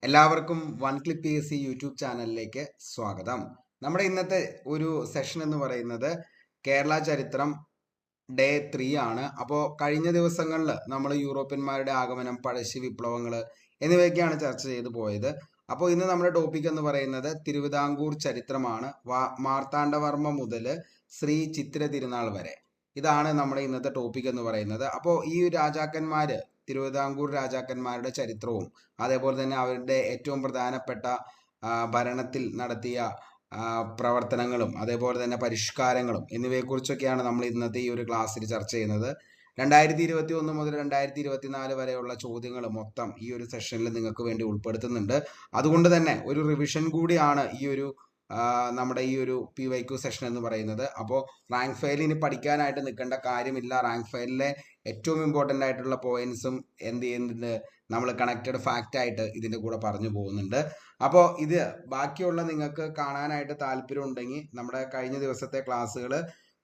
എല്ലാവർക്കും one click PSC YouTube ചാനലിലേക്ക് സ്വാഗതം. നമ്മുടെ ഇന്നത്തെ ഒരു സെഷൻ എന്ന് പറയുന്നത് കേരള ചരിത്രം ഡേ 3 ആണ്. അപ്പോൾ കഴിഞ്ഞ ദിവസങ്ങളിൽ നമ്മൾ യൂറോപ്യന്മാരുടെ ആഗമനം, പഴശ്ശി വിപ്ലവങ്ങൾ എന്നിവയൊക്കെയാണ് ചർച്ച ചെയ്തു പോയത്. അപ്പോൾ ഇന്ന് നമ്മുടെ ടോപ്പിക് എന്ന് പറയുന്നത് തിരുവിതാംകൂർ ചരിത്രമാണ്. മാർത്താണ്ഡവർമ്മ മുതൽ ശ്രീ ചിത്തിര തിരുനാൾ വരെ. ഇതാണ് നമ്മുടെ ഇന്നത്തെ ടോപ്പിക് എന്ന് പറയുന്നത്. അപ്പോൾ ഈ രാജാക്കന്മാര്, തിരുവിതാംകൂർ രാജാക്കന്മാരുടെ ചരിത്രവും അതേപോലെ തന്നെ അവരുടെ ഏറ്റവും പ്രധാനപ്പെട്ട ഭരണത്തിൽ നടത്തിയ പ്രവർത്തനങ്ങളും അതേപോലെ തന്നെ പരിഷ്കാരങ്ങളും എന്നിവയെക്കുറിച്ചൊക്കെയാണ് നമ്മൾ ഇന്നത്തെ ഈ ഒരു ക്ലാസ്സിൽ ചർച്ച ചെയ്യുന്നത്. 2021 മുതൽ 2024 വരെയുള്ള ചോദ്യങ്ങൾ മൊത്തം ഈ ഒരു സെഷനിൽ നിങ്ങൾക്ക് വേണ്ടി ഉൾപ്പെടുത്തുന്നുണ്ട്. അതുകൊണ്ട് തന്നെ ഒരു റിവിഷൻ കൂടിയാണ് ഈ ഒരു നമ്മുടെ ഈ ഒരു PYQ സെഷൻ എന്ന് പറയുന്നത്. അപ്പോൾ റാങ്ക് ഫയൽ ഇനി പഠിക്കാനായിട്ട് നിൽക്കേണ്ട കാര്യമില്ല. റാങ്ക് ഫയലിലെ ഏറ്റവും ഇമ്പോർട്ടൻ്റ് ആയിട്ടുള്ള പോയിന്റ്സും എന്ത് ചെയ്യുന്നുണ്ട്, നമ്മൾ കണക്റ്റഡ് ഫാക്റ്റ് ആയിട്ട് ഇതിൻ്റെ കൂടെ പറഞ്ഞു പോകുന്നുണ്ട്. അപ്പോൾ ഇത് ബാക്കിയുള്ള നിങ്ങൾക്ക് കാണാനായിട്ട് താല്പര്യം ഉണ്ടെങ്കിൽ നമ്മുടെ കഴിഞ്ഞ ദിവസത്തെ ക്ലാസ്സുകൾ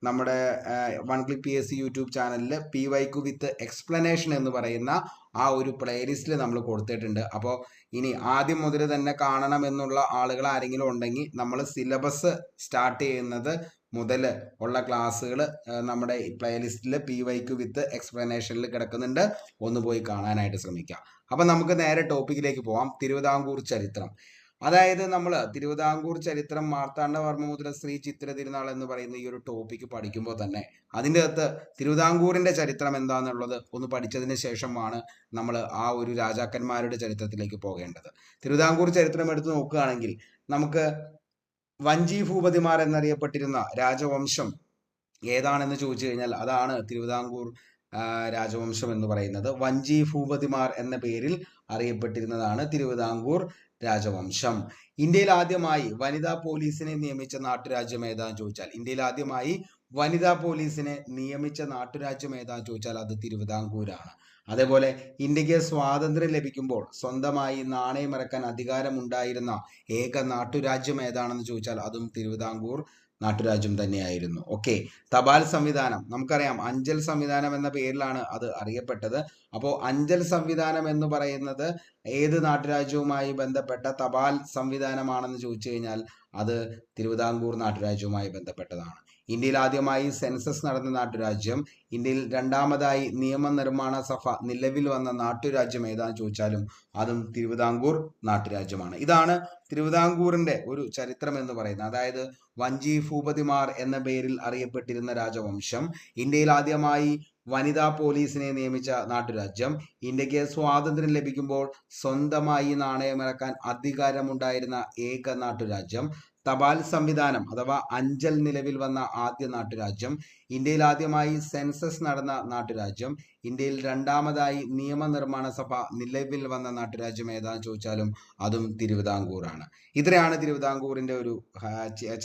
നമ്മുടെ വൺ ക്ലിക്ക് PSC യൂട്യൂബ് ചാനലിൽ PYQ വിത്ത് എക്സ്പ്ലനേഷൻ എന്ന് പറയുന്ന ആ ഒരു പ്ലേലിസ്റ്റിൽ നമ്മൾ കൊടുത്തിട്ടുണ്ട്. അപ്പോൾ ഇനി ആദ്യം മുതൽ തന്നെ കാണണം എന്നുള്ള ആളുകൾ ആരെങ്കിലും ഉണ്ടെങ്കിൽ നമ്മൾ സിലബസ് സ്റ്റാർട്ട് ചെയ്യുന്നത് മുതൽ ഉള്ള ക്ലാസ്സുകൾ നമ്മുടെ പ്ലേലിസ്റ്റിൽ PYQ വിത്ത് എക്സ്പ്ലനേഷനിൽ കിടക്കുന്നുണ്ട്. ഒന്ന് പോയി കാണാനായിട്ട് ശ്രമിക്കാം. അപ്പം നമുക്ക് നേരെ ടോപ്പിക്കിലേക്ക് പോവാം. തിരുവിതാംകൂർ ചരിത്രം. അതായത് നമ്മൾ തിരുവിതാംകൂർ ചരിത്രം, മാർത്താണ്ഡവർമ്മ മുതൽ ശ്രീ ചിത്തിര തിരുനാൾ എന്ന് പറയുന്ന ഈ ഒരു ടോപ്പിക്ക് പഠിക്കുമ്പോൾ തന്നെ അതിൻ്റെ അകത്ത് തിരുവിതാംകൂറിൻ്റെ ചരിത്രം എന്താണെന്നുള്ളത് ഒന്ന് പഠിച്ചതിന് ശേഷമാണ് നമ്മൾ ആ ഒരു രാജാക്കന്മാരുടെ ചരിത്രത്തിലേക്ക് പോകേണ്ടത്. തിരുവിതാംകൂർ ചരിത്രം എടുത്ത് നോക്കുകയാണെങ്കിൽ നമുക്ക് വഞ്ചി ഭൂപതിമാർ എന്നറിയപ്പെട്ടിരുന്ന രാജവംശം ഏതാണെന്ന് ചോദിച്ചു കഴിഞ്ഞാൽ അതാണ് തിരുവിതാംകൂർ രാജവംശം എന്ന് പറയുന്നത്. വഞ്ചി ഭൂപതിമാർ എന്ന പേരിൽ അറിയപ്പെട്ടിരുന്നതാണ് തിരുവിതാംകൂർ രാജവംശം. ഇന്ത്യയിൽ ആദ്യമായി വനിതാ പോലീസിനെ നിയമിച്ച നാട്ടുരാജ്യം ഏതാന്ന് ചോദിച്ചാൽ, ഇന്ത്യയിൽ ആദ്യമായി വനിതാ പോലീസിനെ നിയമിച്ച നാട്ടുരാജ്യം ഏതാന്ന് ചോദിച്ചാൽ അത് തിരുവിതാംകൂറാണ്. അതേപോലെ ഇന്ത്യക്ക് സ്വാതന്ത്ര്യം ലഭിക്കുമ്പോൾ സ്വന്തമായി നാണയമിറക്കാൻ അധികാരമുണ്ടായിരുന്ന ഏക നാട്ടുരാജ്യം ഏതാണെന്ന് ചോദിച്ചാൽ അതും തിരുവിതാംകൂർ നാട്ടുരാജ്യം തന്നെയായിരുന്നു. ഓക്കെ, തപാൽ സംവിധാനം നമുക്കറിയാം, അഞ്ചൽ സംവിധാനം എന്ന പേരിലാണ് അത് അറിയപ്പെട്ടത്. അപ്പോൾ അഞ്ചൽ സംവിധാനം എന്ന് പറയുന്നത് ഏത് നാട്ടുരാജ്യവുമായി ബന്ധപ്പെട്ട തപാൽ സംവിധാനമാണെന്ന് ചോദിച്ചു കഴിഞ്ഞാൽ അത് തിരുവിതാംകൂർ നാട്ടുരാജ്യവുമായി ബന്ധപ്പെട്ടതാണ്. ഇന്ത്യയിൽ ആദ്യമായി സെൻസസ് നടന്ന നാട്ടുരാജ്യം, ഇന്ത്യയിൽ രണ്ടാമതായി നിയമനിർമ്മാണ സഭ നിലവിൽ വന്ന നാട്ടുരാജ്യം ഏതാന്ന് ചോദിച്ചാലും അതും തിരുവിതാംകൂർ നാട്ടുരാജ്യമാണ്. ഇതാണ് തിരുവിതാംകൂറിന്റെ ഒരു ചരിത്രം എന്ന് പറയുന്നത്. അതായത് വഞ്ചി ഭൂപതിമാർ എന്ന പേരിൽ അറിയപ്പെട്ടിരുന്ന രാജവംശം, ഇന്ത്യയിൽ ആദ്യമായി വനിതാ പോലീസിനെ നിയമിച്ച നാട്ടുരാജ്യം, ഇന്ത്യക്ക് സ്വാതന്ത്ര്യം ലഭിക്കുമ്പോൾ സ്വന്തമായി നാണയമിറക്കാൻ അധികാരമുണ്ടായിരുന്ന ഏക നാട്ടുരാജ്യം, തപാൽ സംവിധാനം അഥവാ അഞ്ചൽ നിലവിൽ വന്ന ആദ്യ നാട്ടുരാജ്യം, ഇന്ത്യയിൽ ആദ്യമായി സെൻസസ് നടന്ന നാട്ടുരാജ്യം, ഇന്ത്യയിൽ രണ്ടാമതായി നിയമനിർമ്മാണ സഭ നിലവിൽ വന്ന നാട്ടുരാജ്യം ഏതാന്ന് ചോദിച്ചാലും അതും തിരുവിതാംകൂറാണ്. ഇത്രയാണ് തിരുവിതാംകൂറിന്റെ ഒരു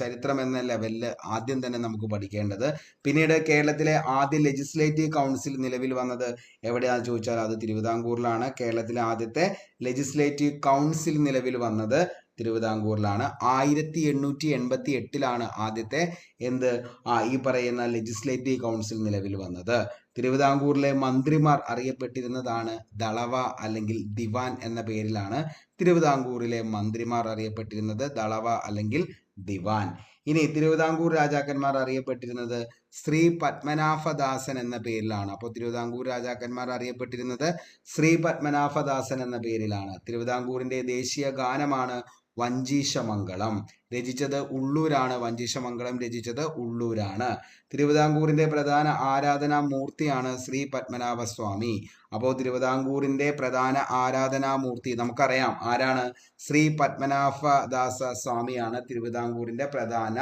ചരിത്രം എന്ന ലെവലിൽ ആദ്യം തന്നെ നമുക്ക് പഠിക്കേണ്ടത്. പിന്നീട് കേരളത്തിലെ ആദ്യ ലെജിസ്ലേറ്റീവ് കൗൺസിൽ നിലവിൽ വന്നത് എവിടെയാണെന്ന് ചോദിച്ചാൽ അത് തിരുവിതാംകൂറിലാണ്. കേരളത്തിലെ ആദ്യത്തെ ലെജിസ്ലേറ്റീവ് കൗൺസിൽ നിലവിൽ വന്നത് തിരുവിതാംകൂറിലാണ്. 1888 ആദ്യത്തെ ഈ പറയുന്ന ലെജിസ്ലേറ്റീവ് കൗൺസിൽ നിലവിൽ വന്നത്. തിരുവിതാംകൂറിലെ മന്ത്രിമാർ അറിയപ്പെട്ടിരുന്നതാണ് ദളവ അല്ലെങ്കിൽ ദിവാൻ എന്ന പേരിലാണ് തിരുവിതാംകൂറിലെ മന്ത്രിമാർ അറിയപ്പെട്ടിരുന്നത്, ദളവ അല്ലെങ്കിൽ ദിവാൻ. ഇനി തിരുവിതാംകൂർ രാജാക്കന്മാർ അറിയപ്പെട്ടിരുന്നത് ശ്രീ പത്മനാഭദാസൻ എന്ന പേരിലാണ്. അപ്പോൾ തിരുവിതാംകൂർ രാജാക്കന്മാർ അറിയപ്പെട്ടിരുന്നത് ശ്രീ പത്മനാഭദാസൻ എന്ന പേരിലാണ്. തിരുവിതാംകൂറിന്റെ ദേശീയ ഗാനമാണ് വഞ്ചീശമംഗളം. രചിച്ചത് ഉള്ളൂരാണ്. വഞ്ചീശമംഗളം രചിച്ചത് ഉള്ളൂരാണ്. തിരുവിതാംകൂറിന്റെ പ്രധാന ആരാധനാ മൂർത്തിയാണ് ശ്രീ പത്മനാഭസ്വാമി. അപ്പോൾ തിരുവിതാംകൂറിന്റെ പ്രധാന ആരാധനാമൂർത്തി നമുക്കറിയാം ആരാണ്? ശ്രീ പത്മനാഭദാസ സ്വാമിയാണ് തിരുവിതാംകൂറിന്റെ പ്രധാന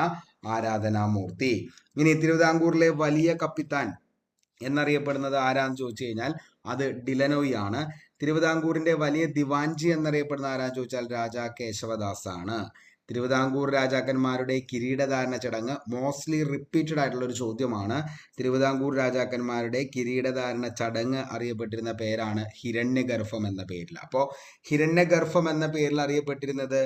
ആരാധനാമൂർത്തി. ഇനി തിരുവിതാംകൂറിലെ വലിയ കപ്പിത്താൻ എന്നറിയപ്പെടുന്നത് ആരാന്ന് ചോദിച്ചു കഴിഞ്ഞാൽ അത് ഡിലനോയി ആണ്. തിരുവിതാംകൂറിന്റെ വലിയ ദിവാൻജി എന്നറിയപ്പെടുന്ന ആരാന്ന് ചോദിച്ചാൽ രാജാ കേശവദാസ് ആണ്. തിരുവിതാംകൂർ രാജാക്കന്മാരുടെ കിരീടധാരണ ചടങ്ങ് മോസ്റ്റ്ലി റിപ്പീറ്റഡ് ആയിട്ടുള്ള ഒരു ചോദ്യമാണ്. തിരുവിതാംകൂർ രാജാക്കന്മാരുടെ കിരീടധാരണ ചടങ്ങ് അറിയപ്പെട്ടിരുന്ന പേരാണ് ഹിരണ്യഗർഭം എന്ന പേരിൽ. അപ്പോൾ ഹിരണ്യഗർഭം എന്ന പേരിൽ അറിയപ്പെട്ടിരുന്നത്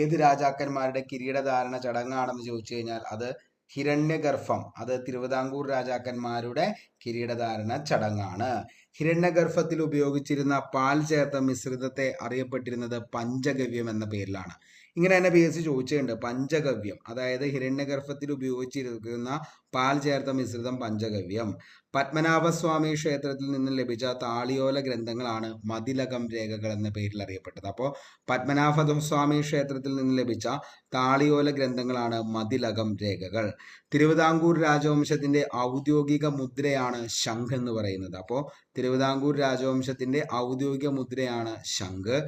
ഏത് രാജാക്കന്മാരുടെ കിരീടധാരണ ചടങ്ങാണെന്ന് ചോദിച്ചു കഴിഞ്ഞാൽ അത് ഹിരണ്യഗർഭം, അത് തിരുവിതാംകൂർ രാജാക്കന്മാരുടെ കിരീടധാരണ ചടങ്ങാണ്. ഹിരണ്യഗർഭത്തിൽ ഉപയോഗിച്ചിരുന്ന പാൽ ചേർത്ത മിശ്രിതത്തെ അറിയപ്പെട്ടിരുന്നത് പഞ്ചഗവ്യം എന്ന പേരിലാണ്. ഇങ്ങനെ തന്നെ PSC ചോദിച്ചിട്ടുണ്ട്. പഞ്ചഗവ്യം, അതായത് ഹിരണ്യഗർഭത്തിൽ ഉപയോഗിച്ചിരിക്കുന്ന പാൽ ചേർത്ത മിശ്രിതം പഞ്ചഗവ്യം. പത്മനാഭസ്വാമി ക്ഷേത്രത്തിൽ നിന്ന് ലഭിച്ച താളിയോല ഗ്രന്ഥങ്ങളാണ് മതിലകം രേഖകൾ എന്ന പേരിൽ അറിയപ്പെട്ടത്. അപ്പോൾ പത്മനാഭസ്വാമി ക്ഷേത്രത്തിൽ നിന്ന് ലഭിച്ച താളിയോല ഗ്രന്ഥങ്ങളാണ് മതിലകം രേഖകൾ. തിരുവിതാംകൂർ രാജവംശത്തിന്റെ ഔദ്യോഗിക മുദ്രയാണ് ശംഖ് എന്ന് പറയുന്നത്. അപ്പോൾ തിരുവിതാംകൂർ രാജവംശത്തിന്റെ ഔദ്യോഗിക മുദ്രയാണ് ശംഖ്.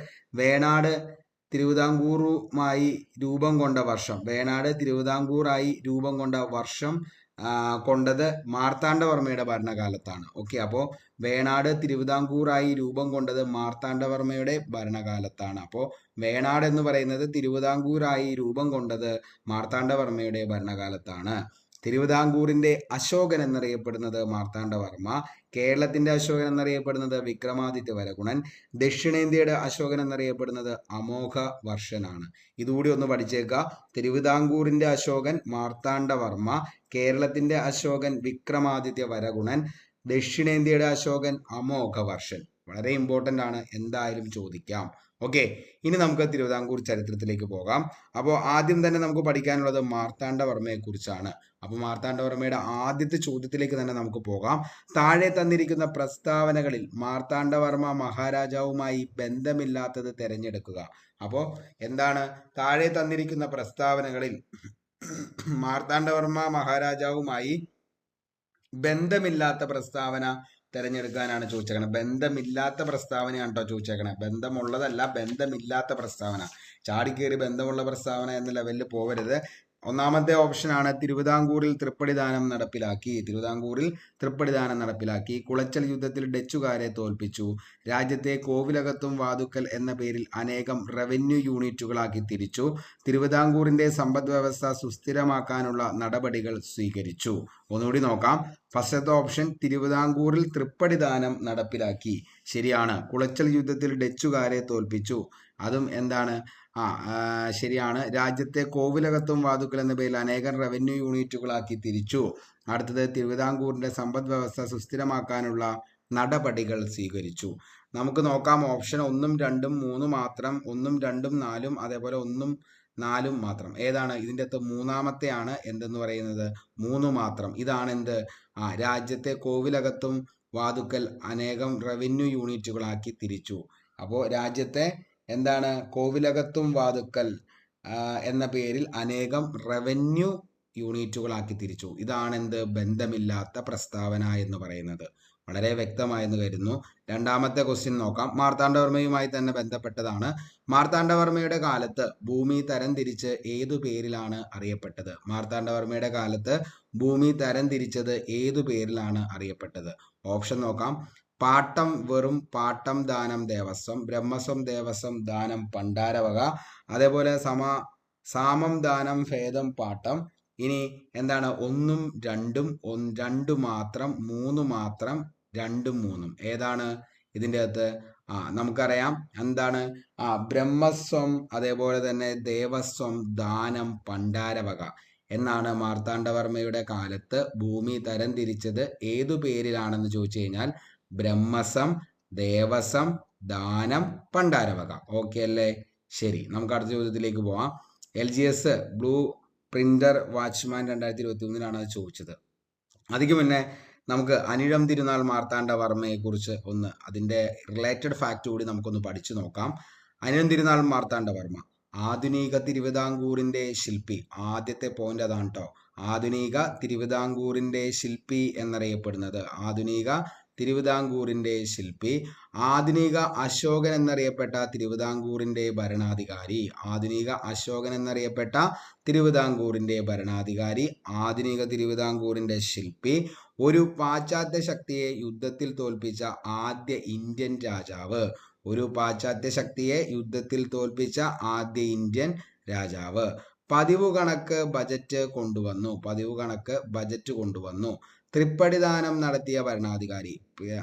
വേണാട് തിരുവിതാംകൂറുമായി രൂപം കൊണ്ട വർഷം, വേണാട് തിരുവിതാംകൂറായി രൂപം കൊണ്ട വർഷം കൊണ്ടത് മാർത്താണ്ഡവർമ്മയുടെ ഭരണകാലത്താണ്. ഓക്കെ, അപ്പോൾ വേണാട് തിരുവിതാംകൂറായി രൂപം കൊണ്ടത് മാർത്താണ്ഡവർമ്മയുടെ ഭരണകാലത്താണ്. അപ്പോൾ വേണാട് എന്ന് പറയുന്നത് തിരുവിതാംകൂറായി രൂപം കൊണ്ടത് മാർത്താണ്ഡവർമ്മയുടെ ഭരണകാലത്താണ്. തിരുവിതാംകൂറിന്റെ അശോകൻ എന്നറിയപ്പെടുന്നത് മാർത്താണ്ഡവർമ്മ. കേരളത്തിന്റെ അശോകൻ എന്നറിയപ്പെടുന്നത് വിക്രമാദിത്യ വരഗുണൻ. ദക്ഷിണേന്ത്യയുടെ അശോകൻ എന്നറിയപ്പെടുന്നത് അമോഘ വർഷനാണ്. ഇതുകൂടി ഒന്ന് പഠിച്ചേക്കുക. തിരുവിതാംകൂറിന്റെ അശോകൻ മാർത്താണ്ഡവർമ്മ, കേരളത്തിന്റെ അശോകൻ വിക്രമാദിത്യ വരഗുണൻ, ദക്ഷിണേന്ത്യയുടെ അശോകൻ അമോഘ വർഷൻ. വളരെ ഇമ്പോർട്ടൻ്റ് ആണ്, എന്തായാലും ചോദിക്കാം. ഓക്കെ, ഇനി നമുക്ക് തിരുവിതാംകൂർ ചരിത്രത്തിലേക്ക് പോകാം. അപ്പോൾ ആദ്യം തന്നെ നമുക്ക് പഠിക്കാനുള്ളത് മാർത്താണ്ഡവർമ്മയെ കുറിച്ചാണ്. അപ്പോൾ മാർത്താണ്ഡവർമ്മയുടെ ആദ്യത്തെ ചോദ്യത്തിലേക്ക് തന്നെ നമുക്ക് പോകാം. താഴെ തന്നിരിക്കുന്ന പ്രസ്താവനകളിൽ മാർത്താണ്ഡവർമ്മ മഹാരാജാവുമായി ബന്ധമില്ലാത്തത് തിരഞ്ഞെടുക്കുക. അപ്പോൾ എന്താണ് താഴെ തന്നിരിക്കുന്ന പ്രസ്താവനകളിൽ മാർത്താണ്ഡവർമ്മ മഹാരാജാവുമായി ബന്ധമില്ലാത്ത പ്രസ്താവന തിരഞ്ഞെടുക്കാനാണ് ചോദിച്ചേക്കണത്. ബന്ധമില്ലാത്ത പ്രസ്താവനയാണ് കേട്ടോ ചോദിച്ചേക്കണത്. ബന്ധമുള്ളതല്ല, ബന്ധമില്ലാത്ത പ്രസ്താവന. ചാടിക്കേറി ബന്ധമുള്ള പ്രസ്താവന എന്ന ലെവലിൽ പോവരുത്. ഒന്നാമത്തെ ഓപ്ഷനാണ് തിരുവിതാംകൂറിൽ തൃപ്പടിദാനം നടപ്പിലാക്കി. തിരുവിതാംകൂറിൽ തൃപ്പടിദാനം നടപ്പിലാക്കി. കുളച്ചൽ യുദ്ധത്തിൽ ഡച്ചുകാരെ തോൽപ്പിച്ചു. രാജ്യത്തെ കോവിലകത്തും വാതുക്കൽ എന്ന പേരിൽ അനേകം റവന്യൂ യൂണിറ്റുകളാക്കി തിരിച്ചു. തിരുവിതാംകൂറിന്റെ സമ്പദ് വ്യവസ്ഥ സുസ്ഥിരമാക്കാനുള്ള നടപടികൾ സ്വീകരിച്ചു. ഒന്നുകൂടി നോക്കാം. ഫസ്റ്റത്തെ ഓപ്ഷൻ തിരുവിതാംകൂറിൽ തൃപ്പടിദാനം നടപ്പിലാക്കി, ശരിയാണ്. കുളച്ചൽ യുദ്ധത്തിൽ ഡച്ചുകാരെ തോൽപ്പിച്ചു, അതും എന്താണ്, ശരിയാണ്. രാജ്യത്തെ കോവിലകത്തും വാതുക്കൽ എന്ന പേരിൽ അനേകം റവന്യൂ യൂണിറ്റുകളാക്കി തിരിച്ചു. അടുത്തത് തിരുവിതാംകൂറിന്റെ സമ്പദ് വ്യവസ്ഥ സുസ്ഥിരമാക്കാനുള്ള നടപടികൾ സ്വീകരിച്ചു. നമുക്ക് നോക്കാം. ഓപ്ഷൻ 1, 2, 3 മാത്രം, 1, 2, 4, അതേപോലെ 1, 4 മാത്രം. ഏതാണ് ഇതിൻ്റെ അകത്ത്? മൂന്നാമത്തെയാണ് എന്തെന്ന് പറയുന്നത്, 3 മാത്രം. ഇതാണ് എന്ത്, രാജ്യത്തെ കോവിലകത്തും വാതുക്കൽ അനേകം റവന്യൂ യൂണിറ്റുകളാക്കി തിരിച്ചു. അപ്പോൾ രാജ്യത്തെ എന്താണ്, കോവിലകത്തും വാതുക്കൽ എന്ന പേരിൽ അനേകം റവന്യൂ യൂണിറ്റുകളാക്കി തിരിച്ചു. ഇതാണ് എന്ത്, ബന്ധമില്ലാത്ത പ്രസ്താവന എന്ന് പറയുന്നത്. വളരെ വ്യക്തമായെന്ന് കരുതുന്നു. രണ്ടാമത്തെ ക്വസ്റ്റ്യൻ നോക്കാം. മാർത്താണ്ഡവർമ്മയുമായി തന്നെ ബന്ധപ്പെട്ടതാണ്. മാർത്താണ്ഡവർമ്മയുടെ കാലത്ത് ഭൂമി തരംതിരിച്ച് ഏതു പേരിലാണ് അറിയപ്പെട്ടത്? മാർത്താണ്ഡവർമ്മയുടെ കാലത്ത് ഭൂമി തരംതിരിച്ചത് ഏതു പേരിലാണ് അറിയപ്പെട്ടത്? ഓപ്ഷൻ നോക്കാം. പാട്ടം വെറും പാട്ടം ദാനം ദേവസ്വം, ബ്രഹ്മസ്വം ദേവസ്വം ദാനം പണ്ടാരവക, അതേപോലെ സാമം ദാനം ഭേദം പാട്ടം. ഇനി എന്താണ്, 1, 2, 2 മാത്രം, 3 മാത്രം, 2, 3. ഏതാണ് ഇതിൻ്റെ അകത്ത്? നമുക്കറിയാം എന്താണ്, ബ്രഹ്മസ്വം, അതേപോലെ തന്നെ ദേവസ്വം ദാനം പണ്ടാരവക എന്നാണ് മാർത്താണ്ഡവർമ്മയുടെ കാലത്ത് ഭൂമി തരംതിരിച്ചത് ഏതു പേരിലാണെന്ന് ചോദിച്ചു കഴിഞ്ഞാൽ ബ്രഹ്മസം, ദേവസം, ദാനം, പണ്ടാരവക. ഓക്കെ അല്ലേ? ശരി, നമുക്ക് അടുത്ത ചോദ്യത്തിലേക്ക് പോവാം. LGS ബ്ലൂ പ്രിന്റർ വാച്ച്മാൻ 2021 അത് ചോദിച്ചത്. അതിക്ക് മുന്നേ നമുക്ക് അനിഴം തിരുനാൾ മാർത്താണ്ഡവർമ്മയെ കുറിച്ച് ഒന്ന്, അതിൻ്റെ റിലേറ്റഡ് ഫാക്ട് കൂടി നമുക്കൊന്ന് പഠിച്ചു നോക്കാം. അനിഴം തിരുനാൾ മാർത്താണ്ഡവർമ്മ ആധുനിക തിരുവിതാംകൂറിന്റെ ശില്പി. ആദ്യത്തെ പോയിന്റ് അതാണ് കേട്ടോ. ആധുനിക തിരുവിതാംകൂറിന്റെ ശില്പി എന്നറിയപ്പെടുന്നത്, ആധുനിക തിരുവിതാംകൂറിന്റെ ശില്പി. ആധുനിക അശോകൻ എന്നറിയപ്പെട്ട തിരുവിതാംകൂറിന്റെ ഭരണാധികാരി. ആധുനിക അശോകൻ എന്നറിയപ്പെട്ട തിരുവിതാംകൂറിന്റെ ഭരണാധികാരി. ആധുനിക തിരുവിതാംകൂറിന്റെ ശില്പി. ഒരു പാശ്ചാത്യ ശക്തിയെ യുദ്ധത്തിൽ തോൽപ്പിച്ച ആദ്യ ഇന്ത്യൻ രാജാവ്. ഒരു പാശ്ചാത്യ ശക്തിയെ യുദ്ധത്തിൽ തോൽപ്പിച്ച ആദ്യ ഇന്ത്യൻ രാജാവ്. പതിവ് കണക്ക് ബജറ്റ് കൊണ്ടുവന്നു. പതിവ് കണക്ക് ബജറ്റ് കൊണ്ടുവന്നു. തൃപ്പടിദാനം നടത്തിയ ഭരണാധികാരി.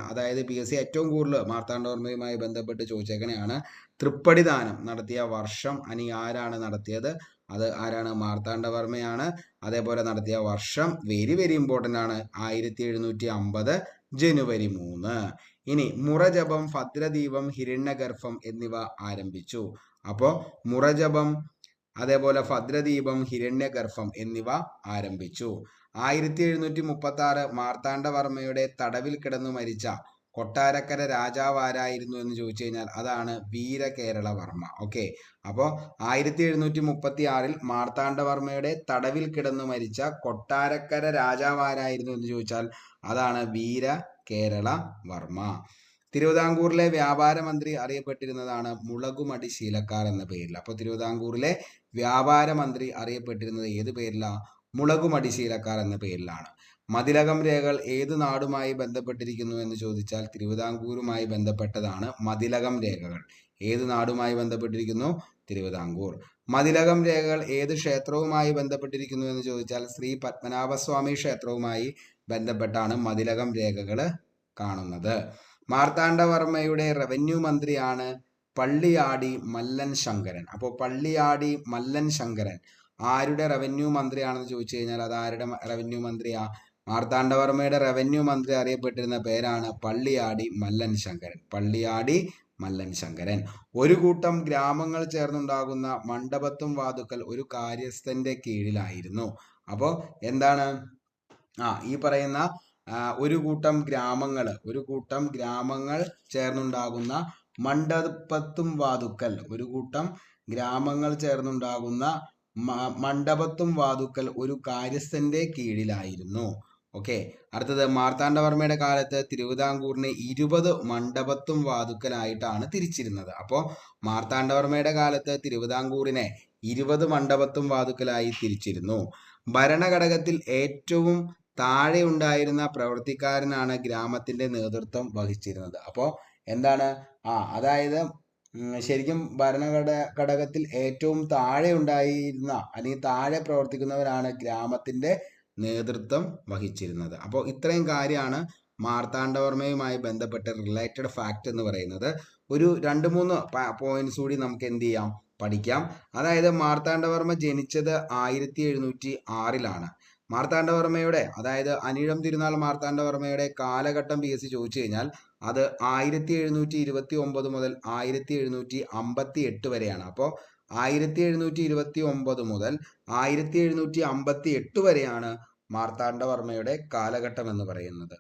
അതായത് PSC ഏറ്റവും കൂടുതൽ മാർത്താണ്ഡവർമ്മയുമായി ബന്ധപ്പെട്ട് ചോദിച്ചേക്കണെയാണ്. തൃപ്പടിദാനം നടത്തിയ വർഷം അനി ആരാണ് നടത്തിയത്? അത് ആരാണ്? മാർത്താണ്ഡവർമ്മയാണ്. അതേപോലെ നടത്തിയ വർഷം വെരി വെരി ഇമ്പോർട്ടൻ്റ് ആണ്. 1750 ജനുവരി 3. ഇനി മുറജപം, ഭദ്രദീപം, ഹിരണ്യഗർഭം എന്നിവ ആരംഭിച്ചു. അപ്പോൾ മുറജപം, അതേപോലെ ഭദ്രദീപം, ഹിരണ്യഗർഭം എന്നിവ ആരംഭിച്ചു. 1736 മാർത്താണ്ഡവർമ്മയുടെ തടവിൽ കിടന്നു മരിച്ച കൊട്ടാരക്കര രാജാവ് ആരായിരുന്നു എന്ന് ചോദിച്ചു കഴിഞ്ഞാൽ അതാണ് വീരകേരളവർമ്മ. ഓക്കെ, അപ്പോൾ 1736 മാർത്താണ്ഡവർമ്മയുടെ തടവിൽ കിടന്നു മരിച്ച കൊട്ടാരക്കര രാജാവ് ആരായിരുന്നു എന്ന് ചോദിച്ചാൽ അതാണ് വീരകേരളവർമ്മ. തിരുവിതാംകൂറിലെ വ്യാപാര മന്ത്രി അറിയപ്പെട്ടിരുന്നതാണ് മുളകുമടി ശീലക്കാർ എന്ന പേരിൽ. അപ്പോൾ തിരുവിതാംകൂറിലെ വ്യാപാര മന്ത്രി അറിയപ്പെട്ടിരുന്നത് ഏത് പേരിലാണ്? മുളകുമടി ശീലക്കാർ എന്ന പേരിലാണ്. മതിലകം രേഖകൾ ഏത് നാടുമായി ബന്ധപ്പെട്ടിരിക്കുന്നു എന്ന് ചോദിച്ചാൽ തിരുവിതാംകൂറുമായി ബന്ധപ്പെട്ടതാണ് മതിലകം രേഖകൾ. ഏത് നാടുമായി ബന്ധപ്പെട്ടിരിക്കുന്നു? തിരുവിതാംകൂർ. മതിലകം രേഖകൾ ഏത് ക്ഷേത്രവുമായി ബന്ധപ്പെട്ടിരിക്കുന്നു എന്ന് ചോദിച്ചാൽ ശ്രീ പത്മനാഭസ്വാമി ക്ഷേത്രവുമായി ബന്ധപ്പെട്ടാണ് മതിലകം രേഖകൾ കാണുന്നത്. മാർത്താണ്ഡവർമ്മയുടെ റവന്യൂ മന്ത്രിയാണ് പള്ളിയാടി മല്ലൻ ശങ്കരൻ. അപ്പോൾ പള്ളിയാടി മല്ലൻ ശങ്കരൻ ആരുടെ റവന്യൂ മന്ത്രിയാണെന്ന് ചോദിച്ചു കഴിഞ്ഞാൽ അത് ആരുടെ റവന്യൂ മന്ത്രിയാ? മാർത്താണ്ഡവർമ്മയുടെ റവന്യൂ മന്ത്രി അറിയപ്പെട്ടിരുന്ന പേരാണ് പള്ളിയാടി മല്ലൻ ശങ്കരൻ. പള്ളിയാടി മല്ലൻ ശങ്കരൻ. ഒരു കൂട്ടം ഗ്രാമങ്ങൾ ചേർന്നുണ്ടാകുന്ന മണ്ഡപത്തും വാതുക്കൽ ഒരു കാര്യസ്ഥന്റെ കീഴിലായിരുന്നു. അപ്പോൾ എന്താണ് ഈ പറയുന്ന ഒരു കൂട്ടം ഗ്രാമങ്ങൾ ചേർന്നുണ്ടാകുന്ന മണ്ഡപത്തും വാതുക്കൽ, ഒരു കൂട്ടം ഗ്രാമങ്ങൾ ചേർന്നുണ്ടാകുന്ന മണ്ഡപത്തും വാതുക്കൽ ഒരു കാര്യസ്ഥന്റെ കീഴിലായിരുന്നു. ഓക്കെ, അടുത്തത് മാർത്താണ്ഡവർമ്മയുടെ കാലത്ത് തിരുവിതാംകൂറിനെ 20 മണ്ഡപത്തും വാതുക്കലായിട്ടാണ് തിരിച്ചിരുന്നത്. അപ്പോൾ മാർത്താണ്ഡവർമ്മയുടെ കാലത്ത് തിരുവിതാംകൂറിനെ 20 മണ്ഡപത്തും വാതുക്കലായി തിരിച്ചിരുന്നു. ഭരണഘടകത്തിൽ ഏറ്റവും താഴെ ഉണ്ടായിരുന്ന പ്രവൃത്തിക്കാരനാണ് ഗ്രാമത്തിന്റെ നേതൃത്വം വഹിച്ചിരുന്നത്. അപ്പോൾ എന്താണ് അതായത് ശരിക്കും ഭരണഘടകത്തിൽ ഏറ്റവും താഴെ ഉണ്ടായിരുന്ന അല്ലെങ്കിൽ താഴെ പ്രവർത്തിക്കുന്നവരാണ് ഗ്രാമത്തിന്റെ നേതൃത്വം വഹിച്ചിരുന്നത്. അപ്പോൾ ഇത്രയും കാര്യമാണ് മാർത്താണ്ഡവർമ്മയുമായി ബന്ധപ്പെട്ട റിലേറ്റഡ് ഫാക്ട് എന്ന് പറയുന്നത്. ഒരു 2-3 പോയിന്റ്സ് കൂടി നമുക്ക് എന്ത് ചെയ്യാം, പഠിക്കാം. അതായത് മാർത്താണ്ഡവർമ്മ ജനിച്ചത് 1706 മാർത്താണ്ഡവർമ്മയുടെ, അതായത് അനിഴം തിരുനാൾ മാർത്താണ്ഡവർമ്മയുടെ കാലഘട്ടം PSC ചോദിച്ചു കഴിഞ്ഞാൽ അത് 1729 മുതൽ 1758 വരെയാണ്. അപ്പോൾ 1729 മുതൽ 1758 വരെയാണ് മാർത്താണ്ഡവർമ്മയുടെ കാലഘട്ടം എന്ന് പറയുന്നത്.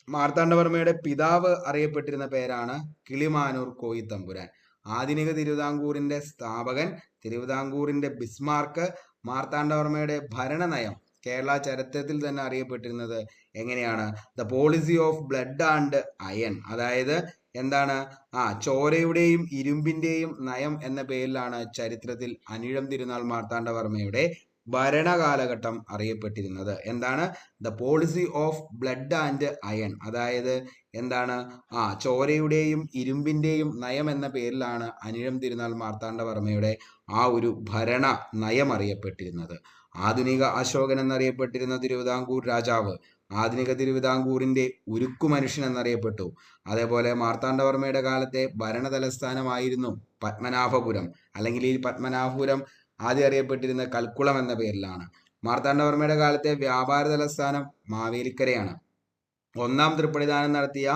മാർത്താണ്ഡവർമ്മയുടെ പിതാവ് അറിയപ്പെട്ടിരുന്ന പേരാണ് കിളിമാനൂർ കോയിത്തമ്പുരാൻ. ആധുനിക തിരുവിതാംകൂറിന്റെ സ്ഥാപകൻ, തിരുവിതാംകൂറിന്റെ ബിസ്മാർക്ക്. മാർത്താണ്ഡവർമ്മയുടെ ഭരണനയം കേരള ചരിത്രത്തിൽ തന്നെ അറിയപ്പെട്ടിരുന്നത് എങ്ങനെയാണ്? The policy of blood and iron. അതായത് എന്താണ്? ചോരയുടെയും ഇരുമ്പിന്റെയും നയം എന്ന പേരിലാണ് ചരിത്രത്തിൽ അനിഴം തിരുനാൾ മാർത്താണ്ഡവർമ്മയുടെ ഭരണകാലഘട്ടം അറിയപ്പെട്ടിരുന്നത്. എന്താണ്? The policy of blood and iron. അതായത് എന്താണ്? ചോരയുടെയും ഇരുമ്പിന്റെയും നയം എന്ന പേരിലാണ് അനിഴം തിരുനാൾ മാർത്താണ്ഡവർമ്മയുടെ ആ ഒരു ഭരണ നയം അറിയപ്പെട്ടിരുന്നത്. ആധുനിക അശോകൻ എന്നറിയപ്പെട്ടിരുന്ന തിരുവിതാംകൂർ രാജാവ് ആധുനിക തിരുവിതാംകൂറിന്റെ ഉരുക്കു മനുഷ്യൻ എന്നറിയപ്പെട്ടു. അതേപോലെ മാർത്താണ്ഡവർമ്മയുടെ കാലത്തെ ഭരണ തലസ്ഥാനമായിരുന്നു പത്മനാഭപുരം, അല്ലെങ്കിൽ ഈ പത്മനാഭപുരം ആദ്യം അറിയപ്പെട്ടിരുന്ന കൽക്കുളം എന്ന പേരിലാണ്. മാർത്താണ്ഡവർമ്മയുടെ കാലത്തെ വ്യാപാര തലസ്ഥാനം മാവേലിക്കരയാണ്. 1-ാം തൃപ്പടിദാനം നടത്തിയ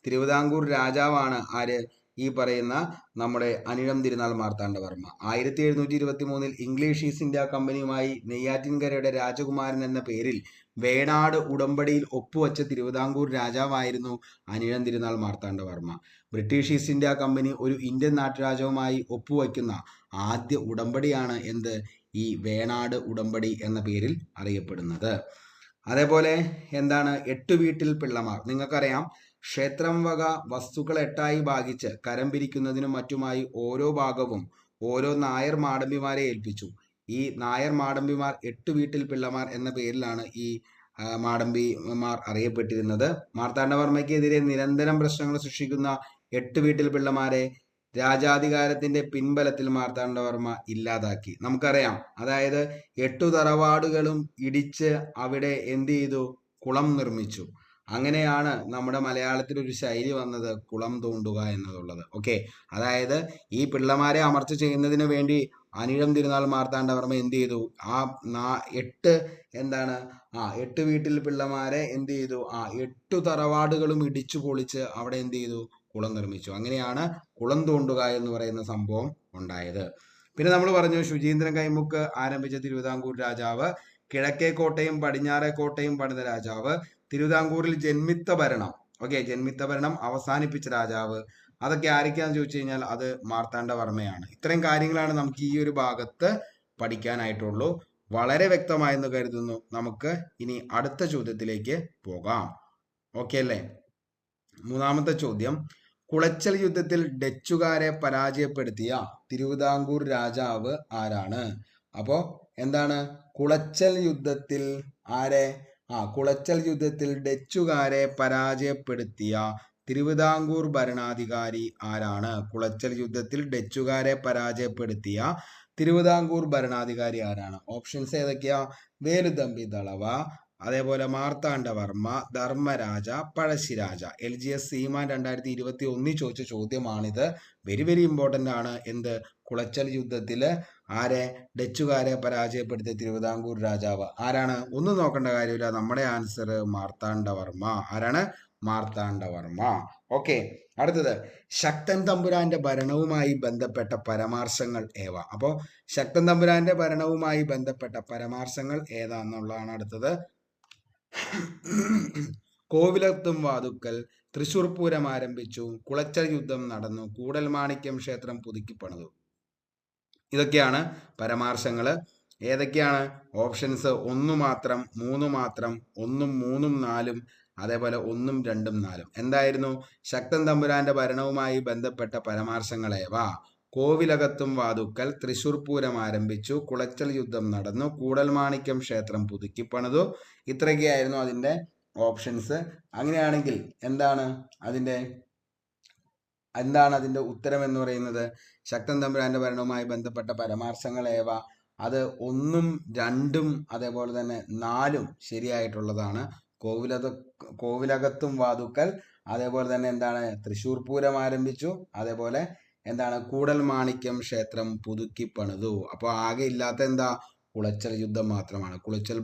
തിരുവിതാംകൂർ രാജാവാണ് ആര്? ഈ പറയുന്ന നമ്മുടെ അനിഴം Thirunal Marthanda Varma. 1723 English east India കമ്പനിയുമായി നെയ്യാറ്റിൻകരയുടെ രാജകുമാരൻ എന്ന പേരിൽ വേണാട് ഉടമ്പടിയിൽ ഒപ്പുവെച്ച തിരുവിതാംകൂർ രാജാവായിരുന്നു Anizham Thirunal Marthandavarma. British East India company ഒരു ഇന്ത്യൻ നാട്ടുരാജവുമായി ഒപ്പുവയ്ക്കുന്ന ആദ്യ ഉടമ്പടിയാണ് എന്ത്? ഈ വേണാട് ഉടമ്പടി എന്ന പേരിൽ അറിയപ്പെടുന്നത്. അതേപോലെ എന്താണ്? 8 വീട്ടിൽ പിള്ളമാർ. നിങ്ങൾക്കറിയാം, ക്ഷേത്രം വക വസ്തുക്കൾ 8ആയി ഭാഗിച്ച് കരം പിരിക്കുന്നതിനും മറ്റുമായി ഓരോ ഭാഗവും ഓരോ നായർ മാടമ്പിമാരെ ഏൽപ്പിച്ചു. ഈ നായർ മാടമ്പിമാർ 8 വീട്ടിൽ പിള്ളമാർ എന്ന പേരിലാണ് ഈ മാടമ്പിമാർ അറിയപ്പെട്ടിരുന്നത്. മാർത്താണ്ഡവർമ്മയ്ക്കെതിരെ നിരന്തരം പ്രശ്നങ്ങൾ സൃഷ്ടിക്കുന്ന 8 വീട്ടിൽ പിള്ളമാരെ രാജാധികാരത്തിന്റെ പിൻബലത്തിൽ മാർത്താണ്ഡവർമ്മ ഇല്ലാതാക്കി. നമുക്കറിയാം, അതായത് 8 തറവാടുകളും ഇടിച്ച് അവിടെ എന്ത് ചെയ്തു? കുളം നിർമ്മിച്ചു. അങ്ങനെയാണ് നമ്മുടെ മലയാളത്തിൽ ഒരു ശൈലി വന്നത്, കുളം തോണ്ടുക എന്നുള്ളത്. ഓക്കെ, അതായത് ഈ പിള്ളമാരെ അമർച്ച ചെയ്യുന്നതിന് വേണ്ടി അനിഴം തിരുനാൾ മാർത്താണ്ഡവർമ്മ എന്ത് ചെയ്തു? ആ 8 വീട്ടിൽ പിള്ളമാരെ എന്ത് ചെയ്തു? 8 തറവാടുകളും ഇടിച്ചു പൊളിച്ച് അവിടെ എന്ത് ചെയ്തു? കുളം നിർമ്മിച്ചു. അങ്ങനെയാണ് കുളം തോണ്ടുക എന്ന് പറയുന്ന സംഭവം ഉണ്ടായത്. പിന്നെ നമ്മൾ പറഞ്ഞു ശുചീന്ദ്രൻ കൈമുക്ക് ആരംഭിച്ച തിരുവിതാംകൂർ രാജാവ്, കിഴക്കേ കോട്ടയും പടിഞ്ഞാറേ കോട്ടയും പണിത രാജാവ്, തിരുവിതാംകൂറിൽ ജന്മിത്ത ഭരണം ജന്മിത്ത ഭരണം അവസാനിപ്പിച്ച രാജാവ്, അതൊക്കെ ആരൊക്കെയാന്ന് ചോദിച്ചു കഴിഞ്ഞാൽ അത് മാർത്താണ്ഡവർമ്മയാണ്. ഇത്രയും കാര്യങ്ങളാണ് നമുക്ക് ഈ ഒരു ഭാഗത്ത് പഠിക്കാനായിട്ടുള്ളൂ. വളരെ വ്യക്തമായെന്ന് കരുതുന്നു. നമുക്ക് ഇനി അടുത്ത ചോദ്യത്തിലേക്ക് പോകാം. ഓക്കെ അല്ലേ? മൂന്നാമത്തെ ചോദ്യം, കുളച്ചൽ യുദ്ധത്തിൽ ഡച്ചുകാരെ പരാജയപ്പെടുത്തിയ തിരുവിതാംകൂർ രാജാവ് ആരാണ്? അപ്പോ എന്താണ്? കുളച്ചൽ യുദ്ധത്തിൽ കുളച്ചൽ യുദ്ധത്തിൽ ഡച്ചുകാരെ പരാജയപ്പെടുത്തിയ തിരുവിതാംകൂർ ഭരണാധികാരി ആരാണ്? കുളച്ചൽ യുദ്ധത്തിൽ ഡച്ചുകാരെ പരാജയപ്പെടുത്തിയ തിരുവിതാംകൂർ ഭരണാധികാരി ആരാണ്? ഓപ്ഷൻസ് ഏതൊക്കെയാ? വേലുതമ്പി ദളവ, അതേപോലെ മാർത്താണ്ഡവർമ്മ, ധർമ്മരാജ, പഴശ്ശിരാജ. LGS സീമാൻ 2021 ചോദിച്ച ചോദ്യമാണിത്. വെരി വെരി ഇമ്പോർട്ടൻ്റ് ആണ്. എന്ത്? കുളച്ചൽ യുദ്ധത്തില് ഡച്ചുകാരെ പരാജയപ്പെടുത്തിയ തിരുവിതാംകൂർ രാജാവ് ആരാണ്? ഒന്നും നോക്കേണ്ട കാര്യമില്ല, നമ്മുടെ ആൻസർ മാർത്താണ്ഡവർമ്മ. ആരാണ്? മാർത്താണ്ഡവർമ്മ. ഓക്കെ, അടുത്തത് ശക്തൻ തമ്പുരാന്റെ ഭരണവുമായി ബന്ധപ്പെട്ട പരാമർശങ്ങൾ ഏവ. അപ്പോ ശക്തൻ തമ്പുരാന്റെ ഭരണവുമായി ബന്ധപ്പെട്ട പരാമർശങ്ങൾ ഏതാന്നുള്ളതാണ് അടുത്തത്. കോവിലത്തും വാതുക്കൽ, തൃശൂർ പൂരം ആരംഭിച്ചു, കുളച്ചൽ യുദ്ധം നടന്നു, കൂടൽമാണിക്യം ക്ഷേത്രം പുതുക്കിപ്പണിതു. ഇതൊക്കെയാണ് പരാമർശങ്ങൾ. ഏതൊക്കെയാണ്? ഓപ്ഷൻസ് 1 മാത്രം, 3 മാത്രം, 1, 3, 4, അതേപോലെ 1, 2, 4. എന്തായിരുന്നു? ശക്തൻ തമ്പുരാന്റെ ഭരണവുമായി ബന്ധപ്പെട്ട പരാമർശങ്ങളേവ കോവിലകത്തും വാതുക്കൽ, തൃശൂർ പൂരം ആരംഭിച്ചു, കുളച്ചൽ യുദ്ധം നടന്നു, കൂടൽമാണിക്യം ക്ഷേത്രം പുതുക്കിപ്പണിതു. ഇത്രയൊക്കെയായിരുന്നു അതിന്റെ ഓപ്ഷൻസ്. അങ്ങനെയാണെങ്കിൽ എന്താണ് അതിന്റെ ഉത്തരം എന്ന് പറയുന്നത്? ശക്തൻ തമ്പുരാന്റെ ഭരണവുമായി ബന്ധപ്പെട്ട പരാമർശങ്ങൾ ഏവ, അത് 1, 2, അതേപോലെ തന്നെ 4 ശരിയായിട്ടുള്ളതാണ്. കോവിലകത്തും വാതുക്കൽ, അതേപോലെ തന്നെ തൃശൂർ പൂരം ആരംഭിച്ചു, അതേപോലെ കൂടൽമാണിക്യം ക്ഷേത്രം പുതുക്കിപ്പണിതു. അപ്പോൾ ആകെ ഇല്ലാത്ത കുളച്ചൽ യുദ്ധം മാത്രമാണ്. കുളച്ചൽ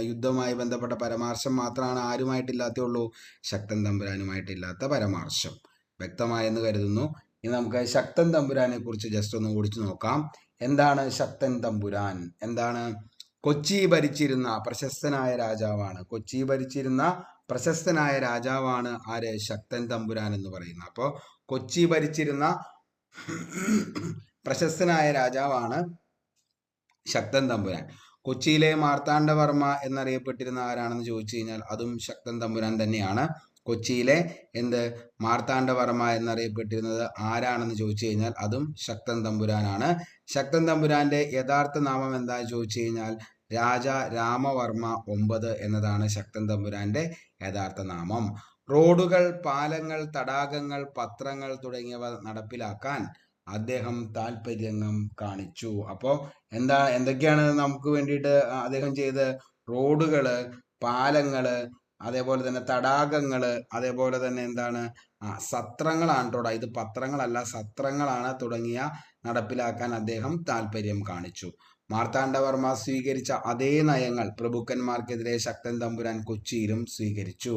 യുദ്ധവുമായി ബന്ധപ്പെട്ട പരാമർശം മാത്രമാണ് ആരുമായിട്ടില്ലാത്തുള്ളൂ? ശക്തൻ തമ്പുരാനുമായിട്ടില്ലാത്ത പരാമർശം. വ്യക്തമായെന്ന് കരുതുന്നു. ഇനി നമുക്ക് ശക്തൻ തമ്പുരാനെ കുറിച്ച് ജസ്റ്റ് ഒന്ന് ഓടിച്ചു നോക്കാം. എന്താണ് ശക്തൻ തമ്പുരാൻ? കൊച്ചി ഭരിച്ചിരുന്ന പ്രശസ്തനായ രാജാവാണ്. കൊച്ചി ഭരിച്ചിരുന്ന പ്രശസ്തനായ രാജാവാണ് ആര്? ശക്തൻ തമ്പുരാൻ എന്ന് പറയുന്നത്. അപ്പോൾ കൊച്ചി ഭരിച്ചിരുന്ന പ്രശസ്തനായ രാജാവാണ് ശക്തൻ തമ്പുരാൻ. കൊച്ചിയിലെ മാർത്താണ്ഡവർമ്മ എന്നറിയപ്പെട്ടിരുന്ന ആരാണെന്ന് ചോദിച്ചു കഴിഞ്ഞാൽ അതും ശക്തൻ തമ്പുരാൻ തന്നെയാണ്. കൊച്ചിയിലെ മാർത്താണ്ഡവർമ്മ എന്നറിയപ്പെട്ടിരുന്നത് ആരാണെന്ന് ചോദിച്ചു കഴിഞ്ഞാൽ അതും ശക്തൻ തമ്പുരാനാണ്. ശക്തൻ തമ്പുരാന്റെ യഥാർത്ഥ നാമം എന്താണെന്ന് ചോദിച്ചു കഴിഞ്ഞാൽ രാജ രാമവർമ്മ 9 എന്നതാണ് ശക്തൻ തമ്പുരാന്റെ യഥാർത്ഥ നാമം. റോഡുകൾ, പാലങ്ങൾ, തടാകങ്ങൾ, പത്രങ്ങൾ തുടങ്ങിയവ നടപ്പിലാക്കാൻ അദ്ദേഹം താല്പര്യം കാണിച്ചു. അപ്പോൾ എന്തൊക്കെയാണ് നമുക്ക് വേണ്ടിയിട്ട് അദ്ദേഹം ചെയ്ത്? റോഡുകള്, പാലങ്ങള്, അതേപോലെ തന്നെ തടാകങ്ങള്, അതേപോലെ തന്നെ സത്രങ്ങളാണ് കേട്ടോ. ഇത് പത്രങ്ങളല്ല, സത്രങ്ങളാണ്. തുടങ്ങിയ നടപ്പിലാക്കാൻ അദ്ദേഹം താല്പര്യം കാണിച്ചു. മാർത്താണ്ഡവർമ്മ സ്വീകരിച്ച അതേ നയങ്ങൾ പ്രഭുക്കന്മാർക്കെതിരെ ശക്തൻ തമ്പുരാൻ കൊച്ചിയിലും സ്വീകരിച്ചു.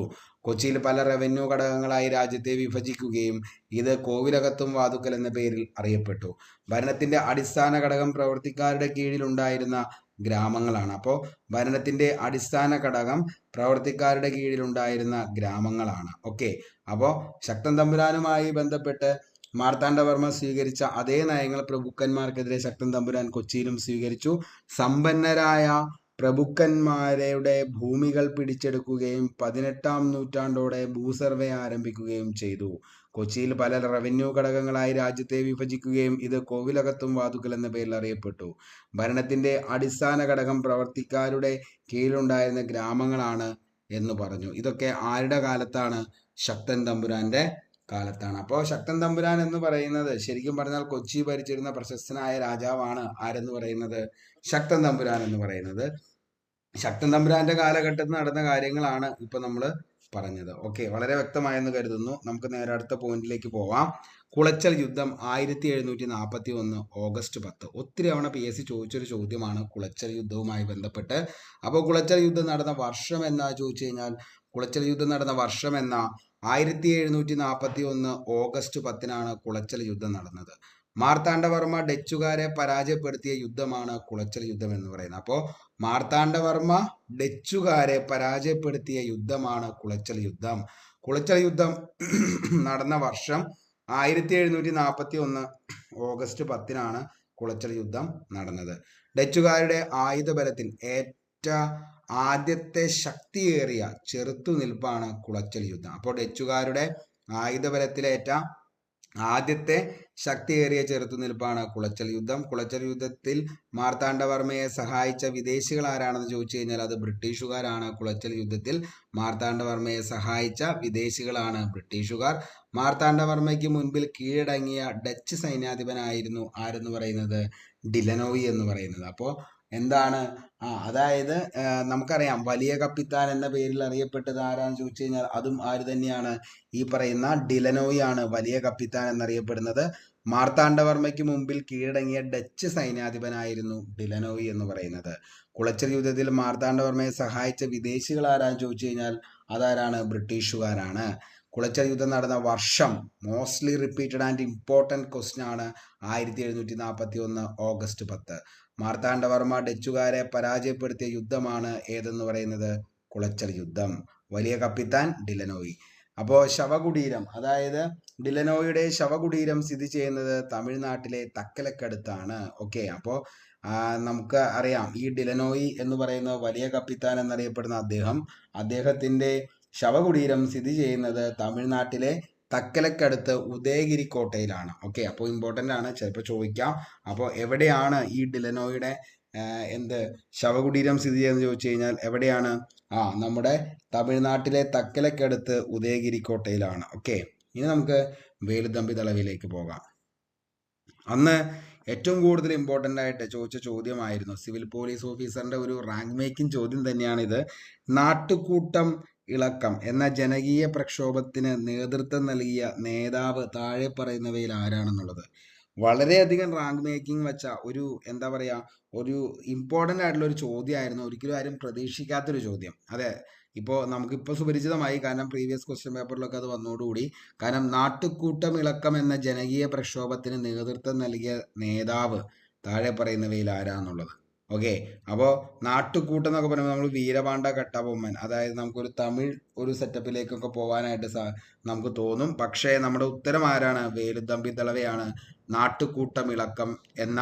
കൊച്ചിയിൽ പല റവന്യൂ ഘടകങ്ങളായി രാജ്യത്തെ വിഭജിക്കുകയും ഇത് കോവിലകത്തും വാതുക്കൽ എന്ന പേരിൽ അറിയപ്പെട്ടു. ഭരണത്തിന്റെ അടിസ്ഥാന ഘടകം പ്രവർത്തിക്കാരുടെ കീഴിലുണ്ടായിരുന്ന ഗ്രാമങ്ങളാണ്. അപ്പോൾ ഭരണത്തിന്റെ അടിസ്ഥാന ഘടകം പ്രവർത്തിക്കാരുടെ കീഴിലുണ്ടായിരുന്ന ഗ്രാമങ്ങളാണ്. ഓക്കെ, അപ്പോൾ ശക്തൻ തമ്പുരാനുമായി ബന്ധപ്പെട്ട് മാർത്താണ്ഡവർമ്മ സ്വീകരിച്ച അതേ നയങ്ങൾ പ്രഭുക്കന്മാർക്കെതിരെ ശക്തൻ തമ്പുരാൻ കൊച്ചിയിലും സ്വീകരിച്ചു. സമ്പന്നരായ പ്രഭുക്കന്മാരുടെ ഭൂമികൾ പിടിച്ചെടുക്കുകയും 18-ാം നൂറ്റാണ്ടോടെ ഭൂസർവേ ആരംഭിക്കുകയും ചെയ്തു. കൊച്ചിയിൽ പല റവന്യൂ ഘടകങ്ങളായി രാജ്യത്തെ വിഭജിക്കുകയും ഇത് കോവിലകത്തും വാതുക്കൽ എന്ന പേരിൽ അറിയപ്പെട്ടു. ഭരണത്തിന്റെ അടിസ്ഥാന ഘടകം പ്രവർത്തിക്കാരുടെ കീഴിലുണ്ടായിരുന്ന ഗ്രാമങ്ങളാണ് എന്ന് പറഞ്ഞു. ഇതൊക്കെ ആരുടെ കാലത്താണ്? ശക്തൻ തമ്പുരാന്റെ കാലത്താണ്. അപ്പോൾ ശക്തൻ തമ്പുരാൻ എന്ന് പറയുന്നത് ശരിക്കും പറഞ്ഞാൽ കൊച്ചി ഭരിച്ചിരുന്ന പ്രശസ്തനായ രാജാവാണ്. ആരെന്ന് പറയുന്നത്? ശക്തൻ തമ്പുരാൻ എന്ന് പറയുന്നത്. ശക്തൻ തമ്പുരാന്റെ കാലഘട്ടത്തിൽ നടന്ന കാര്യങ്ങളാണ് ഇപ്പൊ നമ്മൾ പറഞ്ഞത്. ഓക്കെ, വളരെ വ്യക്തമായെന്ന് കരുതുന്നു. നമുക്ക് നേരെ അടുത്ത പോയിന്റിലേക്ക് പോവാം. കുളച്ചൽ യുദ്ധം 1741 ഓഗസ്റ്റ് 10. ഒത്തിരി തവണ PSC ചോദിച്ചൊരു ചോദ്യമാണ് കുളച്ചൽ യുദ്ധവുമായി ബന്ധപ്പെട്ട്. അപ്പോൾ കുളച്ചൽ യുദ്ധം നടന്ന വർഷം എന്നാ ചോദിച്ചു കഴിഞ്ഞാൽ കുളച്ചൽ യുദ്ധം നടന്ന വർഷം എന്ന 1741 ഓഗസ്റ്റ് 10 കുളച്ചൽ യുദ്ധം നടന്നത്. മാർത്താണ്ഡവർമ്മ ഡച്ചുകാരെ പരാജയപ്പെടുത്തിയ യുദ്ധമാണ് കുളച്ചൽ യുദ്ധം എന്ന് പറയുന്നത്. അപ്പോൾ മാർത്താണ്ഡവർമ്മ ഡച്ചുകാരെ പരാജയപ്പെടുത്തിയ യുദ്ധമാണ് കുളച്ചൽ യുദ്ധം. കുളച്ചൽ യുദ്ധം നടന്ന വർഷം 1741 ഓഗസ്റ്റ് 10 കുളച്ചൽ യുദ്ധം നടന്നത്. ഡച്ചുകാരുടെ ആയുധബലത്തിൽ ആദ്യത്തെ ശക്തിയേറിയ ചെറുത്തുനിൽപ്പാണ് കുളച്ചൽ യുദ്ധം. അപ്പോൾ ഡച്ചുകാരുടെ ആയുധബലത്തിലേറ്റ ആദ്യത്തെ ശക്തിയേറിയ ചെറുത്തുനിൽപ്പാണ് കുളച്ചൽ യുദ്ധം. കുളച്ചൽ യുദ്ധത്തിൽ മാർത്താണ്ഡവർമ്മയെ സഹായിച്ച വിദേശികൾ ആരാണെന്ന് ചോദിച്ചു കഴിഞ്ഞാൽ അത് ബ്രിട്ടീഷുകാരാണ്. കുളച്ചൽ യുദ്ധത്തിൽ മാർത്താണ്ഡവർമ്മയെ സഹായിച്ച വിദേശികളാണ് ബ്രിട്ടീഷുകാർ. മാർത്താണ്ഡവർമ്മയ്ക്ക് മുൻപിൽ കീഴടങ്ങിയ ഡച്ച് സൈന്യാധിപനായിരുന്നു ആരെന്ന് പറയുന്നത് ഡിലനോയി എന്ന് പറയുന്നത്. അപ്പോൾ എന്താണ് അതായത് നമുക്കറിയാം വലിയ കപ്പിത്താൻ എന്ന പേരിൽ അറിയപ്പെട്ടത് ആരാന്ന് ചോദിച്ചു കഴിഞ്ഞാൽ അതും ആര് തന്നെയാണ്, ഈ പറയുന്ന ഡിലനോയി ആണ് വലിയ കപ്പിത്താൻ എന്നറിയപ്പെടുന്നത്. മാർത്താണ്ഡവർമ്മയ്ക്ക് മുമ്പിൽ കീഴടങ്ങിയ ഡച്ച് സൈന്യാധിപനായിരുന്നു ഡിലനോയി എന്ന് പറയുന്നത്. കുളച്ചൽ യുദ്ധത്തിൽ മാർത്താണ്ഡവർമ്മയെ സഹായിച്ച വിദേശികൾ ആരാന്ന് ചോദിച്ചു കഴിഞ്ഞാൽ അതാരാണ്, ബ്രിട്ടീഷുകാരാണ്. കുളച്ചൽ യുദ്ധം നടന്ന വർഷം mostly repeated and important question ആണ് 1741 ഓഗസ്റ്റ് 10. മാർത്താണ്ഡവർമ്മ ഡച്ചുകാരെ പരാജയപ്പെടുത്തിയ യുദ്ധമാണ് ഏതെന്ന് പറയുന്നത് കുളച്ചൽ യുദ്ധം. വലിയ കപ്പിത്താൻ ഡിലനോയി. അപ്പോൾ ശവകുടീരം, അതായത് ഡിലനോയുടെ ശവകുടീരം സ്ഥിതി ചെയ്യുന്നത് തമിഴ്നാട്ടിലെ തക്കലക്കടുത്താണ്. ഓക്കെ, അപ്പോൾ നമുക്ക് അറിയാം ഈ ഡിലനോയി എന്ന് പറയുന്ന വലിയ കപ്പിത്താൻ എന്നറിയപ്പെടുന്ന അദ്ദേഹത്തിന്റെ ശവകുടീരം സ്ഥിതി ചെയ്യുന്നത് തമിഴ്നാട്ടിലെ തക്കലക്കടുത്ത് ഉദയഗിരി കോട്ടയിലാണ്. ഓക്കെ, അപ്പോൾ ഇമ്പോർട്ടൻ്റ് ആണ്, ചിലപ്പോൾ ചോദിക്കാം. അപ്പോൾ എവിടെയാണ് ഈ ഡിലനോയുടെ ശവകുടീരം സ്ഥിതി ചെയ്യുന്നത് ചോദിച്ചു കഴിഞ്ഞാൽ എവിടെയാണ്, നമ്മുടെ തമിഴ്നാട്ടിലെ തക്കലക്കടുത്ത് ഉദയഗിരി കോട്ടയിലാണ്. ഓക്കെ, ഇനി നമുക്ക് വേലുത്തമ്പി ദളവയിലേക്ക് പോകാം. അന്ന് ഏറ്റവും കൂടുതൽ ഇമ്പോർട്ടൻ്റ് ആയിട്ട് ചോദിച്ച ചോദ്യമായിരുന്നു, സിവിൽ പോലീസ് ഓഫീസറിന്റെ ഒരു റാങ്ക് മേക്കിംഗ് ചോദ്യം തന്നെയാണിത്. നാട്ടുകൂട്ടം ഇളക്കം എന്ന ജനകീയ പ്രക്ഷോഭത്തിന് നേതൃത്വം നൽകിയ നേതാവ് താഴെ പറയുന്നവയിൽ ആരാണെന്നുള്ളത് വളരെയധികം റാങ്ക് മേക്കിംഗ് വെച്ച ഒരു ഒരു ഇമ്പോർട്ടൻ്റ് ആയിട്ടുള്ള ഒരു ചോദ്യമായിരുന്നു. ഒരിക്കലും ആരും പ്രതീക്ഷിക്കാത്തൊരു ചോദ്യം. അതെ, ഇപ്പോൾ നമുക്കിപ്പോൾ സുപരിചിതമായി, കാരണം പ്രീവിയസ് ക്വസ്റ്റ്യൻ പേപ്പറിലൊക്കെ അത് വന്നോടുകൂടി. കാരണം നാട്ടുകൂട്ടം ഇളക്കം എന്ന ജനകീയ പ്രക്ഷോഭത്തിന് നേതൃത്വം നൽകിയ നേതാവ് താഴെ പറയുന്നവയിൽ ആരാന്നുള്ളത്. ഓക്കെ, അപ്പോൾ നാട്ടുകൂട്ടം എന്നൊക്കെ പറയുമ്പോൾ നമ്മൾ വീരപാണ്ഡ കട്ടബൊമ്മൻ, അതായത് നമുക്കൊരു തമിഴ് ഒരു സെറ്റപ്പിലേക്കൊക്കെ പോകാനായിട്ട് നമുക്ക് തോന്നും. പക്ഷേ നമ്മുടെ ഉത്തരം ആരാണ്, വേലുത്തമ്പി ദളവയാണ്. നാട്ടുകൂട്ടം ഇളക്കം എന്ന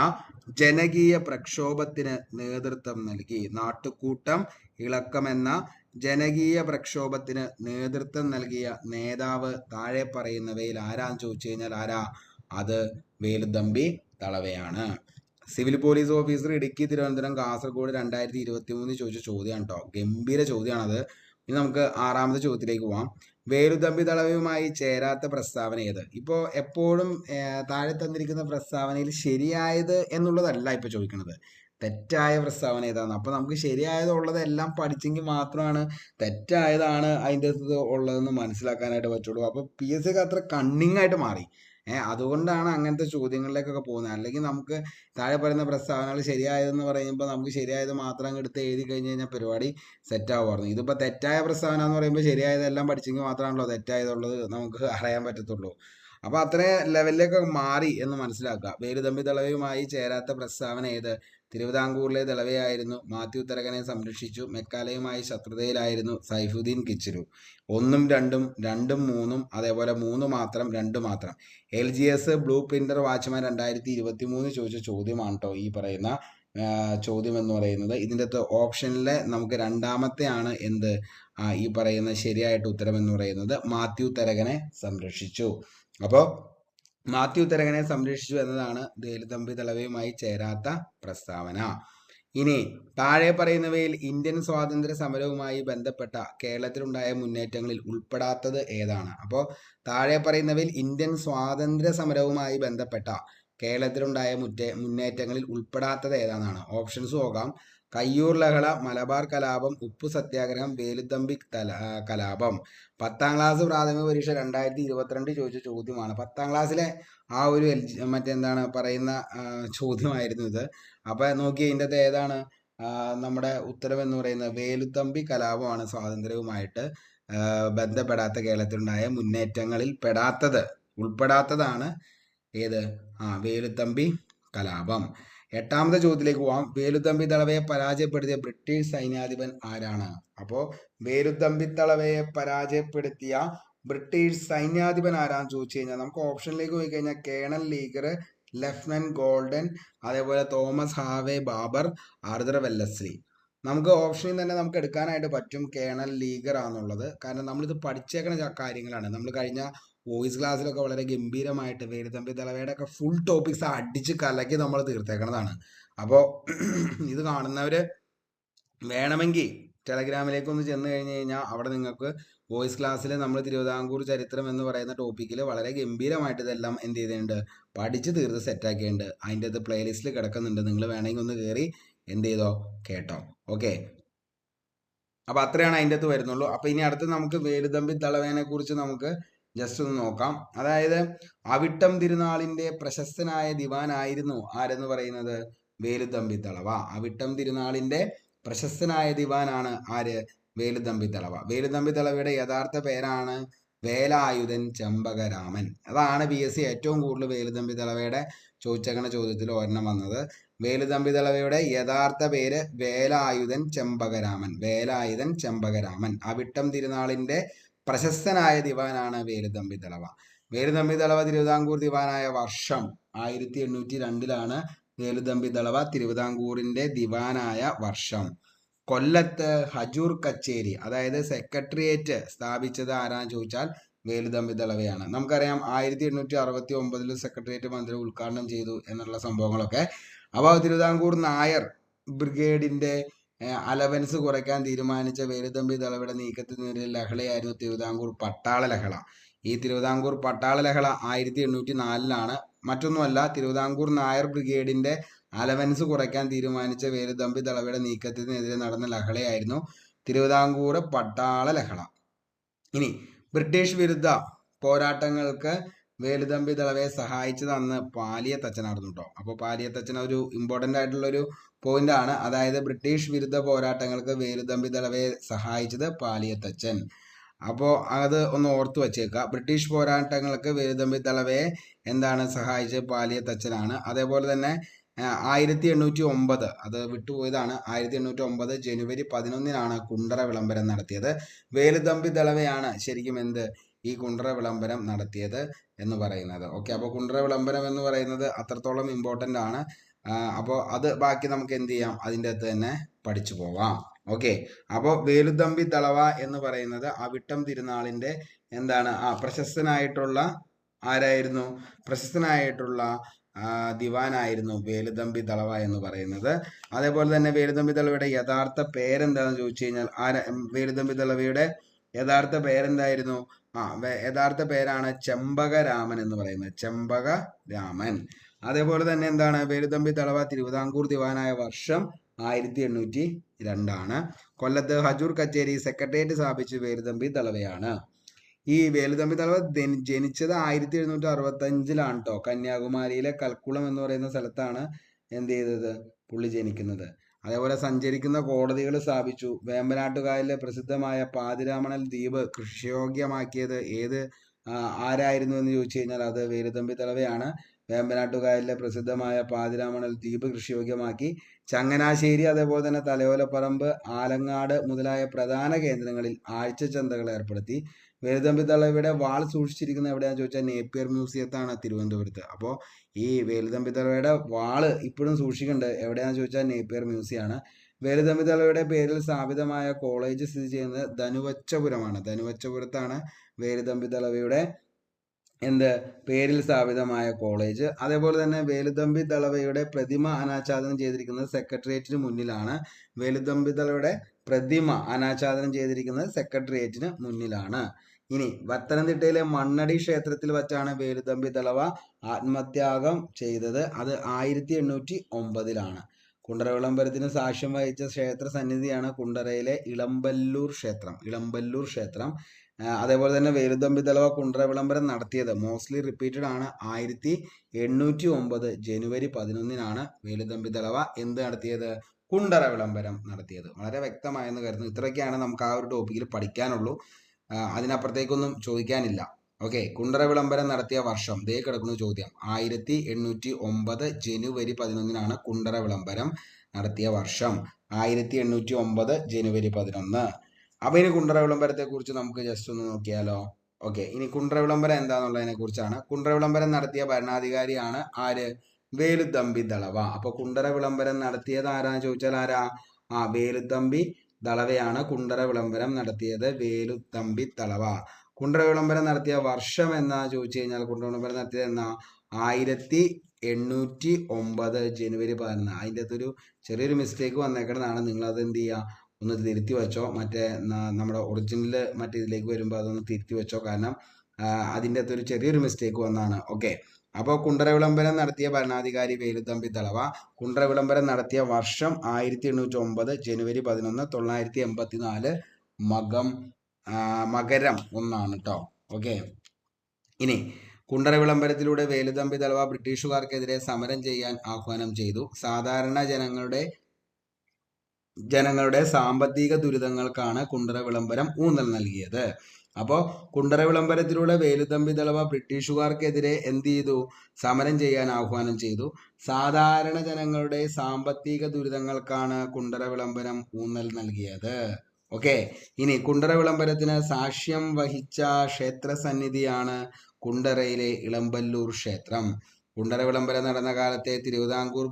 ജനകീയ പ്രക്ഷോഭത്തിന് നേതൃത്വം നൽകി. നാട്ടുകൂട്ടം ഇളക്കം എന്ന ജനകീയ പ്രക്ഷോഭത്തിന് നേതൃത്വം നൽകിയ നേതാവ് താഴെ പറയുന്നവയിൽ ആരാന്ന് ചോദിച്ചു കഴിഞ്ഞാൽ അത് വേലുത്തമ്പി ദളവയാണ്. Civil police officer Idukki, Thiruvananthapuram, Kasaragod 2023 ചോദിച്ച ചോദ്യമാണ് കേട്ടോ. ഗംഭീര ചോദ്യമാണത്. ഇനി നമുക്ക് ആറാമത്തെ ചോദ്യത്തിലേക്ക് പോവാം. വേലുത്തമ്പി ദളവയുമായി ചേരാത്ത പ്രസ്താവന ഏത്? ഇപ്പോൾ എപ്പോഴും താഴെ തന്നിരിക്കുന്ന പ്രസ്താവനയിൽ ശരിയായത് എന്നുള്ളതല്ല ഇപ്പോൾ ചോദിക്കുന്നത്, തെറ്റായ പ്രസ്താവന ഏതാണ്. അപ്പോൾ നമുക്ക് ശരിയായതുള്ളതെല്ലാം പഠിച്ചെങ്കിൽ മാത്രമാണ് തെറ്റായതാണ് അതിൻ്റെ ഉള്ളതെന്ന് മനസ്സിലാക്കാനായിട്ട് പറ്റുള്ളൂ. അപ്പോൾ PSC അത്ര കണ്ണിങ് ആയിട്ട് മാറി. അതുകൊണ്ടാണ് അങ്ങനത്തെ ചോദ്യങ്ങളിലേക്കൊക്കെ പോകുന്നത്. അല്ലെങ്കിൽ നമുക്ക് താഴെ പറയുന്ന പ്രസ്താവനകൾ ശരിയായതെന്ന് പറയുമ്പോൾ നമുക്ക് ശരിയായത് മാത്രം എടുത്ത് എഴുതി കഴിഞ്ഞ് കഴിഞ്ഞാൽ പരിപാടി സെറ്റ് ആവുമായിരുന്നു. ഇതിപ്പോൾ തെറ്റായ പ്രസ്താവന എന്ന് പറയുമ്പോൾ ശരിയായതെല്ലാം പഠിച്ചെങ്കിൽ മാത്രമാണല്ലോ തെറ്റായതുള്ളത് നമുക്ക് അറിയാൻ പറ്റത്തുള്ളൂ. അപ്പോൾ അത്രയും ലെവലിലേക്ക് മാറി എന്ന് മനസ്സിലാക്കുക. വേലുത്തമ്പി ദളവയുമായി ചേരാത്ത പ്രസ്താവന ഏത്? തിരുവിതാംകൂറിലെ ദളവയായിരുന്നു. മാത്യു തരകനെ സംരക്ഷിച്ചു. മെക്കാലയുമായി ശത്രുതയിലായിരുന്നു. സൈഫുദ്ദീൻ കിച്ചിലു. 1ഉം 2ഉം 2ഉം 3ഉം അതേപോലെ 3 മാത്രം 2 മാത്രം. LGS ബ്ലൂ പ്രിന്റർ വാച്ച്മാൻ 2023 ചോദിച്ച ചോദ്യമാണ് കേട്ടോ ഈ പറയുന്ന ചോദ്യം എന്ന് പറയുന്നത്. ഇതിൻ്റെ ഓപ്ഷനിലെ നമുക്ക് രണ്ടാമത്തെയാണ് ഈ പറയുന്ന ശരിയായിട്ട് ഉത്തരം എന്ന് പറയുന്നത് മാത്യു തരകനെ സംരക്ഷിച്ചു. അപ്പോൾ മാത്യു തരകനെ സംരക്ഷിച്ചു എന്നതാണ് വേലുത്തമ്പി ദളവയുമായി ചേരാത്ത പ്രസ്താവന. ഇനി താഴെ പറയുന്നവയിൽ ഇന്ത്യൻ സ്വാതന്ത്ര്യ സമരവുമായി ബന്ധപ്പെട്ട കേരളത്തിലുണ്ടായ മുന്നേറ്റങ്ങളിൽ ഉൾപ്പെടാത്തത് ഏതാണ്? അപ്പോൾ താഴെ പറയുന്നവയിൽ ഇന്ത്യൻ സ്വാതന്ത്ര്യ സമരവുമായി ബന്ധപ്പെട്ട കേരളത്തിലുണ്ടായ മുന്നേറ്റങ്ങളിൽ ഉൾപ്പെടാത്തത് ഏതാണെന്നാണ്. ഓപ്ഷൻസ് നോക്കാം. കയ്യൂർ ലഹള, മലബാർ കലാപം, ഉപ്പു സത്യാഗ്രഹം, വേലുത്തമ്പി കലാപം. 10ാം ക്ലാസ് പ്രാഥമിക പരീക്ഷ 2022 ചോദിച്ച ചോദ്യമാണ്. 10ാം ക്ലാസ്സിലെ ആ ഒരു മറ്റെന്താണ് പറയുന്ന ചോദ്യമായിരുന്നു ഇത്. അപ്പൊ നോക്കി ഇതിൻ്റെ ഏതാണ് നമ്മുടെ ഉത്തരം എന്ന് പറയുന്നത് വേലുത്തമ്പി കലാപമാണ് സ്വാതന്ത്ര്യവുമായിട്ട് ബന്ധപ്പെടാത്ത കേരളത്തിലുണ്ടായ മുന്നേറ്റങ്ങളിൽ ഉൾപ്പെടാത്തതാണ് ഏത് വേലുത്തമ്പി കലാപം. 8ാമത്തെ ചോദ്യത്തിലേക്ക് പോവാം. വേലുത്തമ്പി ദളവയെ പരാജയപ്പെടുത്തിയ ബ്രിട്ടീഷ് സൈന്യാധിപൻ ആരാണ്? അപ്പോൾ വേലുത്തമ്പി ദളവയെ പരാജയപ്പെടുത്തിയ ബ്രിട്ടീഷ് സൈന്യാധിപൻ ആരാന്ന് ചോദിച്ചു കഴിഞ്ഞാൽ നമുക്ക് ഓപ്ഷനിലേക്ക് പോയി കഴിഞ്ഞാൽ കേണൽ ലീഗർ, ലെഫ്റ്റനന്റ് ഗോൾഡൻ, അതേപോലെ Thomas Harvey Baber, Arthur Wellesley. നമുക്ക് ഓപ്ഷനിൽ തന്നെ നമുക്ക് എടുക്കാനായിട്ട് പറ്റും കേണൽ ലീഗർ ആണെന്നുള്ളത്. കാരണം നമ്മളിത് പഠിച്ചേക്കുന്ന കാര്യങ്ങളാണ്. നമ്മൾ കഴിഞ്ഞ വോയിസ് ക്ലാസ്സിലൊക്കെ വളരെ ഗംഭീരമായിട്ട് വേലുത്തമ്പി ദളവയുടെ ഒക്കെ ഫുൾ ടോപ്പിക്സ് അടിച്ച് കലക്കി നമ്മൾ തീർത്തേക്കുന്നതാണ്. അപ്പോൾ ഇത് കാണുന്നവര് വേണമെങ്കിൽ ടെലഗ്രാമിലേക്ക് ഒന്ന് ചെന്ന് കഴിഞ്ഞ് കഴിഞ്ഞാൽ അവിടെ നിങ്ങൾക്ക് വോയിസ് ക്ലാസ്സിൽ നമ്മൾ തിരുവിതാംകൂർ ചരിത്രം എന്ന് പറയുന്ന ടോപ്പിക്കിൽ വളരെ ഗംഭീരമായിട്ട് ഇതെല്ലാം എന്ത് ചെയ്തിട്ടുണ്ട്, പഠിച്ച് തീർത്ത് സെറ്റാക്കിയിട്ടുണ്ട്. അതിൻ്റെ അത് പ്ലേലിസ്റ്റിൽ കിടക്കുന്നുണ്ട്. നിങ്ങൾ വേണമെങ്കിൽ ഒന്ന് കയറി എന്ത് ചെയ്തോ കേട്ടോ. ഓക്കെ, അപ്പൊ അത്രയാണ് അതിൻ്റെ അകത്ത് വരുന്നുള്ളൂ. അപ്പൊ ഇനി അടുത്ത് നമുക്ക് വേലുത്തമ്പി ദളവേനെ കുറിച്ച് നമുക്ക് ജസ്റ്റ് ഒന്ന് നോക്കാം. അതായത് അവിട്ടം തിരുനാളിന്റെ പ്രശസ്തനായ ദിവാനായിരുന്നു ആരെന്ന് പറയുന്നത് വേലുത്തമ്പി ദളവ. അവിട്ടം തിരുനാളിന്റെ പ്രശസ്തനായ ദിവാനാണ് ആര്? വേലുത്തമ്പി ദളവ. വേലുത്തമ്പി ദളവയുടെ യഥാർത്ഥ പേരാണ് വേലായുധൻ ചെമ്പകരാമൻ. അതാണ് PSC ഏറ്റവും കൂടുതൽ വേലുത്തമ്പി ദളവയുടെ ചോദിച്ചേക്കണ ചോദ്യത്തിൽ ഒരെണ്ണം വന്നത്. വേലുത്തമ്പി ദളവയുടെ യഥാർത്ഥ പേര് വേലായുധൻ ചെമ്പകരാമൻ. വേലായുധൻ ചെമ്പകരാമൻ. അവിട്ടം തിരുനാളിന്റെ പ്രശസ്തനായ ദിവാനാണ് വേലുത്തമ്പി ദളവ. വേലുത്തമ്പി ദളവ തിരുവിതാംകൂർ ദിവാനായ വർഷം 1802 വേലുത്തമ്പി ദളവ തിരുവിതാംകൂറിന്റെ ദിവാനായ വർഷം. കൊല്ലത്ത് ഹജൂർ കച്ചേരി അതായത് സെക്രട്ടേറിയറ്റ് സ്ഥാപിച്ചത് ആരാന്ന് ചോദിച്ചാൽ വേലുത്തമ്പി ദളവയാണ്. നമുക്കറിയാം 1869 സെക്രട്ടേറിയറ്റ് മന്ദിരം ഉദ്ഘാടനം ചെയ്തു എന്നുള്ള സംഭവങ്ങളൊക്കെ. അപ്പോൾ തിരുവിതാംകൂർ നായർ ബ്രിഗേഡിന്റെ അലവൻസ് കുറയ്ക്കാൻ തീരുമാനിച്ച വേലുത്തമ്പി ദളവയുടെ നീക്കത്തിനെതിരെ ലഹളയായിരുന്നു തിരുവിതാംകൂർ പട്ടാള ലഹള. ഈ തിരുവിതാംകൂർ പട്ടാള ലഹള 1804 മറ്റൊന്നുമല്ല, തിരുവിതാംകൂർ നായർ ബ്രിഗേഡിന്റെ അലവൻസ് കുറയ്ക്കാൻ തീരുമാനിച്ച വേലുത്തമ്പി ദളവയുടെ നീക്കത്തിനെതിരെ നടന്ന ലഹളയായിരുന്നു തിരുവിതാംകൂർ പട്ടാള ലഹള. ഇനി ബ്രിട്ടീഷ് വിരുദ്ധ പോരാട്ടങ്ങൾക്ക് വേലുത്തമ്പി ദളവയെ സഹായിച്ചത് അന്ന് പാലിയത്തച്ഛനായിരുന്നു കേട്ടോ. അപ്പോൾ പാലിയത്തച്ഛൻ ഒരു ഇമ്പോർട്ടൻ്റ് ആയിട്ടുള്ളൊരു പോയിന്റ് ആണ്. അതായത് ബ്രിട്ടീഷ് വിരുദ്ധ പോരാട്ടങ്ങൾക്ക് വേലുത്തമ്പി ദളവയെ സഹായിച്ചത് പാലിയത്തച്ഛൻ. അപ്പോൾ അത് ഒന്ന് ഓർത്തു വച്ചേക്കുക. ബ്രിട്ടീഷ് പോരാട്ടങ്ങൾക്ക് വേലുത്തമ്പി ദളവയെ എന്താണ് സഹായിച്ചത്? പാലിയത്തച്ഛനാണ്. അതേപോലെ തന്നെ 1809 അത് വിട്ടുപോയതാണ്. 1809 ജനുവരി 11 കുണ്ടറ വിളംബരം നടത്തിയത്. വേലുത്തമ്പി ദളവയാണ് ശരിക്കും ഈ കുണ്ടറ വിളംബരം നടത്തിയത് എന്ന് പറയുന്നത്. ഓക്കെ, അപ്പോൾ കുണ്ടറ വിളംബരം എന്ന് പറയുന്നത് അത്രത്തോളം ഇമ്പോർട്ടൻ്റ് ആണ്. അപ്പോൾ അത് ബാക്കി നമുക്ക് എന്ത് ചെയ്യാം, അതിൻ്റെ അകത്ത് തന്നെ പഠിച്ചു പോവാം. ഓക്കെ, അപ്പോൾ വേലുത്തമ്പി ദളവ എന്ന് പറയുന്നത് അവിട്ടം തിരുനാളിന്റെ പ്രശസ്തനായിട്ടുള്ള ആരായിരുന്നു? പ്രശസ്തനായിട്ടുള്ള ദിവാനായിരുന്നു വേലുത്തമ്പി ദളവ എന്ന് പറയുന്നത്. അതേപോലെ തന്നെ വേലുത്തമ്പി ദളവയുടെ യഥാർത്ഥ പേരെന്താണെന്ന് ചോദിച്ചു കഴിഞ്ഞാൽ വേലുത്തമ്പി ദളവയുടെ യഥാർത്ഥ പേരെന്തായിരുന്നു? യഥാർത്ഥ പേരാണ് ചെമ്പകരാമൻ എന്ന് പറയുന്നത്. ചെമ്പകരാമൻ. അതേപോലെ തന്നെ വേലുത്തമ്പി ദളവ തിരുവിതാംകൂർ ദിവാനായ വർഷം 1802 കൊല്ലത്ത് ഹജൂർ കച്ചേരി സെക്രട്ടേറിയറ്റ് സ്ഥാപിച്ചു വേലുത്തമ്പി ദളവയാണ്. ഈ വേലുത്തമ്പി ദളവ ജനിച്ചത് 1765 കേട്ടോ. കന്യാകുമാരിയിലെ കൽക്കുളം എന്ന് പറയുന്ന സ്ഥലത്താണ് പുള്ളി ജനിക്കുന്നത്. അതേപോലെ സഞ്ചരിക്കുന്ന കോടതികൾ സ്ഥാപിച്ചു. വേമ്പനാട്ടുകായലിലെ പ്രസിദ്ധമായ പാതിരാമണൽ ദ്വീപ് കൃഷിയോഗ്യമാക്കിയത് ആരായിരുന്നു എന്ന് ചോദിച്ചു കഴിഞ്ഞാൽ അത് വേലുത്തമ്പി ദളവയാണ്. വേമ്പനാട്ടുകായലിലെ പ്രസിദ്ധമായ പാതിരാമണൽ ദ്വീപ് കൃഷിയോഗ്യമാക്കി. ചങ്ങനാശ്ശേരി, അതേപോലെ തന്നെ തലയോലപ്പറമ്പ്, ആലങ്ങാട് മുതലായ പ്രധാന കേന്ദ്രങ്ങളിൽ ആഴ്ചച്ചന്തകൾ ഏർപ്പെടുത്തി. വേലുത്തമ്പി ദളവയുടെ വാൾ സൂക്ഷിച്ചിരിക്കുന്നത് എവിടെയാണെന്ന് ചോദിച്ചാൽ നേപ്പിയർ മ്യൂസിയത്താണ് തിരുവനന്തപുരത്ത്. അപ്പോൾ ഈ വേലുത്തമ്പി ദളവയുടെ വാള് ഇപ്പോഴും സൂക്ഷിക്കുന്നുണ്ട്. എവിടെയാണെന്ന് ചോദിച്ചാൽ നേപ്പിയർ മ്യൂസിയമാണ്. വേലുത്തമ്പി ദളവയുടെ പേരിൽ സ്ഥാപിതമായ കോളേജ് സ്ഥിതി ചെയ്യുന്നത് ധനുവച്ചപുരമാണ്. ധനുവച്ചപുരത്താണ് വേലുത്തമ്പി ദളവയുടെ പേരിൽ സ്ഥാപിതമായ കോളേജ്. അതേപോലെ തന്നെ വേലുത്തമ്പി ദളവയുടെ പ്രതിമ അനാച്ഛാദനം ചെയ്തിരിക്കുന്നത് സെക്രട്ടേറിയറ്റിന് മുന്നിലാണ്. വേലുത്തമ്പി ദളവയുടെ പ്രതിമ അനാച്ഛാദനം ചെയ്തിരിക്കുന്നത് സെക്രട്ടേറിയറ്റിന് മുന്നിലാണ്. ഇനി പത്തനംതിട്ടയിലെ മണ്ണടി ക്ഷേത്രത്തിൽ വച്ചാണ് വേലുത്തമ്പി ദളവ ആത്മത്യാഗം ചെയ്തത്. അത് 1809 കുണ്ടറ വിളംബരത്തിന് സാക്ഷ്യം വഹിച്ച ക്ഷേത്ര സന്നിധിയാണ് കുണ്ടറയിലെ ഇളമ്പല്ലൂർ ക്ഷേത്രം. അതേപോലെ തന്നെ വേലുത്തമ്പി ദളവ കുണ്ടറ വിളംബരം നടത്തിയത് മോസ്റ്റ്ലി റിപ്പീറ്റഡ് ആണ്. 1809 ജനുവരി 11 വേലുത്തമ്പി ദളവ എന്ത് നടത്തിയത്? കുണ്ടറ വിളംബരം നടത്തിയത്. വളരെ വ്യക്തമായെന്ന് കരുതുന്നു. ഇത്രയൊക്കെയാണ് നമുക്ക് ആ ഒരു ടോപ്പിക്കിൽ പഠിക്കാനുള്ളൂ. അതിനപ്പുറത്തേക്കൊന്നും ചോദിക്കാനില്ല. ഓക്കെ, കുണ്ടറ വിളംബരം നടത്തിയ വർഷം ദേ കിടക്കുന്ന ചോദ്യം. 1809 ജനുവരി 11 കുണ്ടറ വിളംബരം നടത്തിയ വർഷം. 1809 ജനുവരി 11. അപ്പൊ ഇനി കുണ്ടറ വിളംബരത്തെ കുറിച്ച് നമുക്ക് ജസ്റ്റ് ഒന്ന് നോക്കിയാലോ. ഓക്കെ, ഇനി കുണ്ടറ വിളംബരം എന്താന്നുള്ളതിനെ കുറിച്ചാണ്. കുണ്ടറ വിളംബരം നടത്തിയ ഭരണാധികാരിയാണ് ആര്? വേലുത്തമ്പി ദളവ. അപ്പൊ കുണ്ടറ വിളംബരം നടത്തിയത് ആരാന്ന് ചോദിച്ചാൽ ആരാ? വേലുത്തമ്പി ദളവയാണ് കുണ്ടറ വിളംബരം നടത്തിയത്. വേലുത്തമ്പി ദളവ. കുണ്ടറ വിളംബരം നടത്തിയ വർഷം എന്നാ ചോദിച്ചു കഴിഞ്ഞാൽ കുണ്ടറ വിളംബരം നടത്തിയത് എന്നാ? 1809 ജനുവരി 11. അതിൻ്റെ അകത്തൊരു ചെറിയൊരു മിസ്റ്റേക്ക് വന്നേക്കുന്നതാണ്. നിങ്ങളത് എന്ത് ചെയ്യുക, ഒന്ന് തിരുത്തി വെച്ചോ. മറ്റേ നമ്മുടെ ഒറിജിനൽ മറ്റേ ഇതിലേക്ക് വരുമ്പോൾ അതൊന്ന് തിരുത്തി വെച്ചോ. കാരണം അതിൻ്റെ അകത്തൊരു ചെറിയൊരു മിസ്റ്റേക്ക് വന്നതാണ്. ഓക്കെ, അപ്പോൾ കുണ്ടറ വിളംബരം നടത്തിയ ഭരണാധികാരി വേലുത്തമ്പി ദളവ. കുണ്ടറ വിളംബരം നടത്തിയ വർഷം 1809 ജനുവരി 11. 984 മകരം 1 കേട്ടോ. ഓക്കെ, ഇനി കുണ്ടറ വിളംബരത്തിലൂടെ വേലുത്തമ്പി ദളവ ബ്രിട്ടീഷുകാർക്കെതിരെ സമരം ചെയ്യാൻ ആഹ്വാനം ചെയ്തു. സാധാരണ ജനങ്ങളുടെ സാമ്പത്തിക ദുരിതങ്ങൾക്കാണ് കുണ്ടറ വിളംബരം ഊന്നൽ നൽകിയത്. അപ്പോൾ കുണ്ടറ വിളംബരത്തിലൂടെ വേലുത്തമ്പി ദളവ ബ്രിട്ടീഷുകാർക്കെതിരെ എന്ത് ചെയ്തു? സമരം ചെയ്യാൻ ആഹ്വാനം ചെയ്തു. സാധാരണ ജനങ്ങളുടെ സാമ്പത്തിക ദുരിതങ്ങൾക്കാണ് കുണ്ടറ വിളംബരം ഊന്നൽ നൽകിയത്. ഓക്കെ, ഇനി കുണ്ടറ വിളംബരത്തിന് സാക്ഷ്യം വഹിച്ച ക്ഷേത്ര സന്നിധിയാണ് കുണ്ടറയിലെ ഇളമ്പല്ലൂർ ക്ഷേത്രം. കുണ്ടറ വിളംബരം നടന്ന കാലത്തെ തിരുവിതാംകൂർ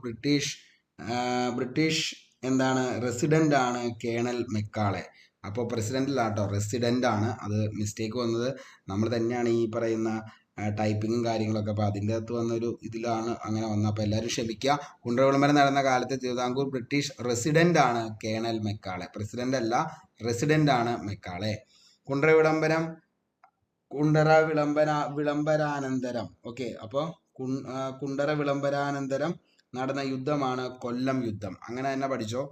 ബ്രിട്ടീഷ് എന്താണ് റെസിഡന്റ് ആണ് കേണൽ മെക്കാളെ. അപ്പോൾ പ്രസിഡന്റിലാട്ടോ, റെസിഡന്റ് ആണ്. അത് മിസ്റ്റേക്ക് വന്നത് നമ്മൾ തന്നെയാണ്, ഈ പറയുന്ന ടൈപ്പിങ്ങും കാര്യങ്ങളൊക്കെ. അപ്പോൾ അതിൻ്റെ അകത്ത് വന്നൊരു ഇതിലാണ് അങ്ങനെ വന്നത്. അപ്പോൾ എല്ലാവരും ക്ഷമിക്കുക. കുണ്ടറ വിളംബരം നടന്ന കാലത്ത് തിരുവിതാംകൂർ ബ്രിട്ടീഷ് റെസിഡന്റ് ആണ് കേണൽ മെക്കാളെ. പ്രസിഡന്റ് അല്ല, റെസിഡന്റ് ആണ് മെക്കാളെ. കുണ്ടറ വിളംബരാനന്തരം. ഓക്കെ, അപ്പോൾ കുണ്ടറ വിളംബരാനന്തരം നടന്ന യുദ്ധമാണ് കൊല്ലം യുദ്ധം. അങ്ങനെ തന്നെ പഠിച്ചോ.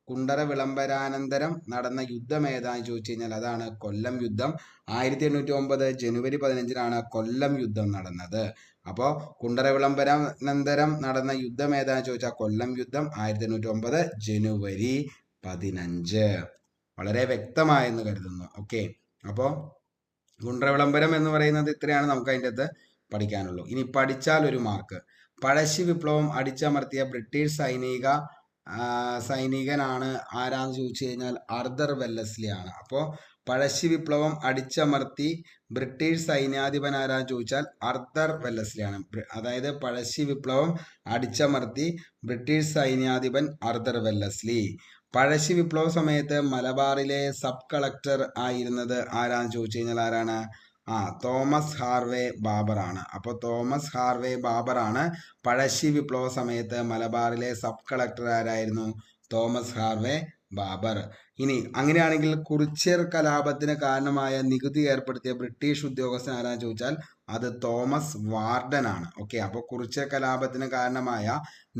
കുണ്ടറ വിളംബരാനന്തരം നടന്ന യുദ്ധം ഏതാന്ന് ചോദിച്ചു കഴിഞ്ഞാൽ അതാണ് കൊല്ലം യുദ്ധം. 1809 ജനുവരി 15 കൊല്ലം യുദ്ധം നടന്നത്. അപ്പോൾ കുണ്ടറ വിളംബരാനന്തരം നടന്ന യുദ്ധം ഏതാന്ന് ചോദിച്ചാൽ കൊല്ലം യുദ്ധം 1809 ജനുവരി 15. വളരെ വ്യക്തമായെന്ന് കരുതുന്നു. ഓക്കെ, അപ്പോൾ കുണ്ടറ വിളംബരം എന്ന് പറയുന്നത് ഇത്രയാണ് നമുക്ക് അതിൻ്റെ അകത്ത് പഠിക്കാനുള്ളൂ. ഇനി പഠിച്ചാൽ ഒരു മാർക്ക്. പഴശ്ശി വിപ്ലവം അടിച്ചമർത്തിയ ബ്രിട്ടീഷ് സൈനികനാണ് ആരാന്ന് ചോദിച്ചു കഴിഞ്ഞാൽ ആർതർ വെല്ലസ്ലി ആണ്. അപ്പോൾ പഴശ്ശി വിപ്ലവം അടിച്ചമർത്തി ബ്രിട്ടീഷ് സൈന്യാധിപൻ ആരാന്ന് ചോദിച്ചാൽ ആർതർ വെല്ലസ്ലി ആണ്. അതായത് പഴശ്ശി വിപ്ലവം അടിച്ചമർത്തി ബ്രിട്ടീഷ് സൈന്യാധിപൻ ആർതർ വെല്ലസ്ലി. പഴശ്ശി വിപ്ലവ സമയത്ത് മലബാറിലെ സബ് കളക്ടർ ആയിരുന്നത് ആരാന്ന് ചോദിച്ചു കഴിഞ്ഞാൽ ആരാണ്? തോമസ് ഹാർവേ ബാബർ ആണ്. അപ്പോൾ തോമസ് ഹാർവേ ബാബർ ആണ് പഴശ്ശി വിപ്ലവ സമയത്ത് മലബാറിലെ സബ് കളക്ടർ. ആരായിരുന്നു? Thomas Harvey Babur. ഇനി അങ്ങനെയാണെങ്കിൽ കുറിച്യർ കലാപത്തിന് കാരണമായ നികുതി ഏർപ്പെടുത്തിയ ബ്രിട്ടീഷ് ഉദ്യോഗസ്ഥൻ ആരാന്ന് ചോദിച്ചാൽ അത് തോമസ് വാർഡൻ ആണ്. ഓക്കെ, അപ്പോൾ കുറിച്യർ കലാപത്തിന് കാരണമായ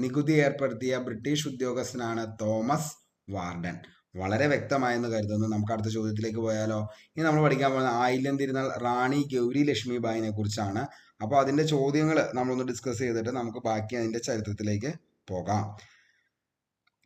നികുതി ഏർപ്പെടുത്തിയ ബ്രിട്ടീഷ് ഉദ്യോഗസ്ഥനാണ് തോമസ് വാർഡൻ. വളരെ വ്യക്തമായെന്ന് കരുതുന്നു. നമുക്ക് അടുത്ത ചോദ്യത്തിലേക്ക് പോയാലോ. ഇനി നമ്മൾ പഠിക്കാൻ പോകുന്ന ആയില്യം തിരുനാൾ റാണി ഗൗരി ലക്ഷ്മിബായിനെ കുറിച്ചാണ്. അപ്പോൾ അതിൻ്റെ ചോദ്യങ്ങൾ നമ്മളൊന്ന് ഡിസ്കസ് ചെയ്തിട്ട് നമുക്ക് ബാക്കി അതിൻ്റെ ചരിത്രത്തിലേക്ക് പോകാം.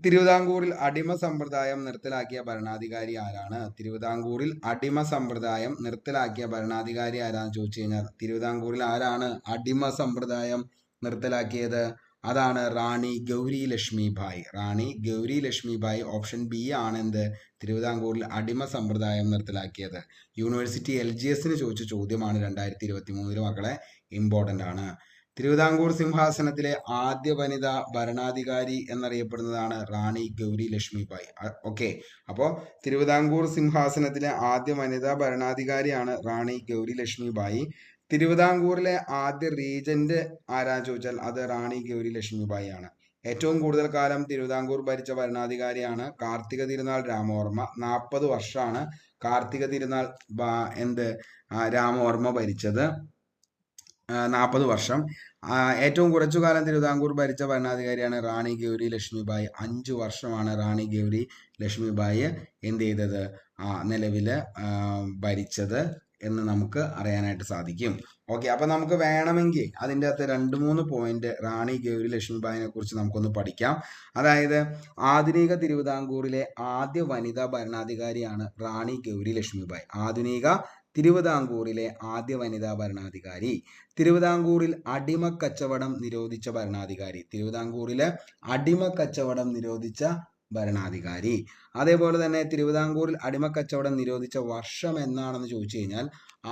തിരുവിതാംകൂറിൽ അടിമ സമ്പ്രദായം നിർത്തലാക്കിയ ഭരണാധികാരി ആരാണ്? തിരുവിതാംകൂറിൽ അടിമ സമ്പ്രദായം നിർത്തലാക്കിയ ഭരണാധികാരി ആരാന്ന് ചോദിച്ചു കഴിഞ്ഞാൽ തിരുവിതാംകൂറിൽ ആരാണ് അടിമ സമ്പ്രദായം നിർത്തലാക്കിയത്? അതാണ് റാണി ഗൗരി ലക്ഷ്മിബായി. റാണി ഗൗരി ലക്ഷ്മിബായി. ഓപ്ഷൻ ബി ആണ് എന്ത്? തിരുവിതാംകൂറിൽ അടിമ സമ്പ്രദായം നിർത്തലാക്കിയത്. യൂണിവേഴ്സിറ്റി LGS ചോദിച്ച ചോദ്യമാണ് 2023 മക്കളെ, ഇമ്പോർട്ടൻ്റ് ആണ്. തിരുവിതാംകൂർ സിംഹാസനത്തിലെ ആദ്യ വനിതാ ഭരണാധികാരി എന്നറിയപ്പെടുന്നതാണ് റാണി ഗൗരി ലക്ഷ്മിബായി. ഓക്കെ, അപ്പോൾ തിരുവിതാംകൂർ സിംഹാസനത്തിലെ ആദ്യ വനിതാ ഭരണാധികാരിയാണ് റാണി ഗൗരി ലക്ഷ്മിബായി. തിരുവിതാംകൂറിലെ ആദ്യ റീജന്റ് ആരാന്ന് ചോദിച്ചാൽ അത് റാണി ഗൗരി ലക്ഷ്മിബായി ആണ്. ഏറ്റവും കൂടുതൽ കാലം തിരുവിതാംകൂർ ഭരിച്ച ഭരണാധികാരിയാണ് കാർത്തിക തിരുനാൾ രാമവർമ്മ. 40 വർഷമാണ് കാർത്തിക തിരുനാൾ രാമവർമ്മ ഭരിച്ചത്. 40 വർഷം. ഏറ്റവും കുറച്ചു കാലം തിരുവിതാംകൂർ ഭരിച്ച ഭരണാധികാരിയാണ് റാണി ഗൗരി ലക്ഷ്മിബായി. 5 വർഷമാണ് റാണി ഗൗരി ലക്ഷ്മിബായി എന്ത് ചെയ്തത്, നിലവിൽ ഭരിച്ചത് എന്ന് നമുക്ക് അറിയാനായിട്ട് സാധിക്കും. ഓക്കെ, അപ്പം നമുക്ക് വേണമെങ്കിൽ അതിൻ്റെ അകത്ത് 2-3 പോയിന്റ് റാണി ഗൗരി ലക്ഷ്മിബായിനെ കുറിച്ച് നമുക്കൊന്ന് പഠിക്കാം. അതായത് ആധുനിക തിരുവിതാംകൂറിലെ ആദ്യ വനിതാ ഭരണാധികാരിയാണ് റാണി ഗൗരി ലക്ഷ്മിബായി. ആധുനിക തിരുവിതാംകൂറിലെ ആദ്യ വനിതാ ഭരണാധികാരി. തിരുവിതാംകൂറിൽ അടിമക്കച്ചവടം നിരോധിച്ച ഭരണാധികാരി. തിരുവിതാംകൂറിലെ അടിമക്കച്ചവടം നിരോധിച്ച ഭരണാധികാരി. അതേപോലെ തന്നെ തിരുവിതാംകൂറിൽ അടിമക്കച്ചവടം നിരോധിച്ച വർഷം എന്നാണെന്ന് ചോദിച്ചു കഴിഞ്ഞാൽ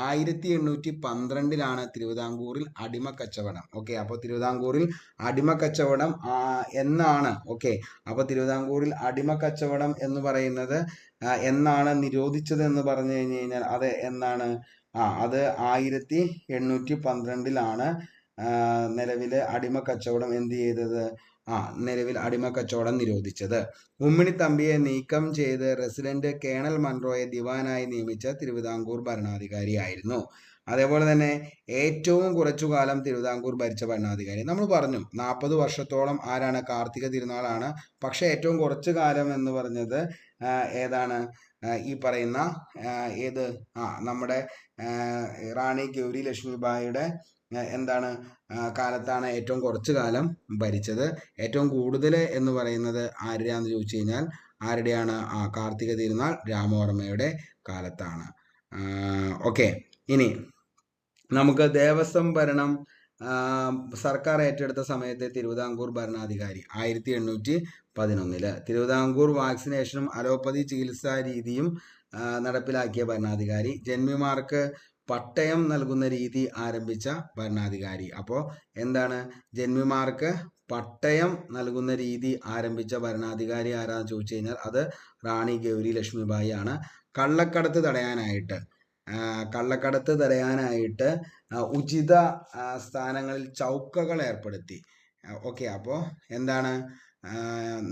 1812 തിരുവിതാംകൂറിൽ അടിമക്കച്ചവടം. ഓക്കെ, അപ്പോൾ തിരുവിതാംകൂറിൽ അടിമക്കച്ചവടം എന്നാണ്. ഓക്കെ, അപ്പോൾ തിരുവിതാംകൂറിൽ അടിമക്കച്ചവടം എന്ന് പറയുന്നത് എന്നാണ് നിരോധിച്ചത് എന്ന് പറഞ്ഞു കഴിഞ്ഞു കഴിഞ്ഞാൽ അത് എന്നാണ്, അത് 1812 നിലവിലെ അടിമക്കച്ചവടം എന്ത് ചെയ്തത്, നിലവിൽ അടിമക്കച്ചവടം നിരോധിച്ചത്. ഉമ്മിണിത്തമ്പിയെ നീക്കം ചെയ്ത് റെസിഡന്റ് കേണൽ മൺറോയെ ദിവാനായി നിയമിച്ച തിരുവിതാംകൂർ ഭരണാധികാരിയായിരുന്നു. അതേപോലെ തന്നെ ഏറ്റവും കുറച്ചു കാലം തിരുവിതാംകൂർ ഭരിച്ച ഭരണാധികാരി നമ്മൾ പറഞ്ഞു 40 വർഷത്തോളം ആരാണ്, കാർത്തിക തിരുനാളാണ്. പക്ഷെ ഏറ്റവും കുറച്ചു കാലം എന്ന് പറഞ്ഞത് ഏതാണ്, ഈ പറയുന്ന ഏത് നമ്മുടെ റാണി ഗൗരി ലക്ഷ്മിബായിയുടെ എന്താണ് കാലത്താണ് ഏറ്റവും കുറച്ചു കാലം ഭരിച്ചത്. ഏറ്റവും കൂടുതൽ എന്ന് പറയുന്നത് ആരുടെയാണെന്ന് ചോദിച്ചു കഴിഞ്ഞാൽ ആരുടെയാണ്, കാർത്തിക തിരുനാൾ രാമവർമ്മയുടെ കാലത്താണ്. ഓക്കെ, ഇനി നമുക്ക് ദേവസ്വം ഭരണം സർക്കാർ ഏറ്റെടുത്ത സമയത്തെ തിരുവിതാംകൂർ ഭരണാധികാരി 1811. തിരുവിതാംകൂർ വാക്സിനേഷനും അലോപ്പതി ചികിത്സാ രീതിയും നടപ്പിലാക്കിയ ഭരണാധികാരി. ജന്മിമാർക്ക് പട്ടയം നൽകുന്ന രീതി ആരംഭിച്ച ഭരണാധികാരി. അപ്പോൾ എന്താണ്, ജന്മിമാർക്ക് പട്ടയം നൽകുന്ന രീതി ആരംഭിച്ച ഭരണാധികാരി ആരാന്ന് ചോദിച്ചു കഴിഞ്ഞാൽ അത് റാണി ഗൗരി ലക്ഷ്മിബായി ആണ്. കള്ളക്കടത്ത് തടയാനായിട്ട് ഉചിത സ്ഥാനങ്ങളിൽ ചൗക്കകൾ ഏർപ്പെടുത്തി. ഓക്കെ, അപ്പോൾ എന്താണ്,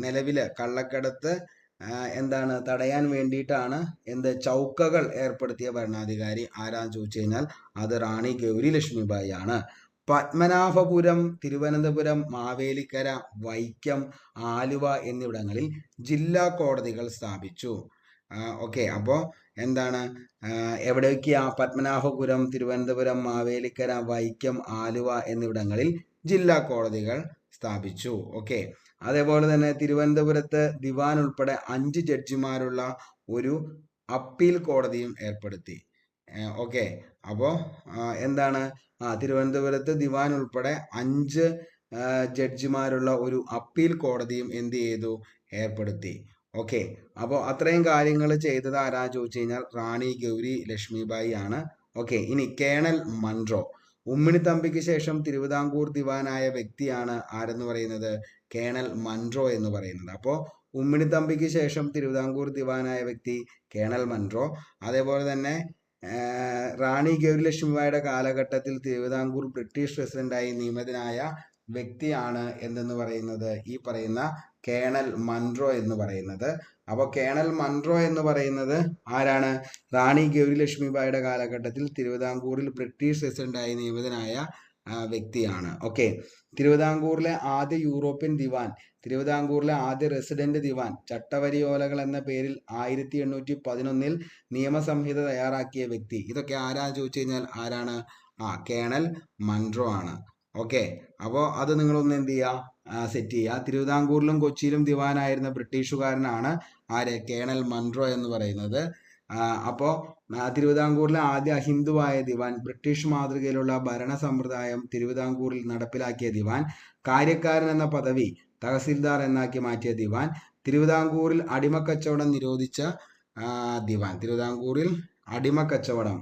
നിലവില് കള്ളക്കടത്ത് എന്താണ് തടയാൻ വേണ്ടിയിട്ടാണ് ചൗക്കകൾ ഏർപ്പെടുത്തിയ ഭരണാധികാരി ആരാന്ന് ചോദിച്ചു കഴിഞ്ഞാൽ അത് റാണി ഗൗരി ലക്ഷ്മിബായി ആണ്. പത്മനാഭപുരം, തിരുവനന്തപുരം, മാവേലിക്കര, വൈക്കം, ആലുവ എന്നിവിടങ്ങളിൽ ജില്ലാ കോടതികൾ സ്ഥാപിച്ചു. ഓക്കെ, അപ്പോൾ എന്താണ്, എവിടെയൊക്കെയാ, പത്മനാഭപുരം, തിരുവനന്തപുരം, മാവേലിക്കര, വൈക്കം, ആലുവ എന്നിവിടങ്ങളിൽ ജില്ലാ കോടതികൾ സ്ഥാപിച്ചു. ഓക്കെ, അതേപോലെ തന്നെ തിരുവനന്തപുരത്ത് ദിവാൻ ഉൾപ്പെടെ 5 ജഡ്ജിമാരുള്ള ഒരു അപ്പീൽ കോടതിയും ഏർപ്പെടുത്തി. ഓക്കെ, അപ്പോൾ എന്താണ്, തിരുവനന്തപുരത്ത് ദിവാൻ ഉൾപ്പെടെ 5 ജഡ്ജിമാരുള്ള ഒരു അപ്പീൽ കോടതിയും എന്ത് ചെയ്തു, ഏർപ്പെടുത്തി. ഓക്കെ, അപ്പോൾ അത്രയും കാര്യങ്ങൾ ചെയ്തത് ആരാ ചോദിച്ചു കഴിഞ്ഞാൽ റാണി ഗൗരി ലക്ഷ്മിബായി ആണ്. ഓക്കെ, ഇനി കേണൽ മൺറോ. ഉമ്മിണിത്തമ്പിക്ക് ശേഷം തിരുവിതാംകൂർ ദിവാനായ വ്യക്തിയാണ് ആരെന്ന് പറയുന്നത്, കേണൽ മൺറോ എന്ന് പറയുന്നത്. അപ്പോൾ ഉമ്മിണിത്തമ്പിക്ക് ശേഷം തിരുവിതാംകൂർ ദിവാനായ വ്യക്തി കേണൽ മൺറോ. അതേപോലെ തന്നെ റാണി ഗൗരി ലക്ഷ്മിബായിയുടെ കാലഘട്ടത്തിൽ തിരുവിതാംകൂർ ബ്രിട്ടീഷ് പ്രസിഡന്റായി നിയമിതനായ വ്യക്തിയാണ് എന്തെന്ന് പറയുന്നത്, ഈ പറയുന്ന കേണൽ മൺറോ എന്ന് പറയുന്നത്. അപ്പോൾ കേണൽ മൺറോ എന്ന് പറയുന്നത് ആരാണ്, റാണി ഗൗരി ലക്ഷ്മിബായിയുടെ കാലഘട്ടത്തിൽ തിരുവിതാംകൂറിൽ ബ്രിട്ടീഷ് പ്രസിഡന്റായി നിയമിതനായ വ്യക്തിയാണ്. ഓക്കെ, തിരുവിതാംകൂറിലെ ആദ്യ യൂറോപ്യൻ ദിവാൻ, തിരുവിതാംകൂറിലെ ആദ്യ റെസിഡന്റ് ദിവാൻ, ചട്ടവരിയോലകൾ എന്ന പേരിൽ 1811 നിയമസംഹിത തയ്യാറാക്കിയ വ്യക്തി. ഇതൊക്കെ ആരാന്ന് ചോദിച്ചു കഴിഞ്ഞാൽ ആരാണ്, കേണൽ മൺറോ ആണ്. ഓക്കെ, അപ്പോൾ അത് നിങ്ങളൊന്ന് എന്ത് ചെയ്യുക, സെറ്റ് ചെയ്യുക. തിരുവിതാംകൂറിലും കൊച്ചിയിലും ദിവാനായിരുന്ന ബ്രിട്ടീഷുകാരനാണ് ആര്, കേണൽ മൺറോ എന്ന് പറയുന്നത്. അപ്പോൾ തിരുവിതാംകൂറിലെ ആദ്യ അഹിന്ദുവായ ദിവാൻ, ബ്രിട്ടീഷ് മാതൃകയിലുള്ള ഭരണ സമ്പ്രദായം തിരുവിതാംകൂറിൽ നടപ്പിലാക്കിയ ദിവാൻ, കാര്യക്കാരൻ എന്ന പദവി തഹസിൽദാർ എന്നാക്കി മാറ്റിയ ദിവാൻ, തിരുവിതാംകൂറിൽ അടിമക്കച്ചവടം നിരോധിച്ച ദിവാൻ, തിരുവിതാംകൂറിൽ അടിമക്കച്ചവടം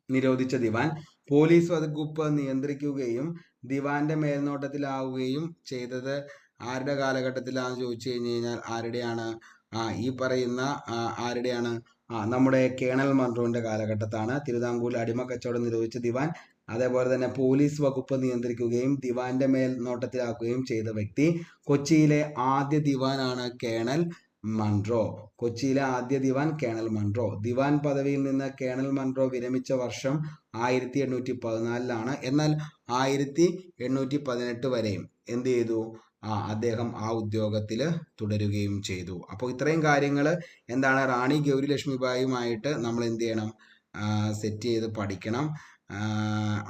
നിരോധിച്ച ദിവാൻ, പോലീസ് വകുപ്പ് നിയന്ത്രിക്കുകയും ദിവാന്റെ മേൽനോട്ടത്തിലാവുകയും ചെയ്തത് ആരുടെ കാലഘട്ടത്തിലാണെന്ന് ചോദിച്ചു കഴിഞ്ഞു കഴിഞ്ഞാൽ ആരുടെയാണ്, ഈ പറയുന്ന ആരുടെയാണ്, നമ്മുടെ കേണൽ മൺറോന്റെ കാലഘട്ടത്താണ് തിരുവിതാംകൂറിൽ അടിമക്കച്ചവടം നിരോധിച്ച ദിവാൻ. അതേപോലെ തന്നെ പോലീസ് വകുപ്പ് നിയന്ത്രിക്കുകയും ദിവാന്റെ മേൽനോട്ടത്തിലാക്കുകയും ചെയ്ത വ്യക്തി. കൊച്ചിയിലെ ആദ്യ ദിവാനാണ് കേണൽ മൺറോ. കൊച്ചിയിലെ ആദ്യ ദിവാൻ കേണൽ മൺറോ. ദിവാൻ പദവിയിൽ നിന്ന് കേണൽ മൺറോ വിരമിച്ച വർഷം 1814 എന്നാൽ 1818 വരെയും എന്ത് ചെയ്തു, അദ്ദേഹം ആ ഉദ്യോഗത്തിൽ തുടരുകയും ചെയ്തു. അപ്പോൾ ഇത്രയും കാര്യങ്ങൾ എന്താണ് റാണി ഗൗരി ലക്ഷ്മിബായിയുമായിട്ട് നമ്മൾ എന്ത് ചെയ്യണം, സെറ്റ് ചെയ്ത് പഠിക്കണം.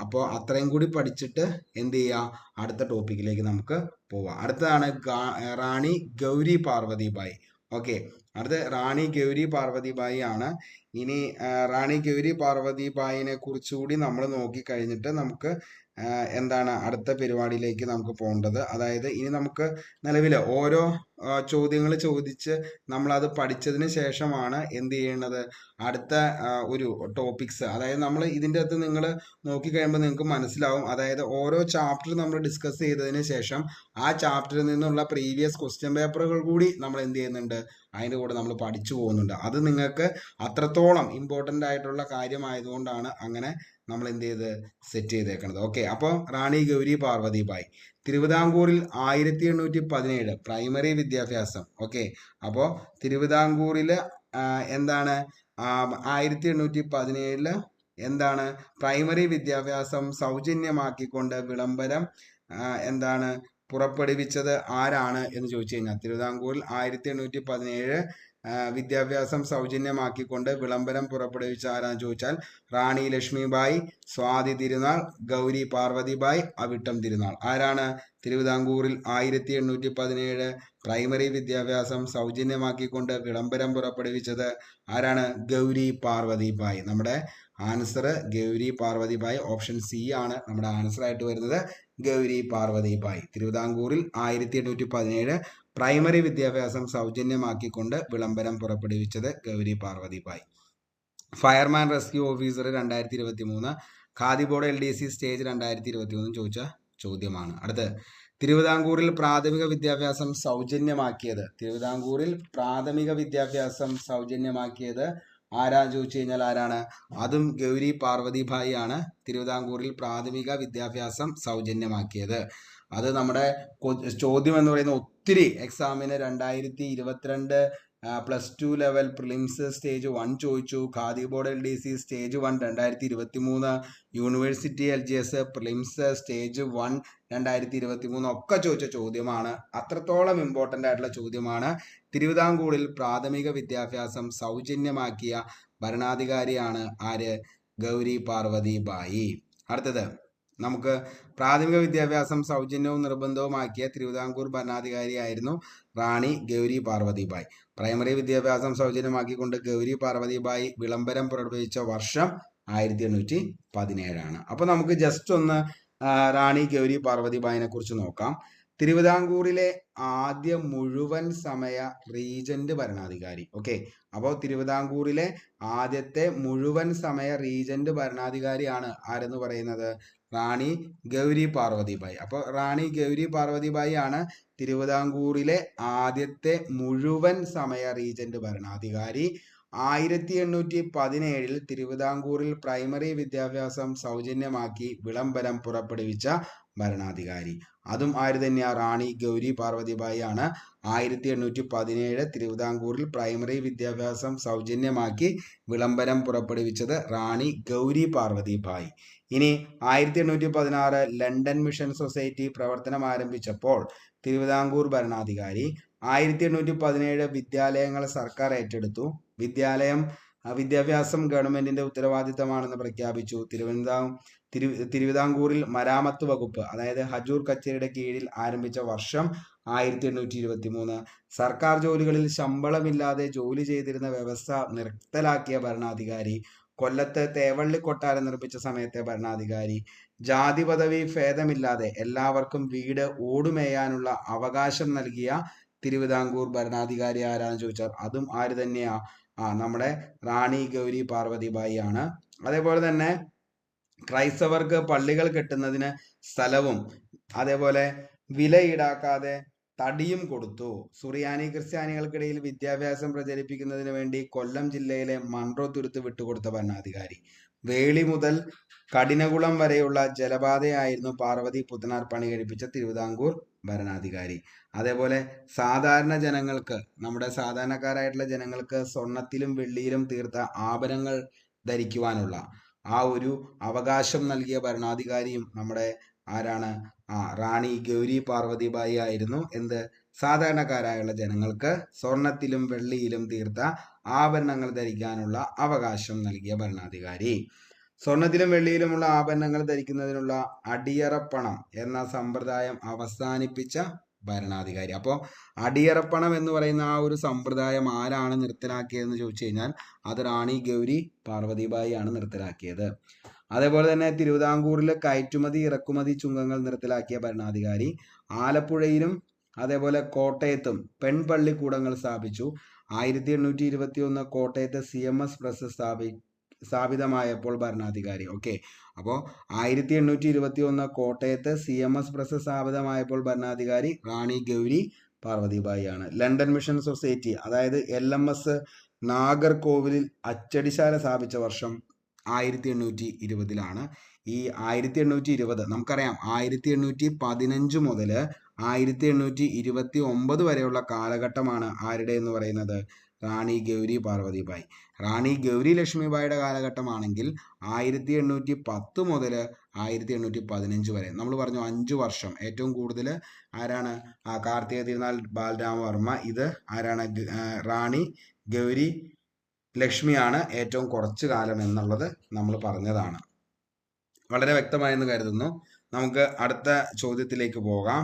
അപ്പോൾ അത്രയും കൂടി പഠിച്ചിട്ട് എന്ത് ചെയ്യുക, അടുത്ത ടോപ്പിക്കിലേക്ക് നമുക്ക് പോവാം. അടുത്തതാണ് റാണി ഗൗരി പാർവതിബായി. ഓക്കെ, അടുത്ത റാണി ഗൗരി പാർവതിബായി ആണ്. ഇനി റാണി ഗൗരി പാർവതിബായിനെ കുറിച്ചുകൂടി നമ്മൾ നോക്കിക്കഴിഞ്ഞിട്ട് നമുക്ക് എന്താണ് അടുത്ത പരിപാടിയിലേക്ക് നമുക്ക് പോകേണ്ടത്. അതായത് ഇനി നമുക്ക് നിലവിൽ ഓരോ ചോദ്യങ്ങൾ ചോദിച്ച് നമ്മളത് പഠിച്ചതിന് ശേഷമാണ് എന്ത് ചെയ്യേണ്ടത്, അടുത്ത ഒരു ടോപ്പിക്സ്. അതായത് നമ്മൾ ഇതിൻ്റെ അകത്ത് നിങ്ങൾ നോക്കിക്കഴിയുമ്പോൾ നിങ്ങൾക്ക് മനസ്സിലാവും. അതായത് ഓരോ ചാപ്റ്റർ നമ്മൾ ഡിസ്കസ് ചെയ്തതിന് ശേഷം ആ ചാപ്റ്ററിൽ നിന്നുള്ള പ്രീവിയസ് ക്വസ്റ്റ്യൻ പേപ്പറുകൾ കൂടി നമ്മൾ എന്ത് ചെയ്യുന്നുണ്ട്, അതിൻ്റെ കൂടെ നമ്മൾ പഠിച്ചു പോകുന്നുണ്ട്. അത് നിങ്ങൾക്ക് അത്രത്തോളം ഇമ്പോർട്ടൻ്റ് ആയിട്ടുള്ള കാര്യമായതുകൊണ്ടാണ് അങ്ങനെ നമ്മൾ എന്ത് ചെയ്ത് സെറ്റ് ചെയ്തേക്കണത്. ഓക്കെ, അപ്പോൾ റാണി ഗൗരി പാർവതിബായി തിരുവിതാംകൂറിൽ 1817 പ്രൈമറി വിദ്യാഭ്യാസം. ഓക്കെ, അപ്പോൾ തിരുവിതാംകൂറിൽ എന്താണ് 1817 എന്താണ് പ്രൈമറി വിദ്യാഭ്യാസം സൗജന്യമാക്കിക്കൊണ്ട് വിളംബരം എന്താണ് പുറപ്പെടുവിച്ചത് ആരാണ് എന്ന് ചോദിച്ചു കഴിഞ്ഞാൽ, തിരുവിതാംകൂറിൽ 1817 വിദ്യാഭ്യാസം സൗജന്യമാക്കിക്കൊണ്ട് വിളംബരം പുറപ്പെടുവിച്ച ആരാന്ന് ചോദിച്ചാൽ റാണി ലക്ഷ്മിബായി, സ്വാതി തിരുനാൾ, ഗൗരി പാർവതിബായി, അവിട്ടം തിരുനാൾ. ആരാണ് തിരുവിതാംകൂറിൽ 1817 പ്രൈമറി വിദ്യാഭ്യാസം സൗജന്യമാക്കിക്കൊണ്ട് വിളംബരം പുറപ്പെടുവിച്ചത്? ആരാണ്? ഗൗരി പാർവതിബായി. നമ്മുടെ answer Gauri Parvathi Bai, option C ആണ് നമ്മുടെ ആൻസർ ആയിട്ട് വരുന്നത്. ഗൗരി പാർവതിബായി തിരുവിതാംകൂറിൽ 1817 പ്രൈമറി വിദ്യാഭ്യാസം സൗജന്യമാക്കിക്കൊണ്ട് വിളംബരം പുറപ്പെടുവിച്ചത് Gauri Parvathi Bai. Fireman rescue officer 2023, khadi board LDC stage 2023 ചോദിച്ച ചോദ്യമാണ്. അടുത്ത് തിരുവിതാംകൂറിൽ പ്രാഥമിക വിദ്യാഭ്യാസം സൗജന്യമാക്കിയത്, തിരുവിതാംകൂറിൽ പ്രാഥമിക വിദ്യാഭ്യാസം സൗജന്യമാക്കിയത് ആരാന്ന് ചോദിച്ചു കഴിഞ്ഞാൽ ആരാണ്? അതും ഗൗരി പാർവതിബായി ആണ് തിരുവിതാംകൂറിൽ പ്രാഥമിക വിദ്യാഭ്യാസം സൗജന്യമാക്കിയത്. അത് നമ്മുടെ ചോദ്യം എന്ന് പറയുന്ന ഒത്തിരി എക്സാമിന് 2022 +2 ലെവൽ പ്രിലിംസ് സ്റ്റേജ് 1 ചോദിച്ചു, khadi board LDC stage 1 2023, university LGS prelims stage 1 2023 ഒക്കെ ചോദിച്ച ചോദ്യമാണ്. അത്രത്തോളം ഇമ്പോർട്ടൻ്റ് ആയിട്ടുള്ള ചോദ്യമാണ്. തിരുവിതാംകൂറിൽ പ്രാഥമിക വിദ്യാഭ്യാസം സൗജന്യമാക്കിയ ഭരണാധികാരിയാണ് ആര്? ഗൗരി പാർവതിബായി. അടുത്തത് നമുക്ക് പ്രാഥമിക വിദ്യാഭ്യാസം സൗജന്യവും നിർബന്ധവുമാക്കിയ തിരുവിതാംകൂർ ഭരണാധികാരിയായിരുന്നു റാണി ഗൗരി പാർവതിബായി. പ്രൈമറി വിദ്യാഭ്യാസം സൗജന്യമാക്കിക്കൊണ്ട് ഗൗരി പാർവതിബായി വിളംബരം പുറപ്പെടുവിച്ച വർഷം 1817 ആണ്. അപ്പോൾ നമുക്ക് ജസ്റ്റ് ഒന്ന് റാണി ഗൗരി പാർവതിബായിനെ കുറിച്ച് നോക്കാം. തിരുവിതാംകൂറിലെ ആദ്യ മുഴുവൻ സമയ റീജന്റ് ഭരണാധികാരി. ഓക്കെ, അപ്പോൾ തിരുവിതാംകൂറിലെ ആദ്യത്തെ മുഴുവൻ സമയ റീജന്റ് ഭരണാധികാരിയാണ് ആരെന്ന് പറയുന്നത്? റാണി ഗൗരി പാർവതിബായി. അപ്പോൾ റാണി ഗൗരി പാർവതിബായി ആണ് തിരുവിതാംകൂറിലെ ആദ്യത്തെ മുഴുവൻ സമയ റീജന്റ് ഭരണാധികാരി. 1817 തിരുവിതാംകൂറിൽ പ്രൈമറി വിദ്യാഭ്യാസം സൗജന്യമാക്കി വിളംബരം പുറപ്പെടുവിച്ച ഭരണാധികാരി. അതും ആര് തന്നെയാ? റാണി ഗൗരി പാർവതിബായി ആണ് 1817 തിരുവിതാംകൂറിൽ പ്രൈമറി വിദ്യാഭ്യാസം സൗജന്യമാക്കി വിളംബരം പുറപ്പെടുവിച്ചത് റാണി ഗൗരി പാർവതിബായി. ഇനി 1816 ലണ്ടൻ മിഷൻ സൊസൈറ്റി പ്രവർത്തനം ആരംഭിച്ചപ്പോൾ തിരുവിതാംകൂർ ഭരണാധികാരി 1817 വിദ്യാലയങ്ങൾ സർക്കാർ ഏറ്റെടുത്തു. വിദ്യാഭ്യാസം ഗവൺമെന്റിന്റെ ഉത്തരവാദിത്തമാണെന്ന് പ്രഖ്യാപിച്ചു. തിരുവിതാംകൂറിൽ മരാമത്ത് വകുപ്പ്, അതായത് ഹജൂർ കച്ചേരിയുടെ കീഴിൽ ആരംഭിച്ച വർഷം 1823. സർക്കാർ ജോലികളിൽ ശമ്പളമില്ലാതെ ജോലി ചെയ്തിരുന്ന വ്യവസ്ഥ നിർത്തലാക്കിയ ഭരണാധികാരി. കൊല്ലത്ത് തേവള്ളി കൊട്ടാരം നിർമ്മിച്ച സമയത്തെ ഭരണാധികാരി. ജാതി പദവി ഭേദമില്ലാതെ എല്ലാവർക്കും വീട് ഓടുമേയാനുള്ള അവകാശം നൽകിയ തിരുവിതാംകൂർ ഭരണാധികാരി ആരാന്ന് ചോദിച്ചാൽ അതും ആര് തന്നെയാ? നമ്മുടെ റാണി ഗൗരി പാർവതിബായി ആണ്. അതേപോലെ തന്നെ ക്രൈസ്തവർക്ക് പള്ളികൾ കെട്ടുന്നതിന് സ്ഥലവും അതേപോലെ വില ഈടാക്കാതെ തടിയും കൊടുത്തു. സുറിയാനി ക്രിസ്ത്യാനികൾക്കിടയിൽ വിദ്യാഭ്യാസം പ്രചരിപ്പിക്കുന്നതിന് വേണ്ടി കൊല്ലം ജില്ലയിലെ മൺട്രോ തുരുത്ത് വിട്ടുകൊടുത്ത ഭരണാധികാരി. വേളി മുതൽ കഠിനകുളം വരെയുള്ള ജലപാതയായിരുന്നു പാർവതി പുത്തനാർ പണി കഴിപ്പിച്ച തിരുവിതാംകൂർ ഭരണാധികാരി. അതേപോലെ സാധാരണ ജനങ്ങൾക്ക്, നമ്മുടെ സാധാരണക്കാരായിട്ടുള്ള ജനങ്ങൾക്ക് സ്വർണത്തിലും വെള്ളിയിലും തീർത്ത ആഭരണങ്ങൾ ധരിക്കുവാനുള്ള ആ ഒരു അവകാശം നൽകിയ ഭരണാധികാരിയും നമ്മുടെ ആരാണ്? റാണി ഗൗരി പാർവതിബായി ആയിരുന്നു. എന്ത്? സാധാരണക്കാരായുള്ള ജനങ്ങൾക്ക് സ്വർണത്തിലും വെള്ളിയിലും തീർത്ത ആഭരണങ്ങൾ ധരിക്കാനുള്ള അവകാശം നൽകിയ ഭരണാധികാരി. സ്വർണത്തിലും വെള്ളിയിലുമുള്ള ആഭരണങ്ങൾ ധരിക്കുന്നതിനുള്ള അടിയറപ്പണം എന്ന സമ്പ്രദായം അവസാനിപ്പിച്ച ഭരണാധികാരി. അപ്പോൾ അടിയറപ്പണം എന്ന് പറയുന്ന ആ ഒരു സമ്പ്രദായം ആരാണ് നിർത്തലാക്കിയതെന്ന് ചോദിച്ചു കഴിഞ്ഞാൽ അത് റാണി ഗൗരി പാർവതിബായി ആണ് നിർത്തലാക്കിയത്. അതേപോലെ തന്നെ തിരുവിതാംകൂറിലെ കയറ്റുമതി ഇറക്കുമതി ചുങ്കങ്ങൾ നിർത്തലാക്കിയ ഭരണാധികാരി. ആലപ്പുഴയിലും അതേപോലെ കോട്ടയത്തും പെൺപള്ളിക്കൂടങ്ങൾ സ്ഥാപിച്ചു. 1821 കോട്ടയത്ത് CMS പ്രസ് സ്ഥാപിതമായപ്പോൾ ഭരണാധികാരി. ഓക്കെ, അപ്പോൾ 1821 കോട്ടയത്ത് CMS പ്രസ് സ്ഥാപിതമായപ്പോൾ ഭരണാധികാരി റാണി ഗൗരി പാർവതിബായി ആണ്. ലണ്ടൻ മിഷൻ സൊസൈറ്റി അതായത് LMS നാഗർകോവിലിൽ അച്ചടിശാല സ്ഥാപിച്ച വർഷം 1820 ഈ 1820 നമുക്കറിയാം 1815 മുതൽ 1829 വരെയുള്ള കാലഘട്ടമാണ് ആരുടെ എന്ന് പറയുന്നത്? റാണി ഗൗരി പാർവതിബായി. റാണി ഗൗരി ലക്ഷ്മിബായിയുടെ കാലഘട്ടമാണെങ്കിൽ 1810 മുതൽ 1815 വരെ. നമ്മൾ പറഞ്ഞു 5 വർഷം. ഏറ്റവും കൂടുതൽ ആരാണ്? കാർത്തിക തിരുനാൾ ബാലരാമവർമ്മ. ഇത് ആരാണ്? റാണി ഗൗരി ലക്ഷ്മിയാണ് ഏറ്റവും കുറച്ചു കാലം എന്നുള്ളത് നമ്മൾ പറഞ്ഞതാണ്. വളരെ വ്യക്തമായെന്ന് കരുതുന്നു. നമുക്ക് അടുത്ത ചോദ്യത്തിലേക്ക് പോകാം.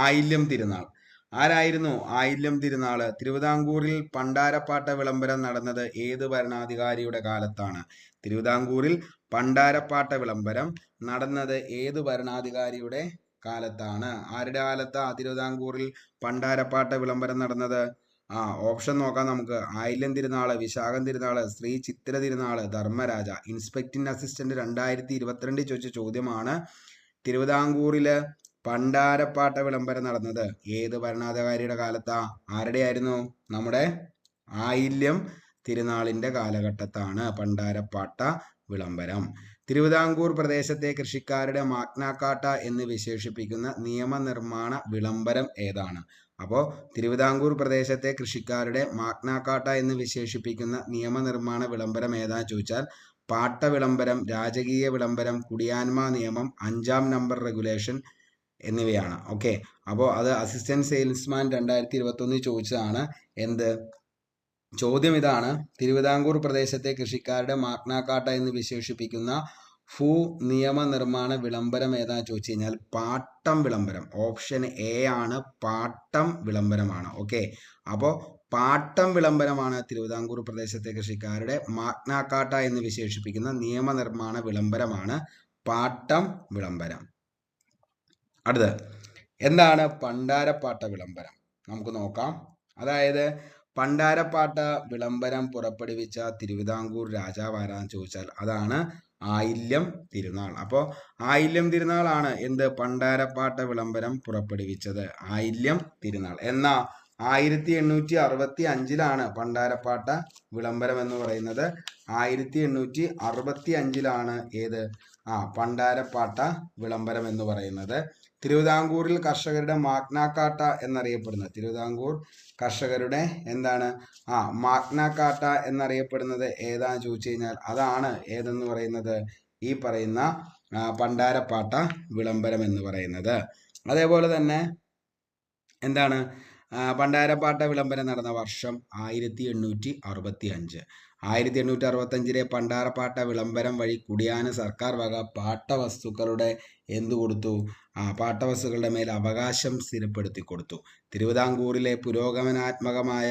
ആയില്യം തിരുനാൾ. ആരായിരുന്നു ആയില്യം തിരുനാള്? തിരുവിതാംകൂറിൽ പണ്ടാരപ്പാട്ട വിളംബരം നടന്നത് ഏത് ഭരണാധികാരിയുടെ കാലത്താണ്? തിരുവിതാംകൂറിൽ പണ്ടാരപ്പാട്ട വിളംബരം നടന്നത് ഏത് ഭരണാധികാരിയുടെ കാലത്താണ്? ആരുടെ കാലത്താ തിരുവിതാംകൂറിൽ പണ്ടാരപ്പാട്ട വിളംബരം നടന്നത്? ഓപ്ഷൻ നോക്കാം നമുക്ക്. ആയില്യം തിരുനാള്, വിശാഖം തിരുനാള്, ശ്രീ ചിത്തിര തിരുനാള്, ധർമ്മരാജ. ഇൻസ്പെക്ടിംഗ് അസിസ്റ്റന്റ് 2022 ചോദിച്ച ചോദ്യമാണ്. തിരുവിതാംകൂറില് പണ്ടാരപ്പാട്ട വിളംബരം നടന്നത് ഏത് ഭരണാധികാരിയുടെ കാലത്താ? ആരുടെ ആയിരുന്നു? നമ്മുടെ ആയില്യം തിരുനാളിന്റെ കാലഘട്ടത്താണ് പണ്ടാരപ്പാട്ട വിളംബരം. തിരുവിതാംകൂർ പ്രദേശത്തെ കൃഷിക്കാരുടെ മാഗ്നാകാട്ട എന്ന് വിശേഷിപ്പിക്കുന്ന നിയമനിർമ്മാണ വിളംബരം ഏതാണ്? അപ്പോൾ തിരുവിതാംകൂർ പ്രദേശത്തെ കൃഷിക്കാരുടെ മാഗ്നാകാട്ട എന്ന് വിശേഷിപ്പിക്കുന്ന നിയമനിർമ്മാണ വിളംബരം ഏതാന്ന് ചോദിച്ചാൽ പാട്ട വിളംബരം, രാജകീയ വിളംബരം, കുടിയാന്മ നിയമം, 5-ാം നമ്പർ റെഗുലേഷൻ എന്നിവയാണ്. ഓക്കെ, അപ്പോൾ അത് അസിസ്റ്റന്റ് സെയിൽസ്മാൻ 2021 ചോദിച്ചതാണ്. എന്ത്? ചോദ്യം ഇതാണ്. തിരുവിതാംകൂർ പ്രദേശത്തെ കൃഷിക്കാരുടെ മാഗ്നാകാട്ട എന്ന് വിശേഷിപ്പിക്കുന്ന നിയമനിർമ്മാണ വിളംബരം ഏതാന്ന് ചോദിച്ചു കഴിഞ്ഞാൽ പാട്ടം വിളംബരം. ഓപ്ഷൻ A ആണ്, പാട്ടം വിളംബരമാണ്. ഓക്കെ, അപ്പോൾ പാട്ടം വിളംബരമാണ് തിരുവിതാംകൂർ പ്രദേശത്തെ കൃഷിക്കാരുടെ മാഗ്നാകാട്ട എന്ന് വിശേഷിപ്പിക്കുന്ന നിയമനിർമ്മാണ വിളംബരമാണ് പാട്ടം വിളംബരം. അടുത്ത് എന്താണ് പണ്ടാരപ്പാട്ട വിളംബരം? നമുക്ക് നോക്കാം. അതായത് പണ്ടാരപ്പാട്ട വിളംബരം പുറപ്പെടുവിച്ച തിരുവിതാംകൂർ രാജാവ് ആരാന്ന് ചോദിച്ചാൽ അതാണ് ആയില്യം തിരുനാൾ. അപ്പോൾ ആയില്യം തിരുനാളാണ് എന്ത്? പണ്ടാരപ്പാട്ട വിളംബരം പുറപ്പെടുവിച്ചത് ആയില്യം തിരുനാൾ. എന്നാ 1865 പണ്ടാരപ്പാട്ട വിളംബരം എന്ന് പറയുന്നത്. 1865 ഏത്? പണ്ടാരപ്പാട്ട വിളംബരം എന്ന് പറയുന്നത്. തിരുവിതാംകൂറിൽ കർഷകരുടെ മാഗ്നാകാട്ട എന്നറിയപ്പെടുന്നത്, തിരുവിതാംകൂർ കർഷകരുടെ എന്താണ് മാഗ്നാകാട്ട എന്നറിയപ്പെടുന്നത് ഏതാന്ന് ചോദിച്ചു കഴിഞ്ഞാൽ അതാണ് ഏതെന്ന് പറയുന്നത്? ഈ പറയുന്ന പണ്ടാരപ്പാട്ട വിളംബരം എന്ന് പറയുന്നത്. അതേപോലെ തന്നെ എന്താണ് പണ്ടാരപ്പാട്ട വിളംബരം നടന്ന വർഷം 1865. 1865 പണ്ടാരപ്പാട്ട വിളംബരം വഴി കുടിയാന് സർക്കാർ വക പാട്ടവസ്തുക്കളുടെ എന്തു കൊടുത്തു? പാട്ടവസ്തുക്കളുടെ മേൽ അവകാശം സ്ഥിരപ്പെടുത്തി കൊടുത്തു. തിരുവിതാംകൂറിലെ പുരോഗമനാത്മകമായ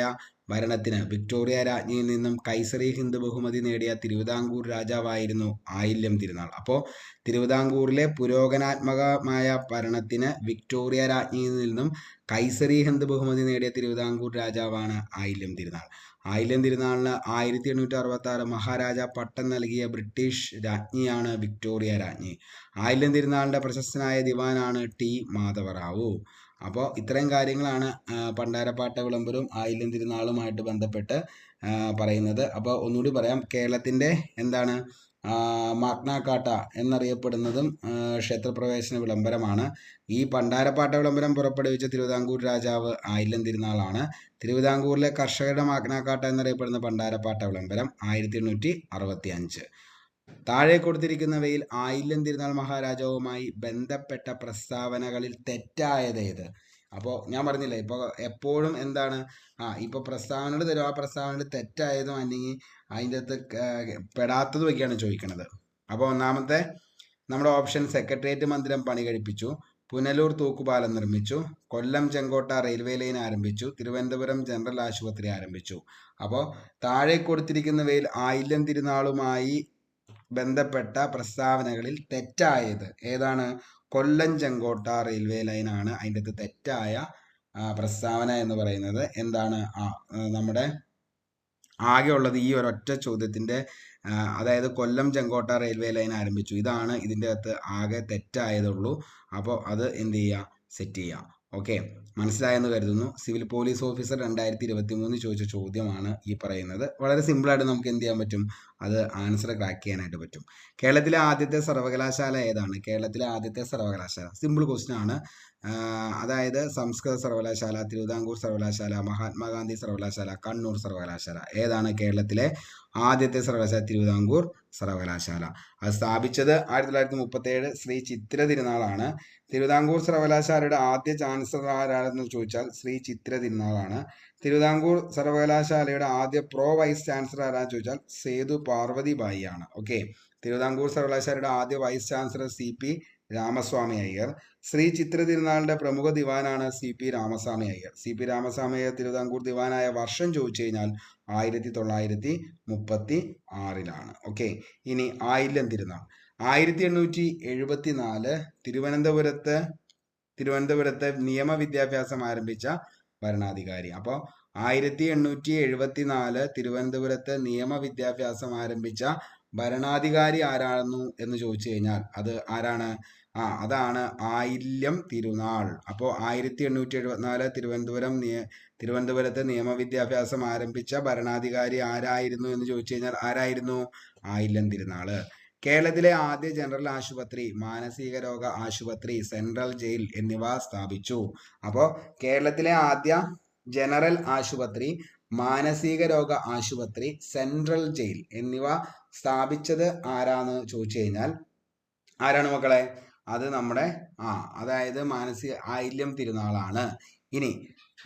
ഭരണത്തിന് വിക്ടോറിയ രാജ്ഞിയിൽ നിന്നും കൈസറി ഹിന്ദ് ബഹുമതി നേടിയ തിരുവിതാംകൂർ രാജാവായിരുന്നു ആയില്യം തിരുനാൾ. അപ്പോൾ തിരുവിതാംകൂറിലെ പുരോഗമനാത്മകമായ ഭരണത്തിന് വിക്ടോറിയ രാജ്ഞിയിൽ നിന്നും കൈസറി ഹിന്ദ് ബഹുമതി നേടിയ തിരുവിതാംകൂർ രാജാവാണ് ആയില്യം തിരുനാൾ. ആയില്യം തിരുനാളിന് 1866 മഹാരാജ പട്ടം നൽകിയ ബ്രിട്ടീഷ് രാജ്ഞിയാണ് വിക്ടോറിയ രാജ്ഞി. ആയില്യം തിരുനാളിന്റെ പ്രശസ്തനായ ദിവാനാണ് T. മാധവറാവു. അപ്പോൾ ഇത്രയും കാര്യങ്ങളാണ് പണ്ടാരപ്പാട്ട വിളംബരവും ആയില്യം തിരുനാളുമായിട്ട് ബന്ധപ്പെട്ട് പറയുന്നത്. അപ്പോൾ ഒന്നുകൂടി പറയാം. കേരളത്തിൻ്റെ എന്താണ് മാഗ്നാകാട്ട എന്നറിയപ്പെടുന്നതും ക്ഷേത്രപ്രവേശന വിളംബരമാണ്. ഈ പണ്ടാരപ്പാട്ട വിളംബരം പുറപ്പെടുവിച്ച തിരുവിതാംകൂർ രാജാവ് ആയില്യം തിരുനാളാണ്. തിരുവിതാംകൂറിലെ കർഷകരുടെ മാഗ്നാകാട്ട എന്നറിയപ്പെടുന്ന പണ്ടാരപ്പാട്ട വിളംബരം 1865. താഴെ കൊടുത്തിരിക്കുന്നവയിൽ ആയില്യം തിരുനാൾ മഹാരാജാവുമായി ബന്ധപ്പെട്ട പ്രസ്താവനകളിൽ തെറ്റായത് ഏത്? അപ്പോൾ ഞാൻ പറഞ്ഞില്ലേ, ഇപ്പോൾ എപ്പോഴും എന്താണ്, ഇപ്പോൾ പ്രസ്താവനകൾ തരും, ആ പ്രസ്താവനകൾ തെറ്റായതും അല്ലെങ്കിൽ അതിൻ്റെ അകത്ത് പെടാത്തതും ഒക്കെയാണ് ചോദിക്കുന്നത്. അപ്പോൾ ഒന്നാമത്തെ നമ്മുടെ ഓപ്ഷൻ സെക്രട്ടേറിയറ്റ് മന്ദിരം പണി കഴിപ്പിച്ചു, പുനലൂർ തൂക്കുപാലം നിർമ്മിച്ചു, കൊല്ലം ചെങ്കോട്ട റെയിൽവേ ലൈൻ ആരംഭിച്ചു, തിരുവനന്തപുരം ജനറൽ ആശുപത്രി ആരംഭിച്ചു. അപ്പോൾ താഴെ കൊടുത്തിരിക്കുന്നവയിൽ ആയില്യം തിരുനാളുമായി ബന്ധപ്പെട്ട പ്രസ്താവനകളിൽ തെറ്റായത് ഏതാണ്? കൊല്ലം ചെങ്കോട്ട റെയിൽവേ ലൈനാണ് അതിൻ്റെ അകത്ത് തെറ്റായ പ്രസ്താവന എന്ന് പറയുന്നത്. എന്താണ് നമ്മുടെ ആകെ ഉള്ളത് ഈ ഒരൊറ്റ ചോദ്യത്തിൻ്റെ, അതായത് കൊല്ലം ചെങ്കോട്ട റെയിൽവേ ലൈൻ ആരംഭിച്ചു, ഇതാണ് ഇതിൻ്റെ അകത്ത് ആകെ തെറ്റായതുള്ളൂ. അപ്പോൾ അത് എന്ത് ചെയ്യുക, സെറ്റ് ചെയ്യുക. ഓക്കെ, മനസ്സിലായെന്ന് കരുതുന്നു. സിവിൽ പോലീസ് ഓഫീസർ 2023 ചോദിച്ച ചോദ്യമാണ് ഈ പറയുന്നത്. വളരെ സിമ്പിളായിട്ട് നമുക്ക് എന്ത് ചെയ്യാൻ പറ്റും, അത് ആൻസർ ക്രാക്ക് ചെയ്യാനായിട്ട് പറ്റും. കേരളത്തിലെ ആദ്യത്തെ സർവകലാശാല ഏതാണ്? കേരളത്തിലെ ആദ്യത്തെ സർവകലാശാല സിമ്പിൾ ക്വസ്റ്റ്യൻ ആണ്. അതായത് സംസ്കൃത സർവകലാശാല, തിരുവിതാംകൂർ സർവകലാശാല, മഹാത്മാഗാന്ധി സർവകലാശാല, കണ്ണൂർ സർവകലാശാല. ഏതാണ് കേരളത്തിലെ ആദ്യത്തെ സർവകലാശാല? തിരുവിതാംകൂർ സർവകലാശാല. അത് സ്ഥാപിച്ചത് 1937 ശ്രീ ചിത്ര തിരുനാളാണ്. തിരുവിതാംകൂർ സർവകലാശാലയുടെ ആദ്യ ചാൻസലർ ആരാണെന്ന് ചോദിച്ചാൽ ശ്രീ ചിത്ര തിരുനാളാണ്. തിരുവിതാംകൂർ സർവകലാശാലയുടെ ആദ്യ പ്രോ വൈസ് ചാൻസലർ ആരാന്ന് ചോദിച്ചാൽ സേതു പാർവതി ബായി ആണ്. ഓക്കെ, തിരുവിതാംകൂർ സർവകലാശാലയുടെ ആദ്യ vice chancellor CP Ramaswami Iyer. Sri Chithira തിരുനാളിന്റെ പ്രമുഖ ദിവാനാണ് CP രാമസ്വാമി അയ്യർ. CP രാമസ്വാമി അയ്യർ തിരുവിതാംകൂർ ദിവാനായ വർഷം ചോദിച്ചു കഴിഞ്ഞാൽ 1936 ഓക്കെ, ഇനി ആയില്യം തിരുനാൾ 1874 തിരുവനന്തപുരത്ത് നിയമവിദ്യാഭ്യാസം ആരംഭിച്ച ഭരണാധികാരി. അപ്പോൾ 1874 തിരുവനന്തപുരത്ത് നിയമവിദ്യാഭ്യാസം ആരംഭിച്ച ഭരണാധികാരി ആരാണെന്നു എന്ന് ചോദിച്ചു കഴിഞ്ഞാൽ അത് ആരാണ്? അതാണ് ആയില്യം തിരുനാൾ. അപ്പോൾ 1874 തിരുവനന്തപുരത്ത് നിയമവിദ്യാഭ്യാസം ആരംഭിച്ച ഭരണാധികാരി ആരായിരുന്നു എന്ന് ചോദിച്ചു കഴിഞ്ഞാൽ ആരായിരുന്നു? ആയില്യം തിരുനാള്. കേരളത്തിലെ ആദ്യ ജനറൽ ആശുപത്രി, മാനസിക രോഗ ആശുപത്രി, സെൻട്രൽ ജയിൽ എന്നിവ സ്ഥാപിച്ചു. അപ്പോൾ കേരളത്തിലെ ആദ്യ ജനറൽ ആശുപത്രി, മാനസിക രോഗ ആശുപത്രി, സെൻട്രൽ ജയിൽ എന്നിവ സ്ഥാപിച്ചത് ആരാന്ന് ചോദിച്ചു കഴിഞ്ഞാൽ ആരാണ് മക്കളെ? അത് നമ്മുടെ അതായത് ആയില്യം തിരുനാളാണ്. ഇനി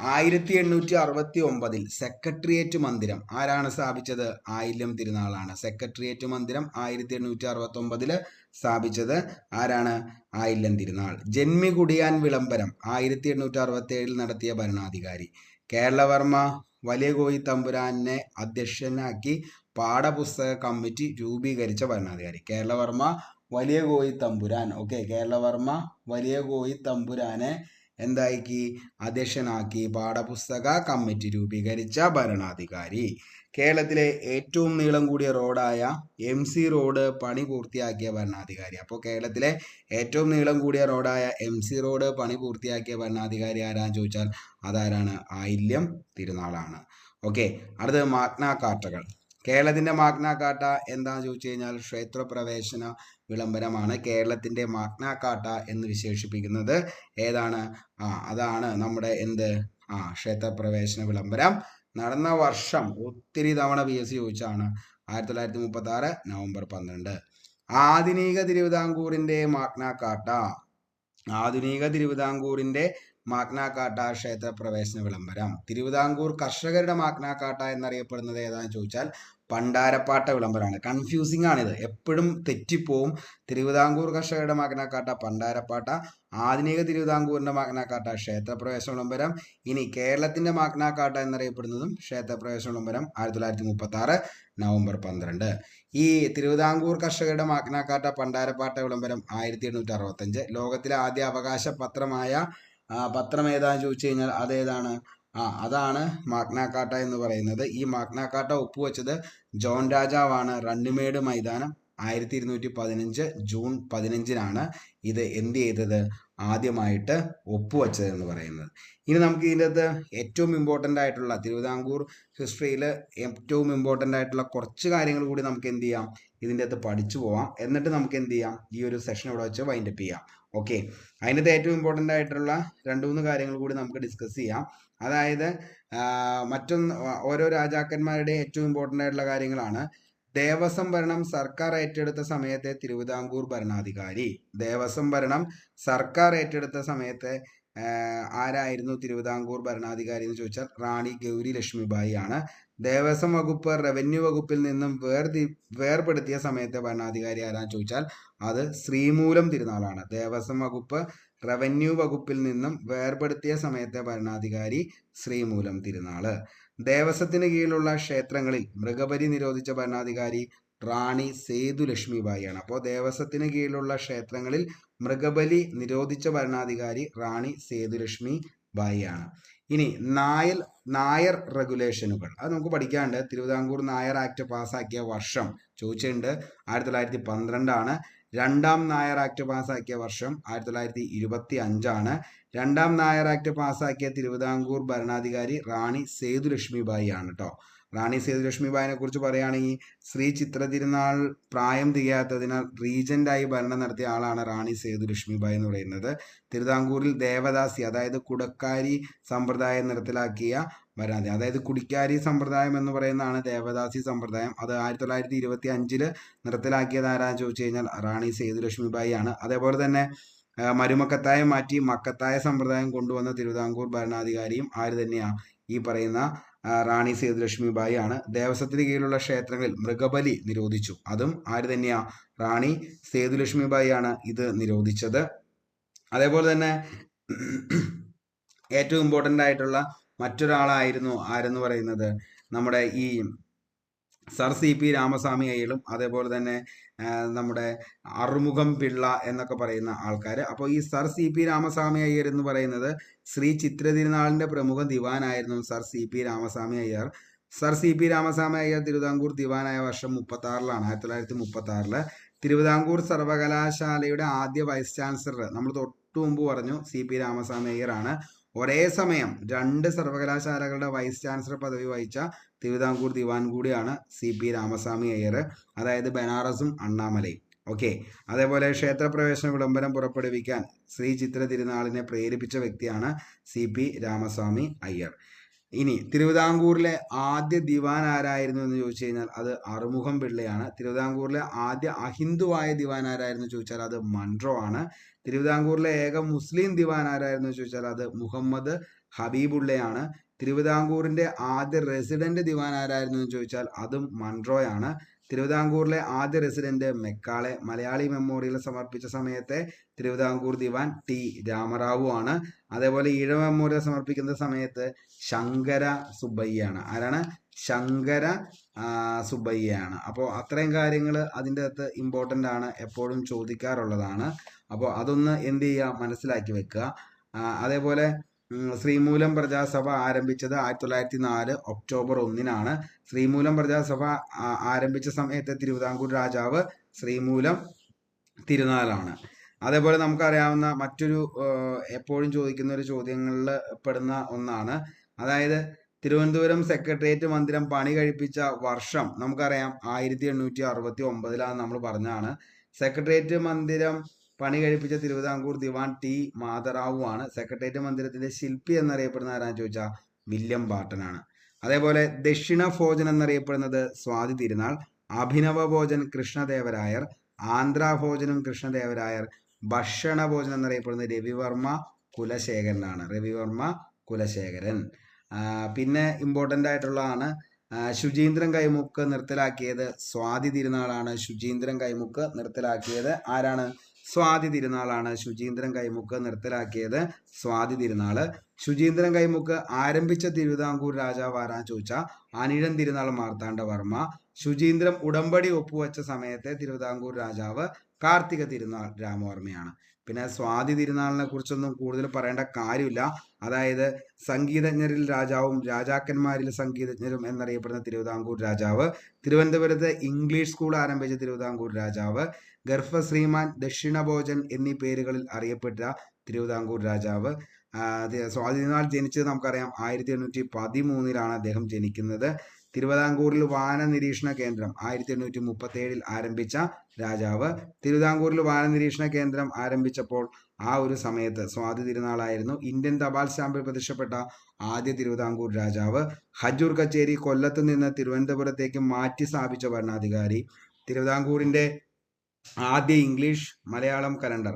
1869 സെക്രട്ടേറിയറ്റ് മന്ദിരം ആരാണ് സ്ഥാപിച്ചത്? ആയില്യം തിരുനാളാണ്. സെക്രട്ടേറിയറ്റ് മന്ദിരം 1869 സ്ഥാപിച്ചത് ആരാണ്? ആയില്യം തിരുനാൾ. ജന്മികുടിയാൻ വിളംബരം 1867 നടത്തിയ ഭരണാധികാരി. കേരളവർമ്മ വലിയ കോയി തമ്പുരാനെ അധ്യക്ഷനാക്കി പാഠപുസ്തക കമ്മിറ്റി രൂപീകരിച്ച ഭരണാധികാരി. കേരളവർമ്മ വലിയ കോയി തമ്പുരാൻ. ഓക്കെ, കേരളവർമ്മ വലിയ കോയി തമ്പുരാനെ എന്താക്കി? അധ്യക്ഷനാക്കി പാഠപുസ്തക കമ്മിറ്റി രൂപീകരിച്ച ഭരണാധികാരി. കേരളത്തിലെ ഏറ്റവും നീളം കൂടിയ റോഡായ MC റോഡ് പണി പൂർത്തിയാക്കിയ ഭരണാധികാരി. അപ്പോൾ കേരളത്തിലെ ഏറ്റവും നീളം കൂടിയ റോഡായ MC റോഡ് പണി പൂർത്തിയാക്കിയ ഭരണാധികാരി ആരാന്ന് ചോദിച്ചാൽ അതാരാണ്? ആയില്യം തിരുനാളാണ്. ഓക്കെ, അടുത്തത് മാഗ്നാ കാർട്ടകൾ. കേരളത്തിന്റെ മാഗ്നാ കാർട്ട എന്താന്ന് ചോദിച്ചു കഴിഞ്ഞാൽ ക്ഷേത്രപ്രവേശന വിളംബരമാണ്. കേരളത്തിന്റെ മാഗ്നാ കാർട്ട എന്ന് വിശേഷിപ്പിക്കുന്നത് ഏതാണ്? അതാണ് നമ്മുടെ ക്ഷേത്രപ്രവേശന വിളംബരം. നടന്ന വർഷം ഒത്തിരി തവണ PSC ചോദിച്ചാണ് 1936 നവംബർ 12. ആധുനിക തിരുവിതാംകൂറിന്റെ മാഗ്നാ കാർട്ട. ആധുനിക തിരുവിതാംകൂറിന്റെ മാഗ്നാ കാർട്ട ക്ഷേത്രപ്രവേശന വിളംബരം. തിരുവിതാംകൂർ കർഷകരുടെ മാഗ്നാ കാർട്ട എന്നറിയപ്പെടുന്നത് ഏതാണെന്ന് ചോദിച്ചാൽ പണ്ടാരപ്പാട്ട വിളംബരമാണ്. കൺഫ്യൂസിംഗ് ആണിത്, എപ്പോഴും തെറ്റിപ്പോവും. തിരുവിതാംകൂർ കർഷകരുടെ മാഗ്നാ കാർട്ട പണ്ടാരപ്പാട്ട, ആധുനിക തിരുവിതാംകൂറിന്റെ മാഗ്നാ കാർട്ട ക്ഷേത്രപ്രവേശന വിളംബരം. ഇനി കേരളത്തിന്റെ മാഗ്നാ കാർട്ട എന്നറിയപ്പെടുന്നതും ക്ഷേത്രപ്രവേശന വിളംബരം 1936 നവംബർ 12. ഈ തിരുവിതാംകൂർ കർഷകരുടെ മാഗ്നാ കാർട്ട പണ്ടാരപ്പാട്ട വിളംബരം 1865. ലോകത്തിലെ ആദ്യ അവകാശ പത്രമായ പത്രം ഏതാന്ന് ചോദിച്ചു കഴിഞ്ഞാൽ അതേതാണ്? അതാണ് മാഗ്നാ കാർട്ട എന്ന് പറയുന്നത്. ഈ മാഗ്നാ കാർട്ട ഒപ്പുവെച്ചത് ജോൺ രാജാവാണ്. റണ്ണിമേട് മൈതാനം 1215 ജൂൺ 15 ഇത് എന്ത് ചെയ്തത്? ആദ്യമായിട്ട് ഒപ്പുവെച്ചത് എന്ന് പറയുന്നത്. ഇനി നമുക്ക് ഇതിൻ്റെ അകത്ത് ഏറ്റവും ഇമ്പോർട്ടൻ്റ് ആയിട്ടുള്ള തിരുവിതാംകൂർ ഹിസ്റ്ററിയിൽ ഏറ്റവും ഇമ്പോർട്ടൻ്റ് ആയിട്ടുള്ള കുറച്ച് കാര്യങ്ങൾ കൂടി നമുക്ക് എന്ത് ചെയ്യാം, ഇതിൻ്റെ അകത്ത് പഠിച്ചു പോവാം. എന്നിട്ട് നമുക്ക് എന്ത് ചെയ്യാം, ഈ ഒരു സെഷൻ ഇവിടെ വെച്ച് വൈൻഡപ്പ് ചെയ്യാം. ഓക്കെ, അതിൻ്റെ ഏറ്റവും ഇമ്പോർട്ടൻ്റ് ആയിട്ടുള്ള 2-3 കാര്യങ്ങൾ കൂടി നമുക്ക് ഡിസ്കസ് ചെയ്യാം. അതായത് ഓരോ രാജാക്കന്മാരുടെ ഏറ്റവും ഇമ്പോർട്ടൻ്റ് ആയിട്ടുള്ള കാര്യങ്ങളാണ്. ദേവസ്വം ഭരണം സർക്കാർ ഏറ്റെടുത്ത സമയത്തെ തിരുവിതാംകൂർ ഭരണാധികാരി. ദേവസ്വം ഭരണം സർക്കാർ ഏറ്റെടുത്ത സമയത്തെ ആരായിരുന്നു തിരുവിതാംകൂർ ഭരണാധികാരി എന്ന് ചോദിച്ചാൽ റാണി ഗൗരി ലക്ഷ്മിബായി ആണ്. ദേവസ്വം വകുപ്പ് റവന്യൂ വകുപ്പിൽ നിന്നും വേർപെടുത്തിയ സമയത്തെ ഭരണാധികാരി ആരാന്ന് ചോദിച്ചാൽ അത് ശ്രീമൂലം തിരുനാളാണ്. ദേവസ്വം വകുപ്പ് റവന്യൂ വകുപ്പിൽ നിന്നും വേർപെടുത്തിയ സമയത്തെ ഭരണാധികാരി ശ്രീമൂലം തിരുനാള്. ദേവസ്വത്തിന് കീഴിലുള്ള ക്ഷേത്രങ്ങളിൽ മൃഗബലി നിരോധിച്ച ഭരണാധികാരി റാണി സേതു ലക്ഷ്മിബായിയാണ്. അപ്പോൾ ദേവസ്വത്തിന് കീഴിലുള്ള ക്ഷേത്രങ്ങളിൽ മൃഗബലി നിരോധിച്ച ഭരണാധികാരി റാണി സേതു ലക്ഷ്മി ബായിയാണ്. ഇനി നായർ റെഗുലേഷനുകൾ അത് നമുക്ക് പഠിക്കാണ്ട്. തിരുവിതാംകൂർ നായർ ആക്ട് പാസ്സാക്കിയ വർഷം ചോദിച്ചിട്ടുണ്ട്. 1912 രണ്ടാം നായർ ആക്ട് പാസ്സാക്കിയ വർഷം 1925 രണ്ടാം നായർ ആക്ട് പാസ്സാക്കിയ തിരുവിതാംകൂർ ഭരണാധികാരി റാണി സേതു ലക്ഷ്മിബായി ആണ് കേട്ടോ. റാണി സേതു ലക്ഷ്മിബായിനെ കുറിച്ച് പറയുകയാണെങ്കിൽ ശ്രീ ചിത്ര തിരുനാൾ പ്രായം തികയാത്തതിനാൽ റീജന്റായി ഭരണം നടത്തിയ ആളാണ് റാണി സേതു ലക്ഷ്മിബായി എന്ന് പറയുന്നത്. തിരുവിതാംകൂറിൽ ദേവദാസി അതായത് കുടക്കാരി സമ്പ്രദായം നിർത്തലാക്കിയ ഭരണാധികാരി. അതായത് കുടിക്കാരി സമ്പ്രദായം എന്ന് പറയുന്നതാണ് ദേവദാസി സമ്പ്രദായം. അത് 1925 നിർത്തലാക്കിയത് ആരാന്ന് ചോദിച്ചു കഴിഞ്ഞാൽ റാണി സേതു ലക്ഷ്മിബായി ആണ്. അതേപോലെ തന്നെ മരുമക്കത്തായം മാറ്റി മക്കത്തായ സമ്പ്രദായം കൊണ്ടുവന്ന തിരുവിതാംകൂർ ഭരണാധികാരിയും ആര് തന്നെയാ? ഈ പറയുന്ന റാണി സേതു ലക്ഷ്മിബായി ആണ്. ദേവസ്വത്തിന് കീഴിലുള്ള ക്ഷേത്രങ്ങളിൽ മൃഗബലി നിരോധിച്ചു. അതും ആര് തന്നെയാ? റാണി സേതു ലക്ഷ്മിബായി ആണ് ഇത് നിരോധിച്ചത്. അതേപോലെ തന്നെ ഏറ്റവും ഇമ്പോർട്ടൻ്റ് ആയിട്ടുള്ള മറ്റൊരാളായിരുന്നു ആരെന്ന് പറയുന്നത് നമ്മുടെ ഈ സർ സി പി രാമസ്വാമി അയ്യരും അതേപോലെ തന്നെ നമ്മുടെ അറുമുഖം പിള്ള എന്നൊക്കെ പറയുന്ന ആൾക്കാർ. അപ്പോൾ ഈ sir C P Ramaswami Iyer എന്ന് പറയുന്നത് ശ്രീ ചിത്ര തിരുനാളിൻ്റെ പ്രമുഖ ദിവാനായിരുന്നു sir C P Ramaswami Iyer. Sir C P Ramaswami Iyer Thiruvithamkoor ദിവാനായ വർഷം 1936 1936 തിരുവിതാംകൂർ സർവകലാശാലയുടെ ആദ്യ വൈസ് ചാൻസലർ നമ്മൾ തൊട്ടു മുമ്പ് പറഞ്ഞു സി പി രാമസ്വാമി അയ്യർ ആണ്. ഒരേ സമയം 2 സർവകലാശാലകളുടെ വൈസ് ചാൻസലർ പദവി വഹിച്ച തിരുവിതാംകൂർ ദിവാൻ കൂടിയാണ് സി പി രാമസ്വാമി അയ്യർ. അതായത് ബനാറസും അണ്ണാമലയും. ഓക്കെ. അതേപോലെ ക്ഷേത്രപ്രവേശന വിളംബരം പുറപ്പെടുവിക്കാൻ ശ്രീ ചിത്ര തിരുനാളിനെ പ്രേരിപ്പിച്ച വ്യക്തിയാണ് സി പി രാമസ്വാമി അയ്യർ. ഇനി തിരുവിതാംകൂറിലെ ആദ്യ ദിവാൻ ആരായിരുന്നു എന്ന് ചോദിച്ചു കഴിഞ്ഞാൽ അത് അറുമുഖം പിള്ളയാണ്. തിരുവിതാംകൂറിലെ ആദ്യ അഹിന്ദുവായ ദിവാൻ ആരായിരുന്നു ചോദിച്ചാൽ അത് മൺട്രോ ആണ്. തിരുവിതാംകൂറിലെ ഏക മുസ്ലിം ദിവാൻ ആരായിരുന്നു ചോദിച്ചാൽ അത് മുഹമ്മദ് ഹബീബുള്ളയാണ്. തിരുവിതാംകൂറിന്റെ ആദ്യ റെസിഡന്റ് ദിവാൻ ആരായിരുന്നു എന്ന് ചോദിച്ചാൽ അതും മൺട്രോയാണ്. തിരുവിതാംകൂറിലെ ആദ്യ റെസിഡന്റ് മെക്കാളെ മലയാളി മെമ്മോറിയൽ സമർപ്പിച്ച സമയത്തെ തിരുവിതാംകൂർ ദിവാൻ ടി രാമറാവു ആണ്. അതേപോലെ ഈഴവ മെമ്മോറിയൽ സമർപ്പിക്കുന്ന സമയത്ത് ശങ്കര സുബ്ബയ്യാണ്. ആരാണ്? ശങ്കര സുബ്ബയ്യാണ്. അപ്പോൾ അത്രയും കാര്യങ്ങൾ അതിൻ്റെ അകത്ത് ഇമ്പോർട്ടൻ്റ് ആണ്, എപ്പോഴും ചോദിക്കാറുള്ളതാണ്. അപ്പോൾ അതൊന്ന് എന്ത് ചെയ്യുക, മനസ്സിലാക്കി വെക്കുക. അതേപോലെ ശ്രീമൂലം പ്രജാസഭ ആരംഭിച്ചത് 1904 ഒക്ടോബർ 1 ശ്രീമൂലം പ്രജാസഭ ആരംഭിച്ച സമയത്തെ തിരുവിതാംകൂർ രാജാവ് ശ്രീമൂലം തിരുനാളാണ്. അതേപോലെ നമുക്കറിയാവുന്ന മറ്റൊരു എപ്പോഴും ചോദിക്കുന്ന ഒരു ചോദ്യങ്ങളിൽ പെടുന്ന ഒന്നാണ്. അതായത് തിരുവനന്തപുരം സെക്രട്ടേറിയറ്റ് മന്ദിരം പണി കഴിപ്പിച്ച വർഷം നമുക്കറിയാം 1869 നമ്മൾ പറഞ്ഞാണ്. സെക്രട്ടേറിയറ്റ് മന്ദിരം പണി കഴിപ്പിച്ച തിരുവിതാംകൂർ ദിവാൻ ടി മാധറാവു ആണ്. സെക്രട്ടേറിയറ്റ് മന്ദിരത്തിന്റെ ശില്പി എന്നറിയപ്പെടുന്ന ആരാന്ന് ചോദിച്ചാൽ വില്യം ബാർട്ടനാണ്. അതേപോലെ ദക്ഷിണ ഭോജൻ എന്നറിയപ്പെടുന്നത് സ്വാതി തിരുനാൾ, അഭിനവ ഭോജൻ കൃഷ്ണദേവരായർ, ആന്ധ്രാഭോജനം കൃഷ്ണദേവരായർ, ഭക്ഷണ ഭോജനം എന്നറിയപ്പെടുന്നത് രവിവർമ്മ കുലശേഖരനാണ്. രവിവർമ്മ കുലശേഖരൻ. പിന്നെ ഇമ്പോർട്ടൻ്റ് ആയിട്ടുള്ളതാണ് ശുചീന്ദ്രൻ കൈമുക്ക് നിർത്തലാക്കിയത് സ്വാതി തിരുനാളാണ്. ശുചീന്ദ്രൻ കൈമുക്ക് നിർത്തലാക്കിയത് ആരാണ്? സ്വാതി തിരുനാളാണ്. ശുചീന്ദ്രൻ കൈമുക്ക് നിർത്തലാക്കിയത് സ്വാതി തിരുനാള്. ശുചീന്ദ്രൻ കൈമുക്ക് ആരംഭിച്ച തിരുവിതാംകൂർ രാജാവ് ആരാന്ന് ചോദിച്ചാൽ അനിഴം തിരുനാൾ മാർത്താണ്ഡവർമ്മ. ശുചീന്ദ്രൻ ഉടമ്പടി ഒപ്പുവെച്ച സമയത്തെ തിരുവിതാംകൂർ രാജാവ് കാർത്തിക തിരുനാൾ രാമവർമ്മയാണ്. പിന്നെ സ്വാതി തിരുനാളിനെ കുറിച്ചൊന്നും കൂടുതൽ പറയേണ്ട കാര്യമില്ല. അതായത് സംഗീതജ്ഞരിൽ രാജാവും രാജാക്കന്മാരിൽ സംഗീതജ്ഞരും എന്നറിയപ്പെടുന്ന തിരുവിതാംകൂർ രാജാവ്, തിരുവനന്തപുരത്ത് ഇംഗ്ലീഷ് സ്കൂൾ ആരംഭിച്ച തിരുവിതാംകൂർ രാജാവ്, ഗർഭശ്രീമാൻ, ദക്ഷിണഭോജൻ എന്നീ പേരുകളിൽ അറിയപ്പെട്ട തിരുവിതാംകൂർ രാജാവ്. സ്വാതി തിരുനാൾ ജനിച്ചത് നമുക്കറിയാം 1813 അദ്ദേഹം ജനിക്കുന്നത്. തിരുവിതാംകൂറിൽ വാന നിരീക്ഷണ കേന്ദ്രം 1837 ആരംഭിച്ച രാജാവ്. തിരുവിതാംകൂറിൽ വാന നിരീക്ഷണ കേന്ദ്രം ആരംഭിച്ചപ്പോൾ ആ ഒരു സമയത്ത് സ്വാതി തിരുനാളായിരുന്നു. ഇന്ത്യൻ തപാൽ സ്റ്റാമ്പിൽ പ്രത്യക്ഷപ്പെട്ട ആദ്യ തിരുവിതാംകൂർ രാജാവ്. ഹജൂർ കച്ചേരി കൊല്ലത്ത് നിന്ന് തിരുവനന്തപുരത്തേക്ക് മാറ്റി സ്ഥാപിച്ച ഭരണാധികാരി. തിരുവിതാംകൂറിന്റെ ആദ്യ ഇംഗ്ലീഷ് മലയാളം കലണ്ടർ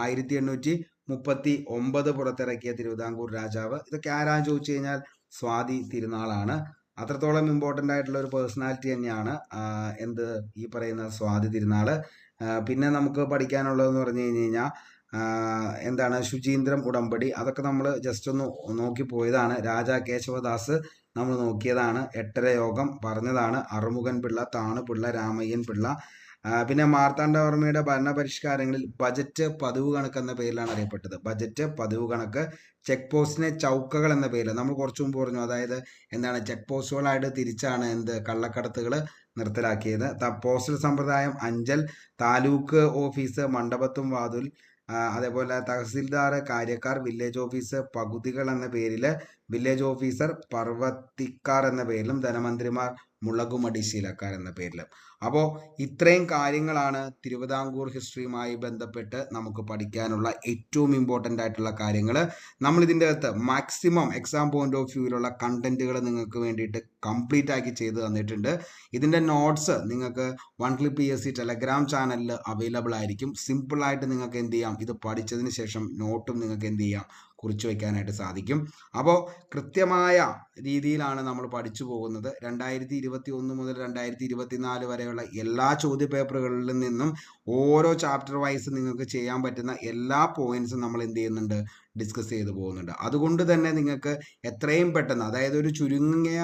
1839 പുറത്തിറക്കിയ തിരുവിതാംകൂർ രാജാവ്. ഇതൊക്കെ ആരാന്ന് ചോദിച്ചു കഴിഞ്ഞാൽ സ്വാതി തിരുനാളാണ്. അത്രത്തോളം ഇമ്പോർട്ടൻ്റ് ആയിട്ടുള്ള ഒരു പേഴ്സണാലിറ്റി തന്നെയാണ് ഈ പറയുന്ന സ്വാതി തിരുനാള്. പിന്നെ നമുക്ക് പഠിക്കാനുള്ളതെന്ന് പറഞ്ഞു കഴിഞ്ഞാൽ എന്താണ് ശുചീന്ദ്രം ഉടമ്പടി, അതൊക്കെ നമ്മൾ ജസ്റ്റ് ഒന്ന് നോക്കി പോയതാണ്. രാജാ കേശവദാസ് നമ്മൾ നോക്കിയതാണ്. 8 യോഗം പറഞ്ഞതാണ്. അറുമുഖൻ പിള്ള, താണുപിള്ള, രാമയ്യൻ പിള്ള. പിന്നെ മാർത്താണ്ഡവർമ്മയുടെ ഭരണപരിഷ്കാരങ്ങളിൽ ബജറ്റ് പതിവ് കണക്ക് എന്ന പേരിലാണ് അറിയപ്പെട്ടത്. ബജറ്റ് പതിവ് കണക്ക്. ചെക്ക് പോസ്റ്റിനെ ചൗക്കകൾ എന്ന പേരിൽ നമ്മൾ കുറച്ചു മുമ്പ് പറഞ്ഞു. അതായത് എന്താണ് ചെക്ക് പോസ്റ്റുകളായിട്ട് തിരിച്ചാണ് കള്ളക്കടത്തുകൾ നിർത്തലാക്കിയത്. പോസ്റ്റൽ സമ്പ്രദായം, അഞ്ചൽ, താലൂക്ക് ഓഫീസ് മണ്ഡപത്തും വാതുൽ, അതേപോലെ തഹസിൽദാർ കാര്യക്കാർ, വില്ലേജ് ഓഫീസ് പകുതികൾ എന്ന പേരിൽ, വില്ലേജ് ഓഫീസർ പർവത്തിക്കാർ എന്ന പേരിലും, ധനമന്ത്രിമാർ മുളകുമടി ശീലക്കാർ എന്ന പേരിലും. അപ്പോൾ ഇത്രയും കാര്യങ്ങളാണ് തിരുവിതാംകൂർ ഹിസ്റ്ററിയുമായി ബന്ധപ്പെട്ട് നമുക്ക് പഠിക്കാനുള്ള ഏറ്റവും ഇമ്പോർട്ടൻ്റ് ആയിട്ടുള്ള കാര്യങ്ങൾ. നമ്മൾ ഇതിൻ്റെ അകത്ത് മാക്സിമം എക്സാം പോയിന്റ് ഓഫ് വ്യൂവിലുള്ള കണ്ടന്റുകൾ നിങ്ങൾക്ക് വേണ്ടിയിട്ട് കംപ്ലീറ്റ് ആക്കി ചെയ്ത് തന്നിട്ടുണ്ട്. ഇതിൻ്റെ നോട്ട്സ് നിങ്ങൾക്ക് വൺ ക്ലിപ്പ് PSC ടെലഗ്രാം ചാനലിൽ അവൈലബിൾ ആയിരിക്കും. സിമ്പിളായിട്ട് നിങ്ങൾക്ക് എന്ത് ചെയ്യാം, ഇത് പഠിച്ചതിന് ശേഷം നോട്ടും നിങ്ങൾക്ക് എന്ത് ചെയ്യാം, കുറിച്ചു വയ്ക്കാനായിട്ട് സാധിക്കും. അപ്പോൾ കൃത്യമായ രീതിയിലാണ് നമ്മൾ പഠിച്ചു പോകുന്നത്. 2021 മുതൽ 2024 വരെയുള്ള എല്ലാ ചോദ്യ പേപ്പറുകളിൽ നിന്നും ഓരോ ചാപ്റ്റർ വൈസ് നിങ്ങൾക്ക് ചെയ്യാൻ പറ്റുന്ന എല്ലാ പോയിന്റ്സും നമ്മൾ എന്ത് ചെയ്യുന്നുണ്ട്, ഡിസ്കസ് ചെയ്തു പോകുന്നുണ്ട്. അതുകൊണ്ട് തന്നെ നിങ്ങൾക്ക് എത്രയും പെട്ടെന്ന്, അതായത് ഒരു ചുരുങ്ങിയ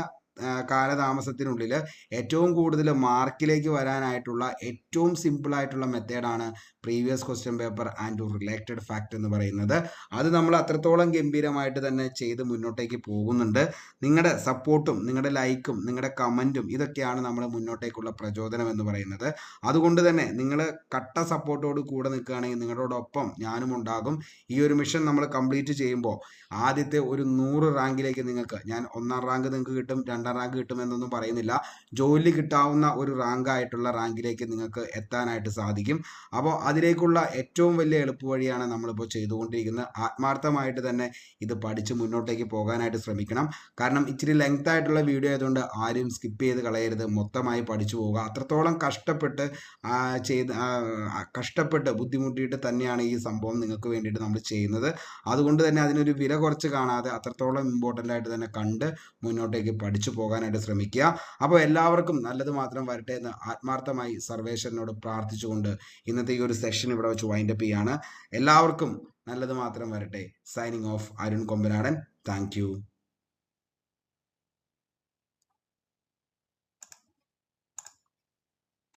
കാലതാമസത്തിനുള്ളിൽ ഏറ്റവും കൂടുതൽ മാർക്കിലേക്ക് വരാനായിട്ടുള്ള ഏറ്റവും സിമ്പിൾ ആയിട്ടുള്ള മെത്തേഡാണ് previous question paper and related fact എന്ന് പറയുന്നത്. അത് നമ്മൾ അത്രത്തോളം ഗംഭീരമായിട്ട് തന്നെ ചെയ്ത് മുന്നോട്ടേക്ക് പോകുന്നുണ്ട്. നിങ്ങളുടെ സപ്പോർട്ടും നിങ്ങളുടെ ലൈക്കും നിങ്ങളുടെ കമൻറ്റും ഇതൊക്കെയാണ് നമ്മൾ മുന്നോട്ടേക്കുള്ള പ്രചോദനം എന്ന് പറയുന്നത്. അതുകൊണ്ട് തന്നെ നിങ്ങൾ കട്ട സപ്പോർട്ടോട് കൂടെ നിൽക്കുകയാണെങ്കിൽ നിങ്ങളോടൊപ്പം ഞാനും ഉണ്ടാകും. ഈ ഒരു മിഷൻ നമ്മൾ കംപ്ലീറ്റ് ചെയ്യുമ്പോൾ ആദ്യത്തെ ഒരു 100 റാങ്കിലേക്ക് നിങ്ങൾക്ക്, ഞാൻ 1ാം റാങ്ക് നിങ്ങൾക്ക് കിട്ടും, 2ാം റാങ്ക് കിട്ടുമെന്നൊന്നും പറയുന്നില്ല, ജോലി കിട്ടാവുന്ന ഒരു റാങ്കായിട്ടുള്ള റാങ്കിലേക്ക് നിങ്ങൾക്ക് എത്താനായിട്ട് സാധിക്കും. അപ്പോൾ അതിലേക്കുള്ള ഏറ്റവും വലിയ എളുപ്പവഴിയാണ് നമ്മളിപ്പോൾ ചെയ്തുകൊണ്ടിരിക്കുന്നത്. ആത്മാർത്ഥമായിട്ട് തന്നെ ഇത് പഠിച്ച് മുന്നോട്ടേക്ക് പോകാനായിട്ട് ശ്രമിക്കണം. കാരണം ഇച്ചിരി ലെങ്ത് ആയിട്ടുള്ള വീഡിയോ ആയതുകൊണ്ട് ആരും സ്കിപ്പ് ചെയ്ത് കളയരുത്, മൊത്തമായി പഠിച്ചു പോവുക. അത്രത്തോളം കഷ്ടപ്പെട്ട് ബുദ്ധിമുട്ടിയിട്ട് തന്നെയാണ് ഈ സംഭവം നിങ്ങൾക്ക് വേണ്ടിയിട്ട് നമ്മൾ ചെയ്യുന്നത്. അതുകൊണ്ട് തന്നെ അതിനൊരു വില കുറച്ച് കാണാതെ അത്രത്തോളം ഇമ്പോർട്ടൻ്റ് ആയിട്ട് തന്നെ കണ്ട് മുന്നോട്ടേക്ക് പഠിച്ചു പോകാനായിട്ട് ശ്രമിക്കുക. അപ്പോൾ എല്ലാവർക്കും നല്ലത് മാത്രം വരട്ടെ എന്ന് ആത്മാർത്ഥമായി സർവേശ്വരനോട് പ്രാർത്ഥിച്ചുകൊണ്ട് ഇന്നത്തെ ഈ ഒരു സെഷൻ ഇവിടെ വെച്ച് വൈൻഡപ്പ് ചെയ്യാണ്. എല്ലാവർക്കും നല്ലത് മാത്രം വരട്ടെ. Signing off, Arun Kombanadan. Thank you.